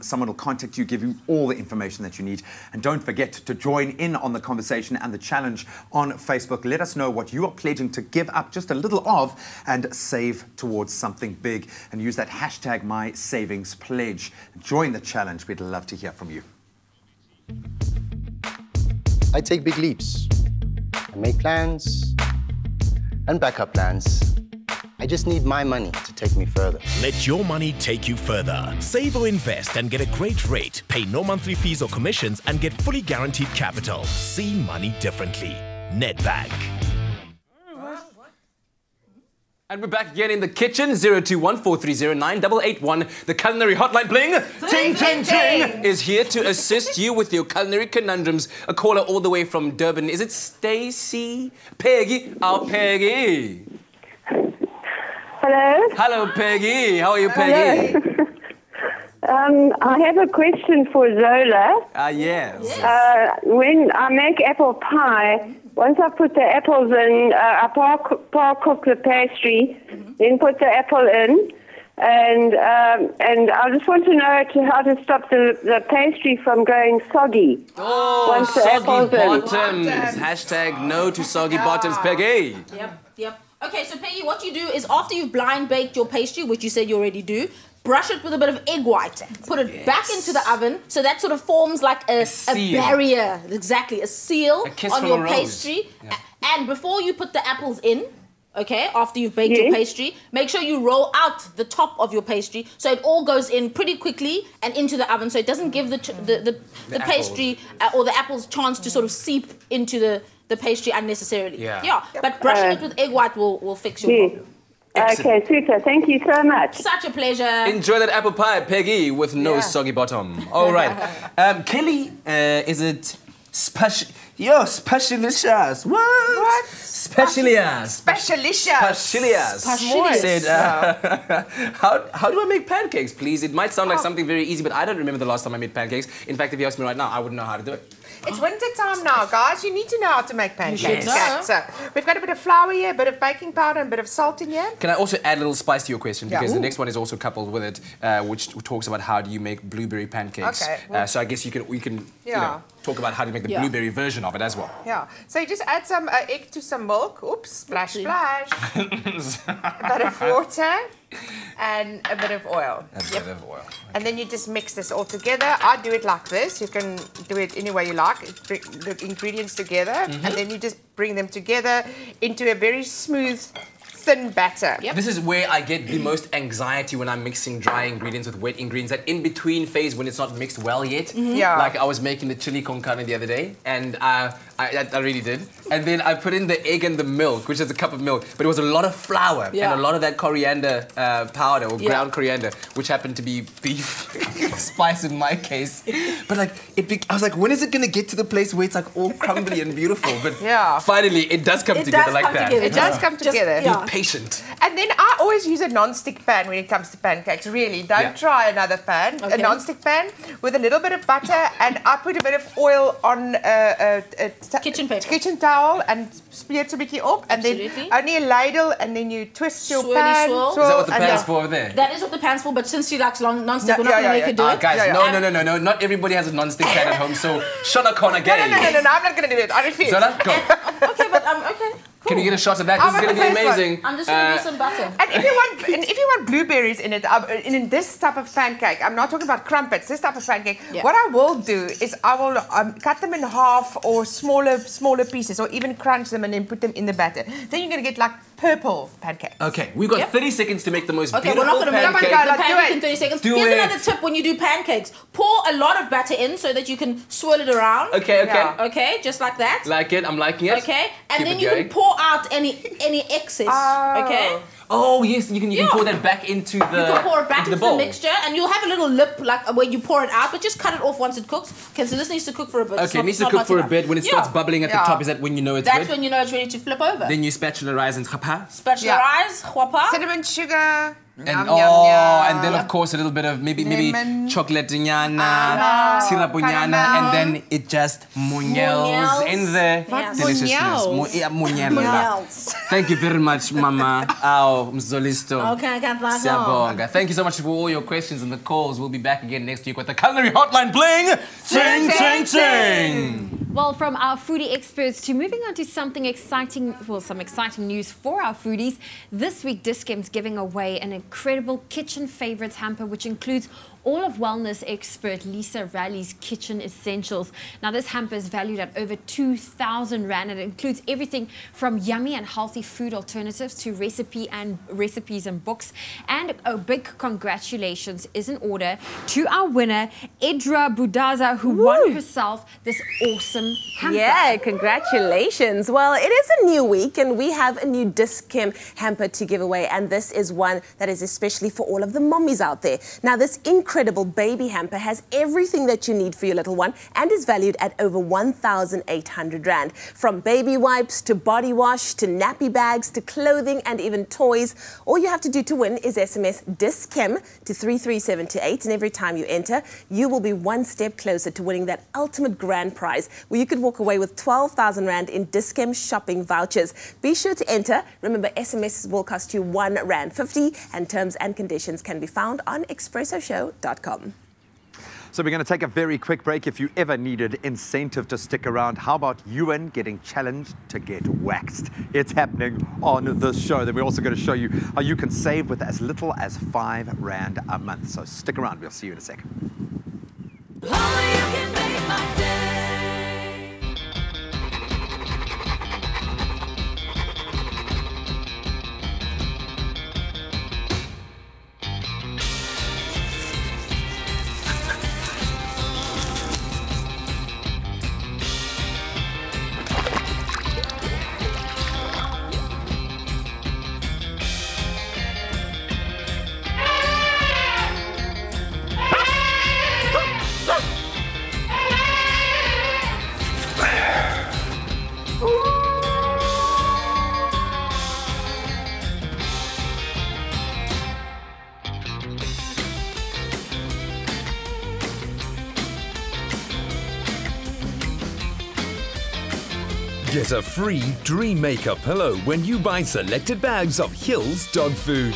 Someone will contact you, give you all the information that you need. And don't forget to join in on the conversation and the challenge on Facebook. Let us know what you are pledging to give up just a little of and save towards something big. And use that hashtag #MySavingsPledge. Join the challenge. We'd love to hear from you. I take big leaps. I make plans and backup plans. I just need my money to take me further. Let your money take you further. Save or invest and get a great rate. Pay no monthly fees or commissions and get fully guaranteed capital. See money differently. Nedbank. And we're back again in the kitchen, 021-430-9881. The culinary hotline bling, ting, ting, ting, is here to assist you with your culinary conundrums. A caller all the way from Durban. Is it Stacey? Peggy? Oh, Peggy. Hello? Hello, Peggy. How are you, Peggy? I have a question for Zola. Yes. When I make apple pie, once I put the apples in, I cook the pastry, then put the apple in, and I just want to know how to stop the pastry from going soggy. Oh, once the soggy apple's bottoms. Hashtag no to soggy bottoms, Peggy. Yep. Okay, so Peggy, what you do is after you've blind baked your pastry, which you said you already do, brush it with a bit of egg white, put it back into the oven, so that sort of forms like a barrier, a seal on your pastry. Yeah. And before you put the apples in, okay, after you've baked your pastry, make sure you roll out the top of your pastry so it all goes in pretty quickly and into the oven, so it doesn't give the pastry or the apples chance to sort of seep into the pastry unnecessarily. But brushing it with egg white will fix your problem. Okay, super. Thank you so much. Such a pleasure. Enjoy that apple pie, Peggy, with no soggy bottom. All right. Kelly, is it specialicious? What? Specialicious. Said, how do I make pancakes, please? It might sound like something very easy, but I don't remember the last time I made pancakes. In fact, if you ask me right now, I wouldn't know how to do it. It's winter time now, guys. You need to know how to make pancakes. Yes. So we've got a bit of flour here, a bit of baking powder, and a bit of salt in here. Can I also add a little spice to your question? Because the Ooh. next one is also coupled with it, which talks about how do you make blueberry pancakes. Okay, well, so I guess we can you know, talk about how to make the blueberry version of it as well. Yeah. So you just add some egg to some milk. Oops, splash, splash. A bit of water and a bit of oil. A bit of oil. And then you just mix this all together. I do it like this. You can do it any way you like. Bring the ingredients together, and then you just bring them together into a very smooth, thin batter. This is where I get the most anxiety when I'm mixing dry ingredients with wet ingredients. That in between phase when it's not mixed well yet. Yeah. Like I was making the chili con carne the other day, and I really did. And then I put in the egg and the milk, which is a cup of milk, but it was a lot of flour and a lot of that coriander powder or ground coriander, which happened to be beef spice in my case. But like I was like, when is it gonna get to the place where it's like all crumbly and beautiful? But finally, it does come together like that. It does come together. Be patient. And then I always use a non-stick pan when it comes to pancakes. Really, don't try another pan. A non-stick pan with a little bit of butter, and I put a bit of oil on a kitchen towel and smear it a bit up, and then only a ladle, and then you twist your pan. Is that what the pan's for over there? That is what the pan's for, but since she likes non-stick, we're not going to make her do it. Guys, no. Not everybody has a non-stick pan at home, so shut up on again. No, I'm not going to do it. I refuse. Zola, go. Okay, but okay. Can you get a shot of that? This is going to be amazing. I'm just going to do some butter. And if you want blueberries in it, in this type of pancake, I'm not talking about crumpets, this type of pancake, what I will do is I will cut them in half or smaller pieces, or even crunch them and then put them in the batter. Then you're going to get like purple pancakes. Okay, we've got 30 seconds to make the most beautiful we're not going to make the pancake in 30 seconds. Do Here's it. another tip when you do pancakes. Pour a lot of batter in so that you can swirl it around. Okay. Okay, just like that. Like it, I'm liking it. Okay, and Keep then it you going. can pour out any excess. Okay. Oh yes, you can pour that back into the You can pour it back into the bowl. mixture, and you'll have a little lip like where you pour it out, but just cut it off once it cooks. Okay, so this needs to cook for a bit. Okay, it needs to cook for a bit. When it starts bubbling at the top, is that when you know it's That's good? when you know it's ready to flip over. Then you spatularize and chapa. Spatularize, huapa. Cinnamon sugar. And and then of course a little bit of maybe chocolate nyana, syrup nyana, and then it just munyels in the deliciousness. Thank you very much, Mama. Mzolisto. Okay, I got that. Siyabonga. Thank you so much for all your questions and the calls. We'll be back again next week with the culinary hotline bling. Ting, ting, ting. Well, from our foodie experts to moving on to something exciting, well, some exciting news for our foodies. This week, Dis-Chem's giving away an incredible kitchen favorites hamper, which includes all of wellness expert Lisa Rally's kitchen essentials. Now, this hamper is valued at over 2,000 Rand, and it includes everything from yummy and healthy food alternatives to recipes and books. And a big congratulations is in order to our winner, Edra Budaza, who won herself this awesome hamper. Yeah, congratulations. Well, it is a new week, and we have a new Dis-Chem hamper to give away, and this is one that is especially for all of the mommies out there. Now, this incredible baby hamper has everything that you need for your little one and is valued at over 1,800 Rand. From baby wipes to body wash to nappy bags to clothing and even toys. All you have to do to win is SMS Dis-Chem to 33728, and every time you enter, you will be one step closer to winning that ultimate grand prize, where you could walk away with 12,000 Rand in Dis-Chem shopping vouchers. Be sure to enter. Remember, SMS will cost you R1.50, and terms and conditions can be found on ExpressoShow.com. So we're going to take a very quick break. If you ever needed incentive to stick around, how about Ewan getting challenged to get waxed? It's happening on this show. Then we're also going to show you how you can save with as little as 5 Rand a month. So stick around. We'll see you in a second. Get a free Dream Maker pillow when you buy selected bags of Hills dog food.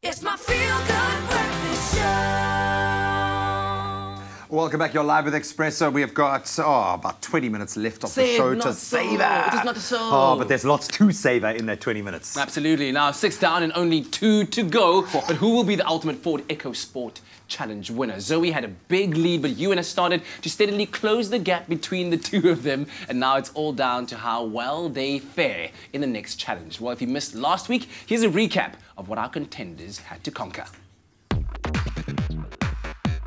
It's my feel-good breakfast show. Welcome back. You're live with Expresso. We have got about 20 minutes left of the show to savor. It is not so. Oh, but there's lots to savor in that 20 minutes. Absolutely. Now 6 down and only 2 to go. But who will be the ultimate Ford EcoSport Challenge winner? Zoe had a big lead, but Ewan has started to steadily close the gap between the two of them, and now it's all down to how well they fare in the next challenge. Well, if you missed last week, here's a recap of what our contenders had to conquer.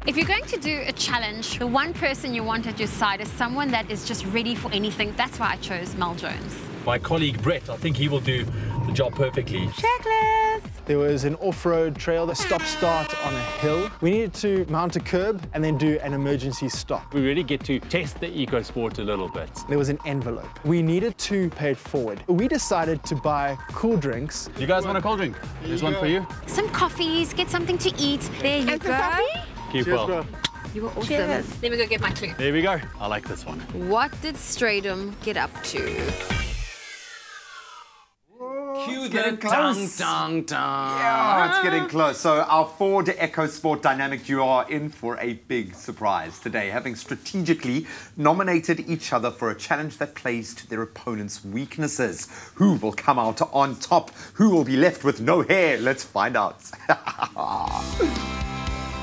If you're going to do a challenge, the one person you want at your side is someone that is just ready for anything. That's why I chose Mel Jones. My colleague Brett, I think he will do the job perfectly. Checklist! There was an off-road trail, that stop-start on a hill. We needed to mount a curb and then do an emergency stop. We really get to test the EcoSport a little bit. There was an envelope. We needed to pay it forward. We decided to buy cool drinks. You guys want a cold drink? There's one for you. Some coffees, get something to eat. There you go. Keep Cheers, well. bro. You were awesome. Cheers. Let me go get my clue. There we go. I like this one. What did Stradom get up to? Cue the dong, dong, dong. Yeah, it's getting close. So our Ford EcoSport Dynamic duo are in for a big surprise today, having strategically nominated each other for a challenge that plays to their opponent's weaknesses. Who will come out on top? Who will be left with no hair? Let's find out.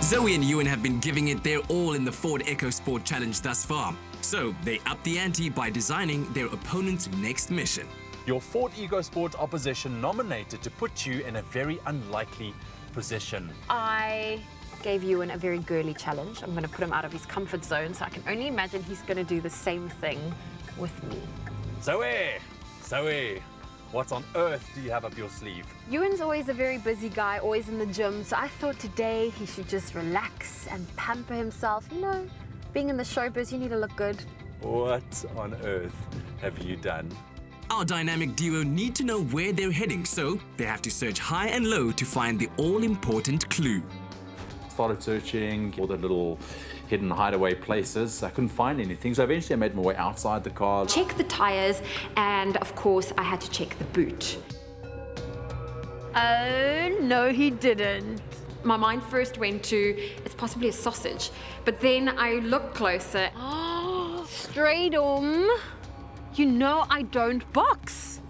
Zoe and Ewan have been giving it their all in the Ford EcoSport Challenge thus far. So they upped the ante by designing their opponent's next mission. Your Ford EcoSport opposition nominated to put you in a very unlikely position. I gave Ewan a very girly challenge. I'm going to put him out of his comfort zone, so I can only imagine he's going to do the same thing with me. Zoe, what on earth do you have up your sleeve? Ewan's always a very busy guy, always in the gym, so I thought today he should just relax and pamper himself, you know, Being in the showbiz, you need to look good. What on earth have you done? Our dynamic duo need to know where they're heading, so they have to search high and low to find the all-important clue. Started searching all the little hidden hideaway places. I couldn't find anything, so eventually I made my way outside the car. Check the tires, and of course I had to check the boot. Oh, no he didn't. My mind first went to, it's possibly a sausage, but then I looked closer. Oh, straight on. You know I don't box.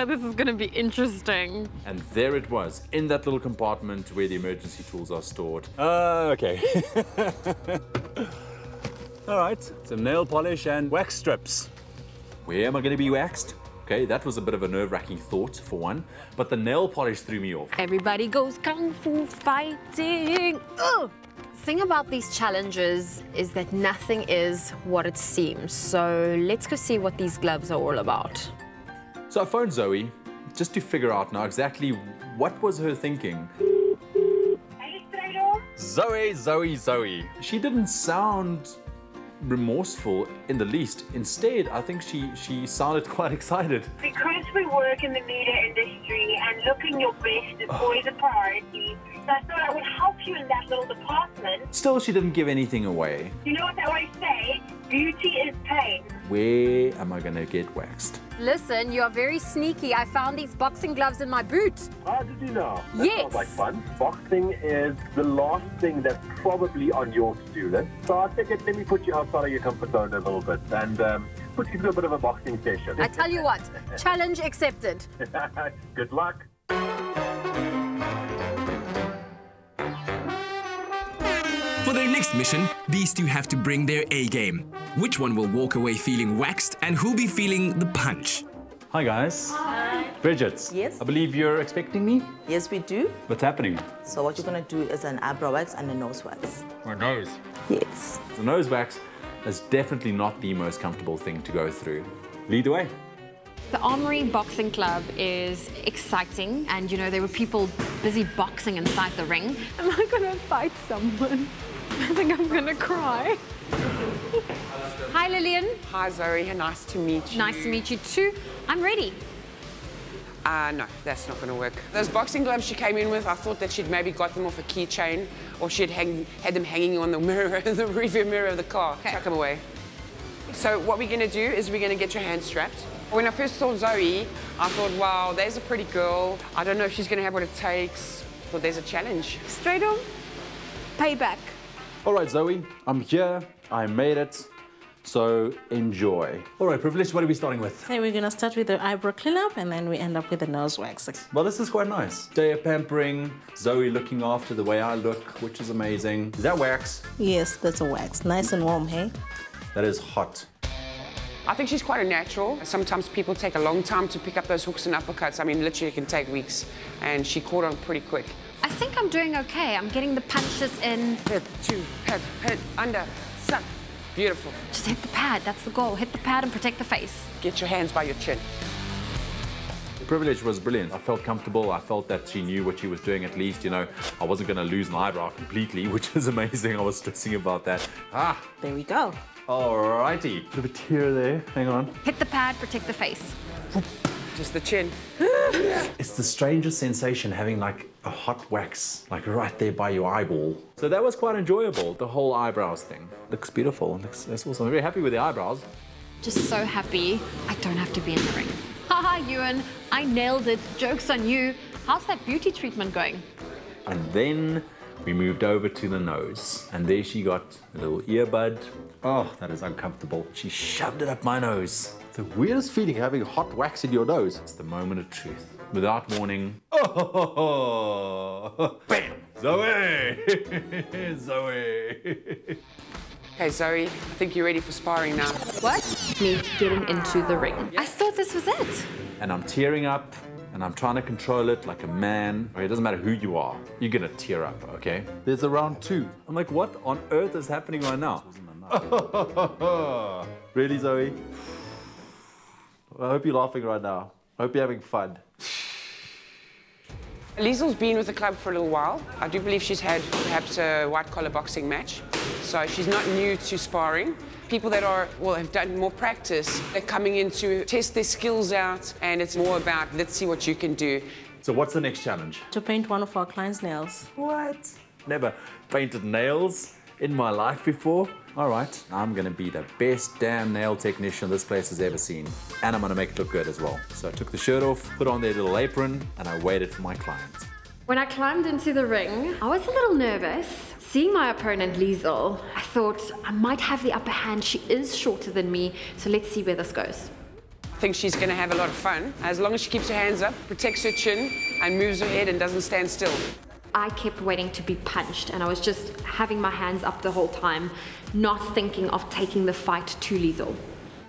This is gonna be interesting. And there it was, in that little compartment where the emergency tools are stored. Okay. All right, some nail polish and wax strips. Where am I gonna be waxed? Okay, that was a bit of a nerve-wracking thought, for one, but the nail polish threw me off. Everybody goes kung fu fighting. Ugh. Thing about these challenges is that nothing is what it seems. So let's go see what these gloves are all about. So I phoned Zoe just to figure out now exactly what was her thinking. Zoe. She didn't sound remorseful in the least. Instead, I think she sounded quite excited. Because we work in the media industry and looking your best is always a priority, so I thought I would help you in that little department. Still, she didn't give anything away. You know what they always say? Beauty is pain. Where am I gonna get waxed? Listen, you are very sneaky. I found these boxing gloves in my boot. How did you know? That Yes. sounds like fun. Boxing is the last thing that's probably on your to-do list. So I figured, let me put you outside of your comfort zone a little bit and put you through a bit of a boxing session. I tell you what, challenge accepted. Good luck. For their next mission, these two have to bring their A game. Which one will walk away feeling waxed and who'll be feeling the punch? Hi guys. Hi. Bridget. Yes. I believe you're expecting me? Yes, we do. What's happening? So what you're going to do is an eyebrow wax and a nose wax. My nose. Yes. The nose wax is definitely not the most comfortable thing to go through. Lead the way. The Armory Boxing Club is exciting, and you know, there were people busy boxing inside the ring. Am I gonna fight someone? I think I'm gonna cry. Hi Lillian. Hi Zoe, nice to meet you. Nice to meet you too. I'm ready. No, that's not going to work. Those boxing gloves she came in with, I thought that she'd maybe got them off a keychain or she'd had them hanging on the mirror, the rearview mirror of the car. Okay. Chuck them away. So what we're going to do is we're going to get your hands strapped. When I first saw Zoe, I thought, wow, there's a pretty girl. I don't know if she's going to have what it takes. I thought there's a challenge. Straight on. Payback. All right, Zoe, I'm here. I made it. So enjoy. All right, Privilege, what are we starting with? Okay, we're going to start with the eyebrow cleanup and then we end up with the nose wax. Well, this is quite nice. Day of pampering, Zoe looking after the way I look, which is amazing. Is that wax? Yes, that's a wax. Nice and warm, hey? That is hot. I think she's quite a natural. Sometimes people take a long time to pick up those hooks and uppercuts. I mean, literally it can take weeks. And she caught on pretty quick. I think I'm doing okay. I'm getting the punches in. Hit, two, hit, under, suck. Beautiful. Just hit the pad, that's the goal. Hit the pad and protect the face. Get your hands by your chin. The Privilege was brilliant. I felt comfortable. I felt that she knew what she was doing at least. You know, I wasn't going to lose an eyebrow completely, which is amazing. I was stressing about that. Ah. There we go. Alrighty. Bit of a tear there. Hang on. Hit the pad, protect the face. Just the chin. It's the strangest sensation having like a hot wax, like right there by your eyeball. So that was quite enjoyable, the whole eyebrows thing. Looks beautiful. That's awesome. I'm very happy with the eyebrows. Just so happy I don't have to be in the ring. Haha, Ewan, I nailed it. Joke's on you. How's that beauty treatment going? And then we moved over to the nose. And there she got a little earbud. Oh, that is uncomfortable. She shoved it up my nose. The weirdest feeling having hot wax in your nose. It's the moment of truth. Without warning. Oh, bam! Zoe! Zoe! Okay, Zoe, I think you're ready for sparring now. What? Means getting into the ring. I thought this was it. And I'm tearing up, and I'm trying to control it like a man. Okay, it doesn't matter who you are. You're gonna tear up, okay? There's a round 2. I'm like, what on earth is happening right now? Really, Zoe? I hope you're laughing right now. I hope you're having fun. Liesel's been with the club for a little while. I do believe she's had perhaps a white-collar boxing match. So she's not new to sparring. People that have done more practice, they're coming in to test their skills out, and it's more about, let's see what you can do. So what's the next challenge? To paint one of our clients' nails. What? Never painted nails in my life before. All right, I'm gonna be the best damn nail technician this place has ever seen. And I'm gonna make it look good as well. So I took the shirt off, put on their little apron, and I waited for my client. When I climbed into the ring, I was a little nervous. Seeing my opponent, Liesel, I thought I might have the upper hand. She is shorter than me, so let's see where this goes. I think she's going to have a lot of fun, as long as she keeps her hands up, protects her chin, and moves her head and doesn't stand still. I kept waiting to be punched, and I was just having my hands up the whole time, not thinking of taking the fight to Liesel.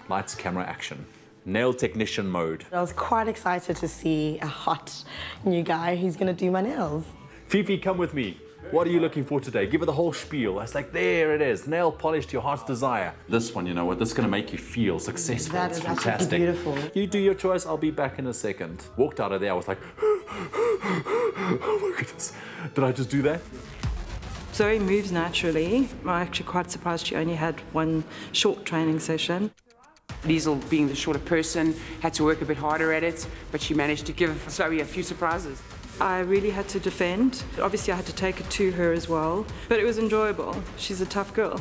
Lights, camera, action. Nail technician mode. I was quite excited to see a hot new guy who's going to do my nails. Fifi, come with me. What are you looking for today? Give her the whole spiel. It's like, there it is. Nail polish to your heart's desire. This one, you know what? This is going to make you feel successful. That it's is fantastic. beautiful. You do your choice. I'll be back in a second. Walked out of there. I was like, oh my goodness. Did I just do that? Zoe moves naturally. I'm actually quite surprised she only had one short training session. Liesel, being the shorter person, had to work a bit harder at it, but she managed to give Zoe a few surprises. I really had to defend. Obviously, I had to take it to her as well, but it was enjoyable. She's a tough girl.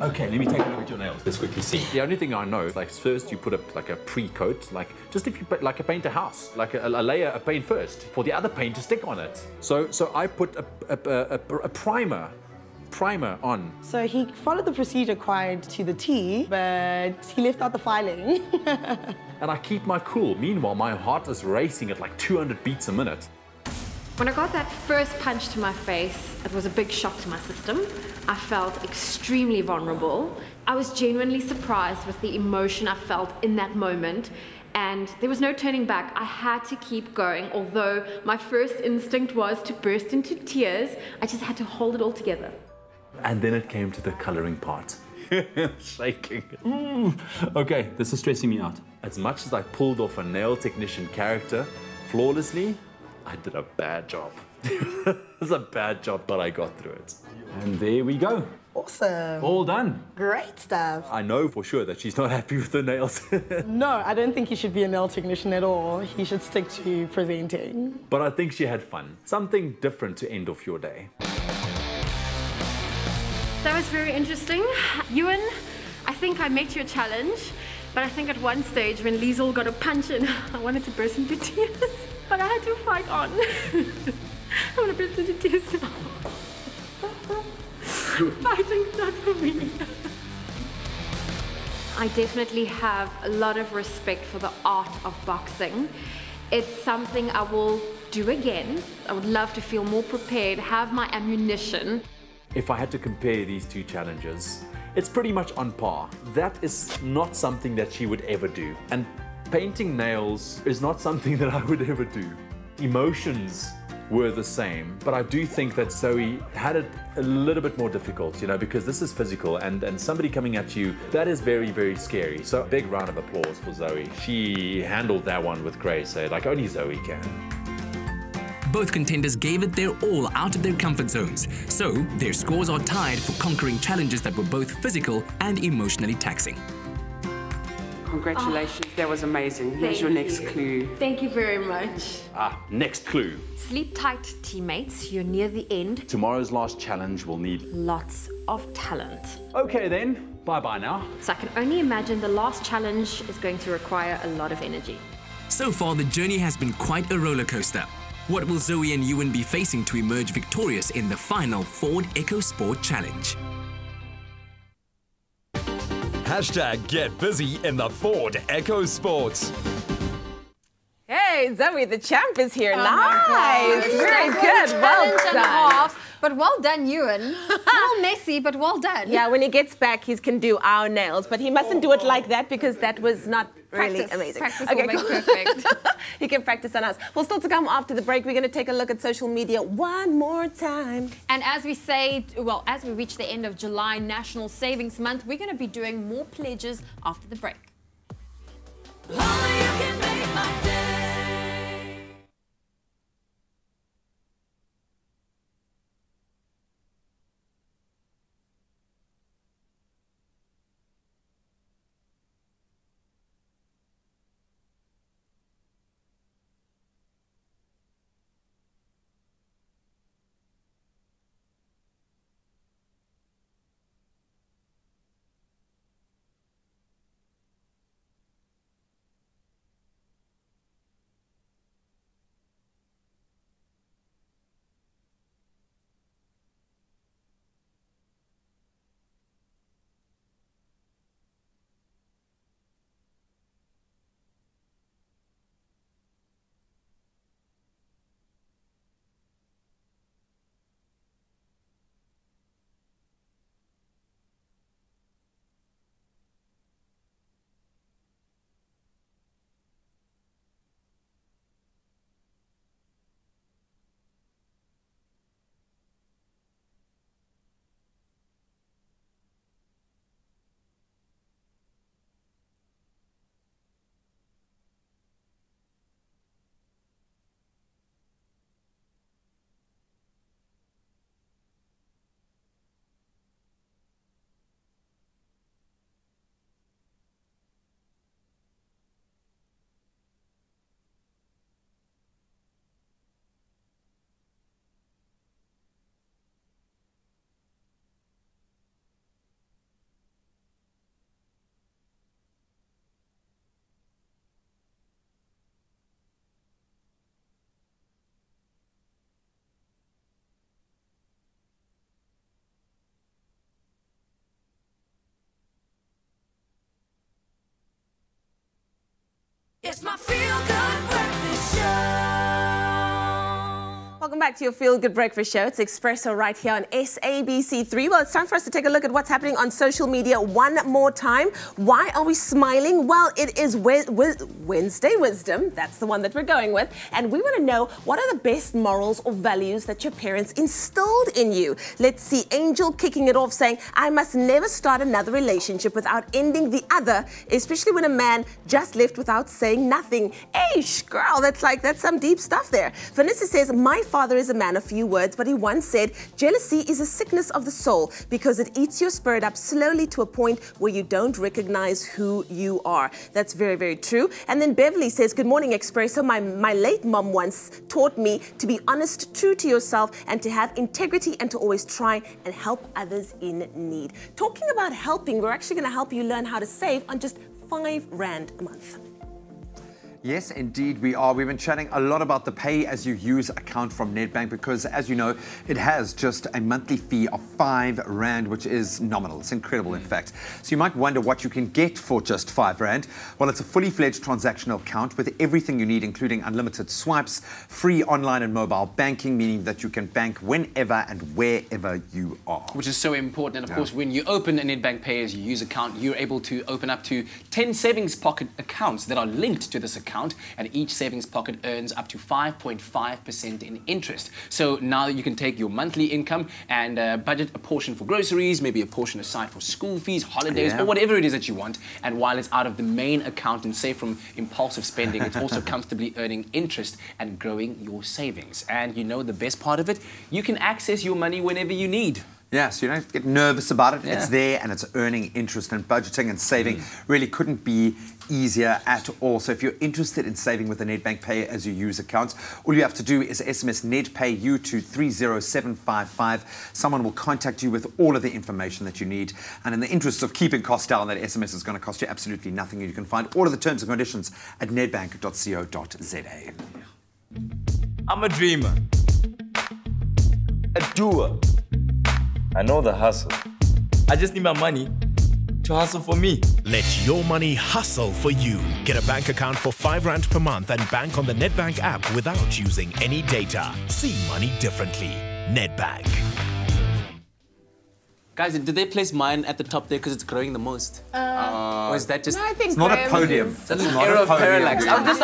Okay, let me take a look at your nails. Let's quickly see. The only thing I know is, like, first you put like a pre-coat, like just if you put, like, paint a house, like a layer of paint first for the other paint to stick on it. So I put a primer on. So he followed the procedure quite to the T, but he left out the filing. And I keep my cool. Meanwhile, my heart is racing at like 200 beats a minute. When I got that first punch to my face, it was a big shock to my system. I felt extremely vulnerable. I was genuinely surprised with the emotion I felt in that moment, and there was no turning back. I had to keep going, although my first instinct was to burst into tears. I just had to hold it all together. And then it came to the coloring part. Shaking. Okay, this is stressing me out. As much as I pulled off a nail technician character flawlessly, I did a bad job. It was a bad job, but I got through it. And there we go. Awesome. All done. Great stuff. I know for sure that she's not happy with the nails. No, I don't think he should be a nail technician at all. He should stick to presenting. But I think she had fun. Something different to end off your day. That was very interesting. Ewan, I think I met your challenge, but I think at one stage when Liesel got a punch in, I wanted to burst into tears, but I had to fight on. I want to burst into tears now. Fighting's not for me. I definitely have a lot of respect for the art of boxing. It's something I will do again. I would love to feel more prepared, have my ammunition. If I had to compare these two challenges, it's pretty much on par. That is not something that she would ever do. And painting nails is not something that I would ever do. Emotions were the same, but I do think that Zoe had it a little bit more difficult, you know, because this is physical and somebody coming at you, that is very, very scary. So big round of applause for Zoe. She handled that one with grace, like only Zoe can. Both contenders gave it their all out of their comfort zones, so their scores are tied for conquering challenges that were both physical and emotionally taxing. Congratulations, that was amazing. Here's your next clue. Thank you very much. Next clue. Sleep tight, teammates. You're near the end. Tomorrow's last challenge will need lots of talent. Okay then, bye-bye now. So I can only imagine the last challenge is going to require a lot of energy. So far, the journey has been quite a roller coaster. What will Zoe and Ewan be facing to emerge victorious in the final Ford EcoSport Challenge? Hashtag get busy in the Ford EcoSport. Hey, Zoe, the champ is here. Nice. Very good. Well done. But well done, Ewan. A little messy, but well done. Yeah, when he gets back, he can do our nails, but he mustn't do it like that because that was not really amazing. Practice will make perfect. He can practice on us. Well, still to come after the break, we're going to take a look at social media one more time. And as we say, well, as we reach the end of July, National Savings Month, we're going to be doing more pledges after the break. It's my feel-good breakfast show. Welcome back to your Feel Good Breakfast Show. It's Expresso right here on SABC3. Well, it's time for us to take a look at what's happening on social media one more time. Why are we smiling? Well, it is Wednesday Wisdom. That's the one that we're going with. And we want to know, what are the best morals or values that your parents instilled in you? Let's see Angel kicking it off saying, I must never start another relationship without ending the other, especially when a man just left without saying nothing. Eish, girl, that's some deep stuff there. Vanessa says, my father is a man of few words, but he once said, jealousy is a sickness of the soul because it eats your spirit up slowly to a point where you don't recognize who you are. That's very, very true. And then Beverly says, good morning, Expresso. My late mom once taught me to be honest, true to yourself, and to have integrity and to always try and help others in need. Talking about helping, we're actually going to help you learn how to save on just R5 a month. Yes, indeed we are. We've been chatting a lot about the pay-as-you-use account from Nedbank because, as you know, it has just a monthly fee of R5, which is nominal. It's incredible, in fact. So you might wonder what you can get for just R5. Well, it's a fully-fledged transactional account with everything you need, including unlimited swipes, free online and mobile banking, meaning that you can bank whenever and wherever you are. Which is so important. And, of course, when you open a Nedbank pay-as-you-use account, you're able to open up to 10 savings pocket accounts that are linked to this account. And each savings pocket earns up to 5.5% in interest. So now you can take your monthly income and budget a portion for groceries, maybe a portion aside for school fees, holidays, or whatever it is that you want. And while it's out of the main account and safe from impulsive spending, it's also comfortably earning interest and growing your savings. And you know the best part of it? You can access your money whenever you need. Yeah, so you don't get nervous about it. Yeah. It's there and it's earning interest, and budgeting and saving really couldn't be easier at all. So if you're interested in saving with a Nedbank pay-as-you-use account, all you have to do is SMS NEDPAYU to 30755. Someone will contact you with all of the information that you need. And in the interest of keeping costs down, that SMS is going to cost you absolutely nothing. You can find all of the terms and conditions at nedbank.co.za. I'm a dreamer, a doer. I know the hustle. I just need my money to hustle for me. Let your money hustle for you. Get a bank account for R5 per month and bank on the Nedbank app without using any data. See money differently. Nedbank. Guys, did they place mine at the top there because it's growing the most? Or is that just... No, I think it's not a podium. That's an error of parallax. I'm just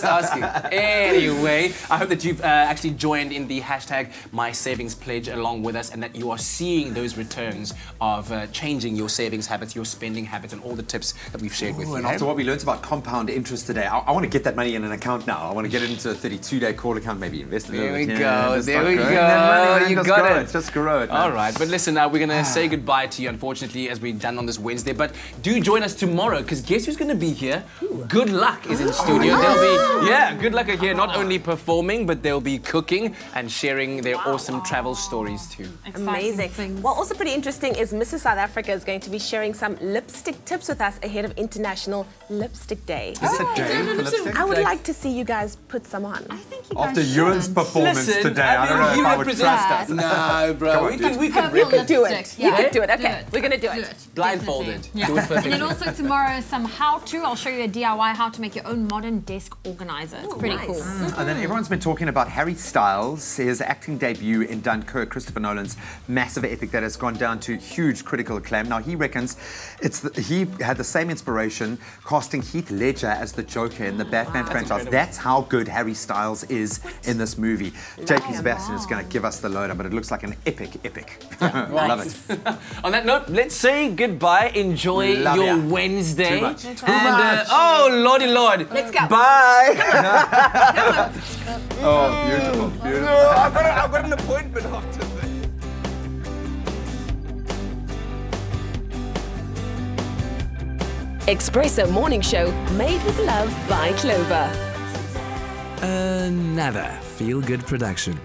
asking. Anyway, I hope that you've actually joined in the hashtag #MySavingsPledge along with us, and that you are seeing those returns of changing your savings habits, your spending habits, and all the tips that we've shared with you. And after what we learned about compound interest today, I want to get that money in an account now. I want to get it into a 32-day call account, maybe invest in it. There we go. You got it. Just grow it. All right, but listen, we're going to say goodbye to you, unfortunately, as we're done on this Wednesday. But do join us tomorrow, because guess who's going to be here? Good Luck is in studio. They'll be, Good Luck are here, not only performing, but they'll be cooking and sharing their awesome travel stories too. Amazing. Well, also pretty interesting is Mrs. South Africa is going to be sharing some lipstick tips with us ahead of International Lipstick Day. Is it day for lipstick? I would like to see you guys put some on. I think you guys After Ewan's performance today, I don't know if I would trust us. No, bro. We could do it. You could do it. Okay, we're going to do it. Blindfolded. Yeah. Do it perfectly. And then also tomorrow, some how-to. I'll show you a DIY how to make your own modern desk organizer. It's pretty cool. And then everyone's been talking about Harry Styles, his acting debut in Dunkirk, Christopher Nolan's massive epic that has gone down to huge critical acclaim. Now, he reckons he had the same inspiration casting Heath Ledger as the Joker in the Batman franchise. That's how good Harry Styles is in this movie. JP Sebastian is going to give us the lowdown, but it looks like an epic. Love it. On that note, let's say goodbye. Enjoy your Wednesday. Too much. And, oh, Lordy Lord. Let's go. Bye. Oh, beautiful. No, I've got an appointment after this. Expresso Morning Show, made with love by Clover. Another feel-good production.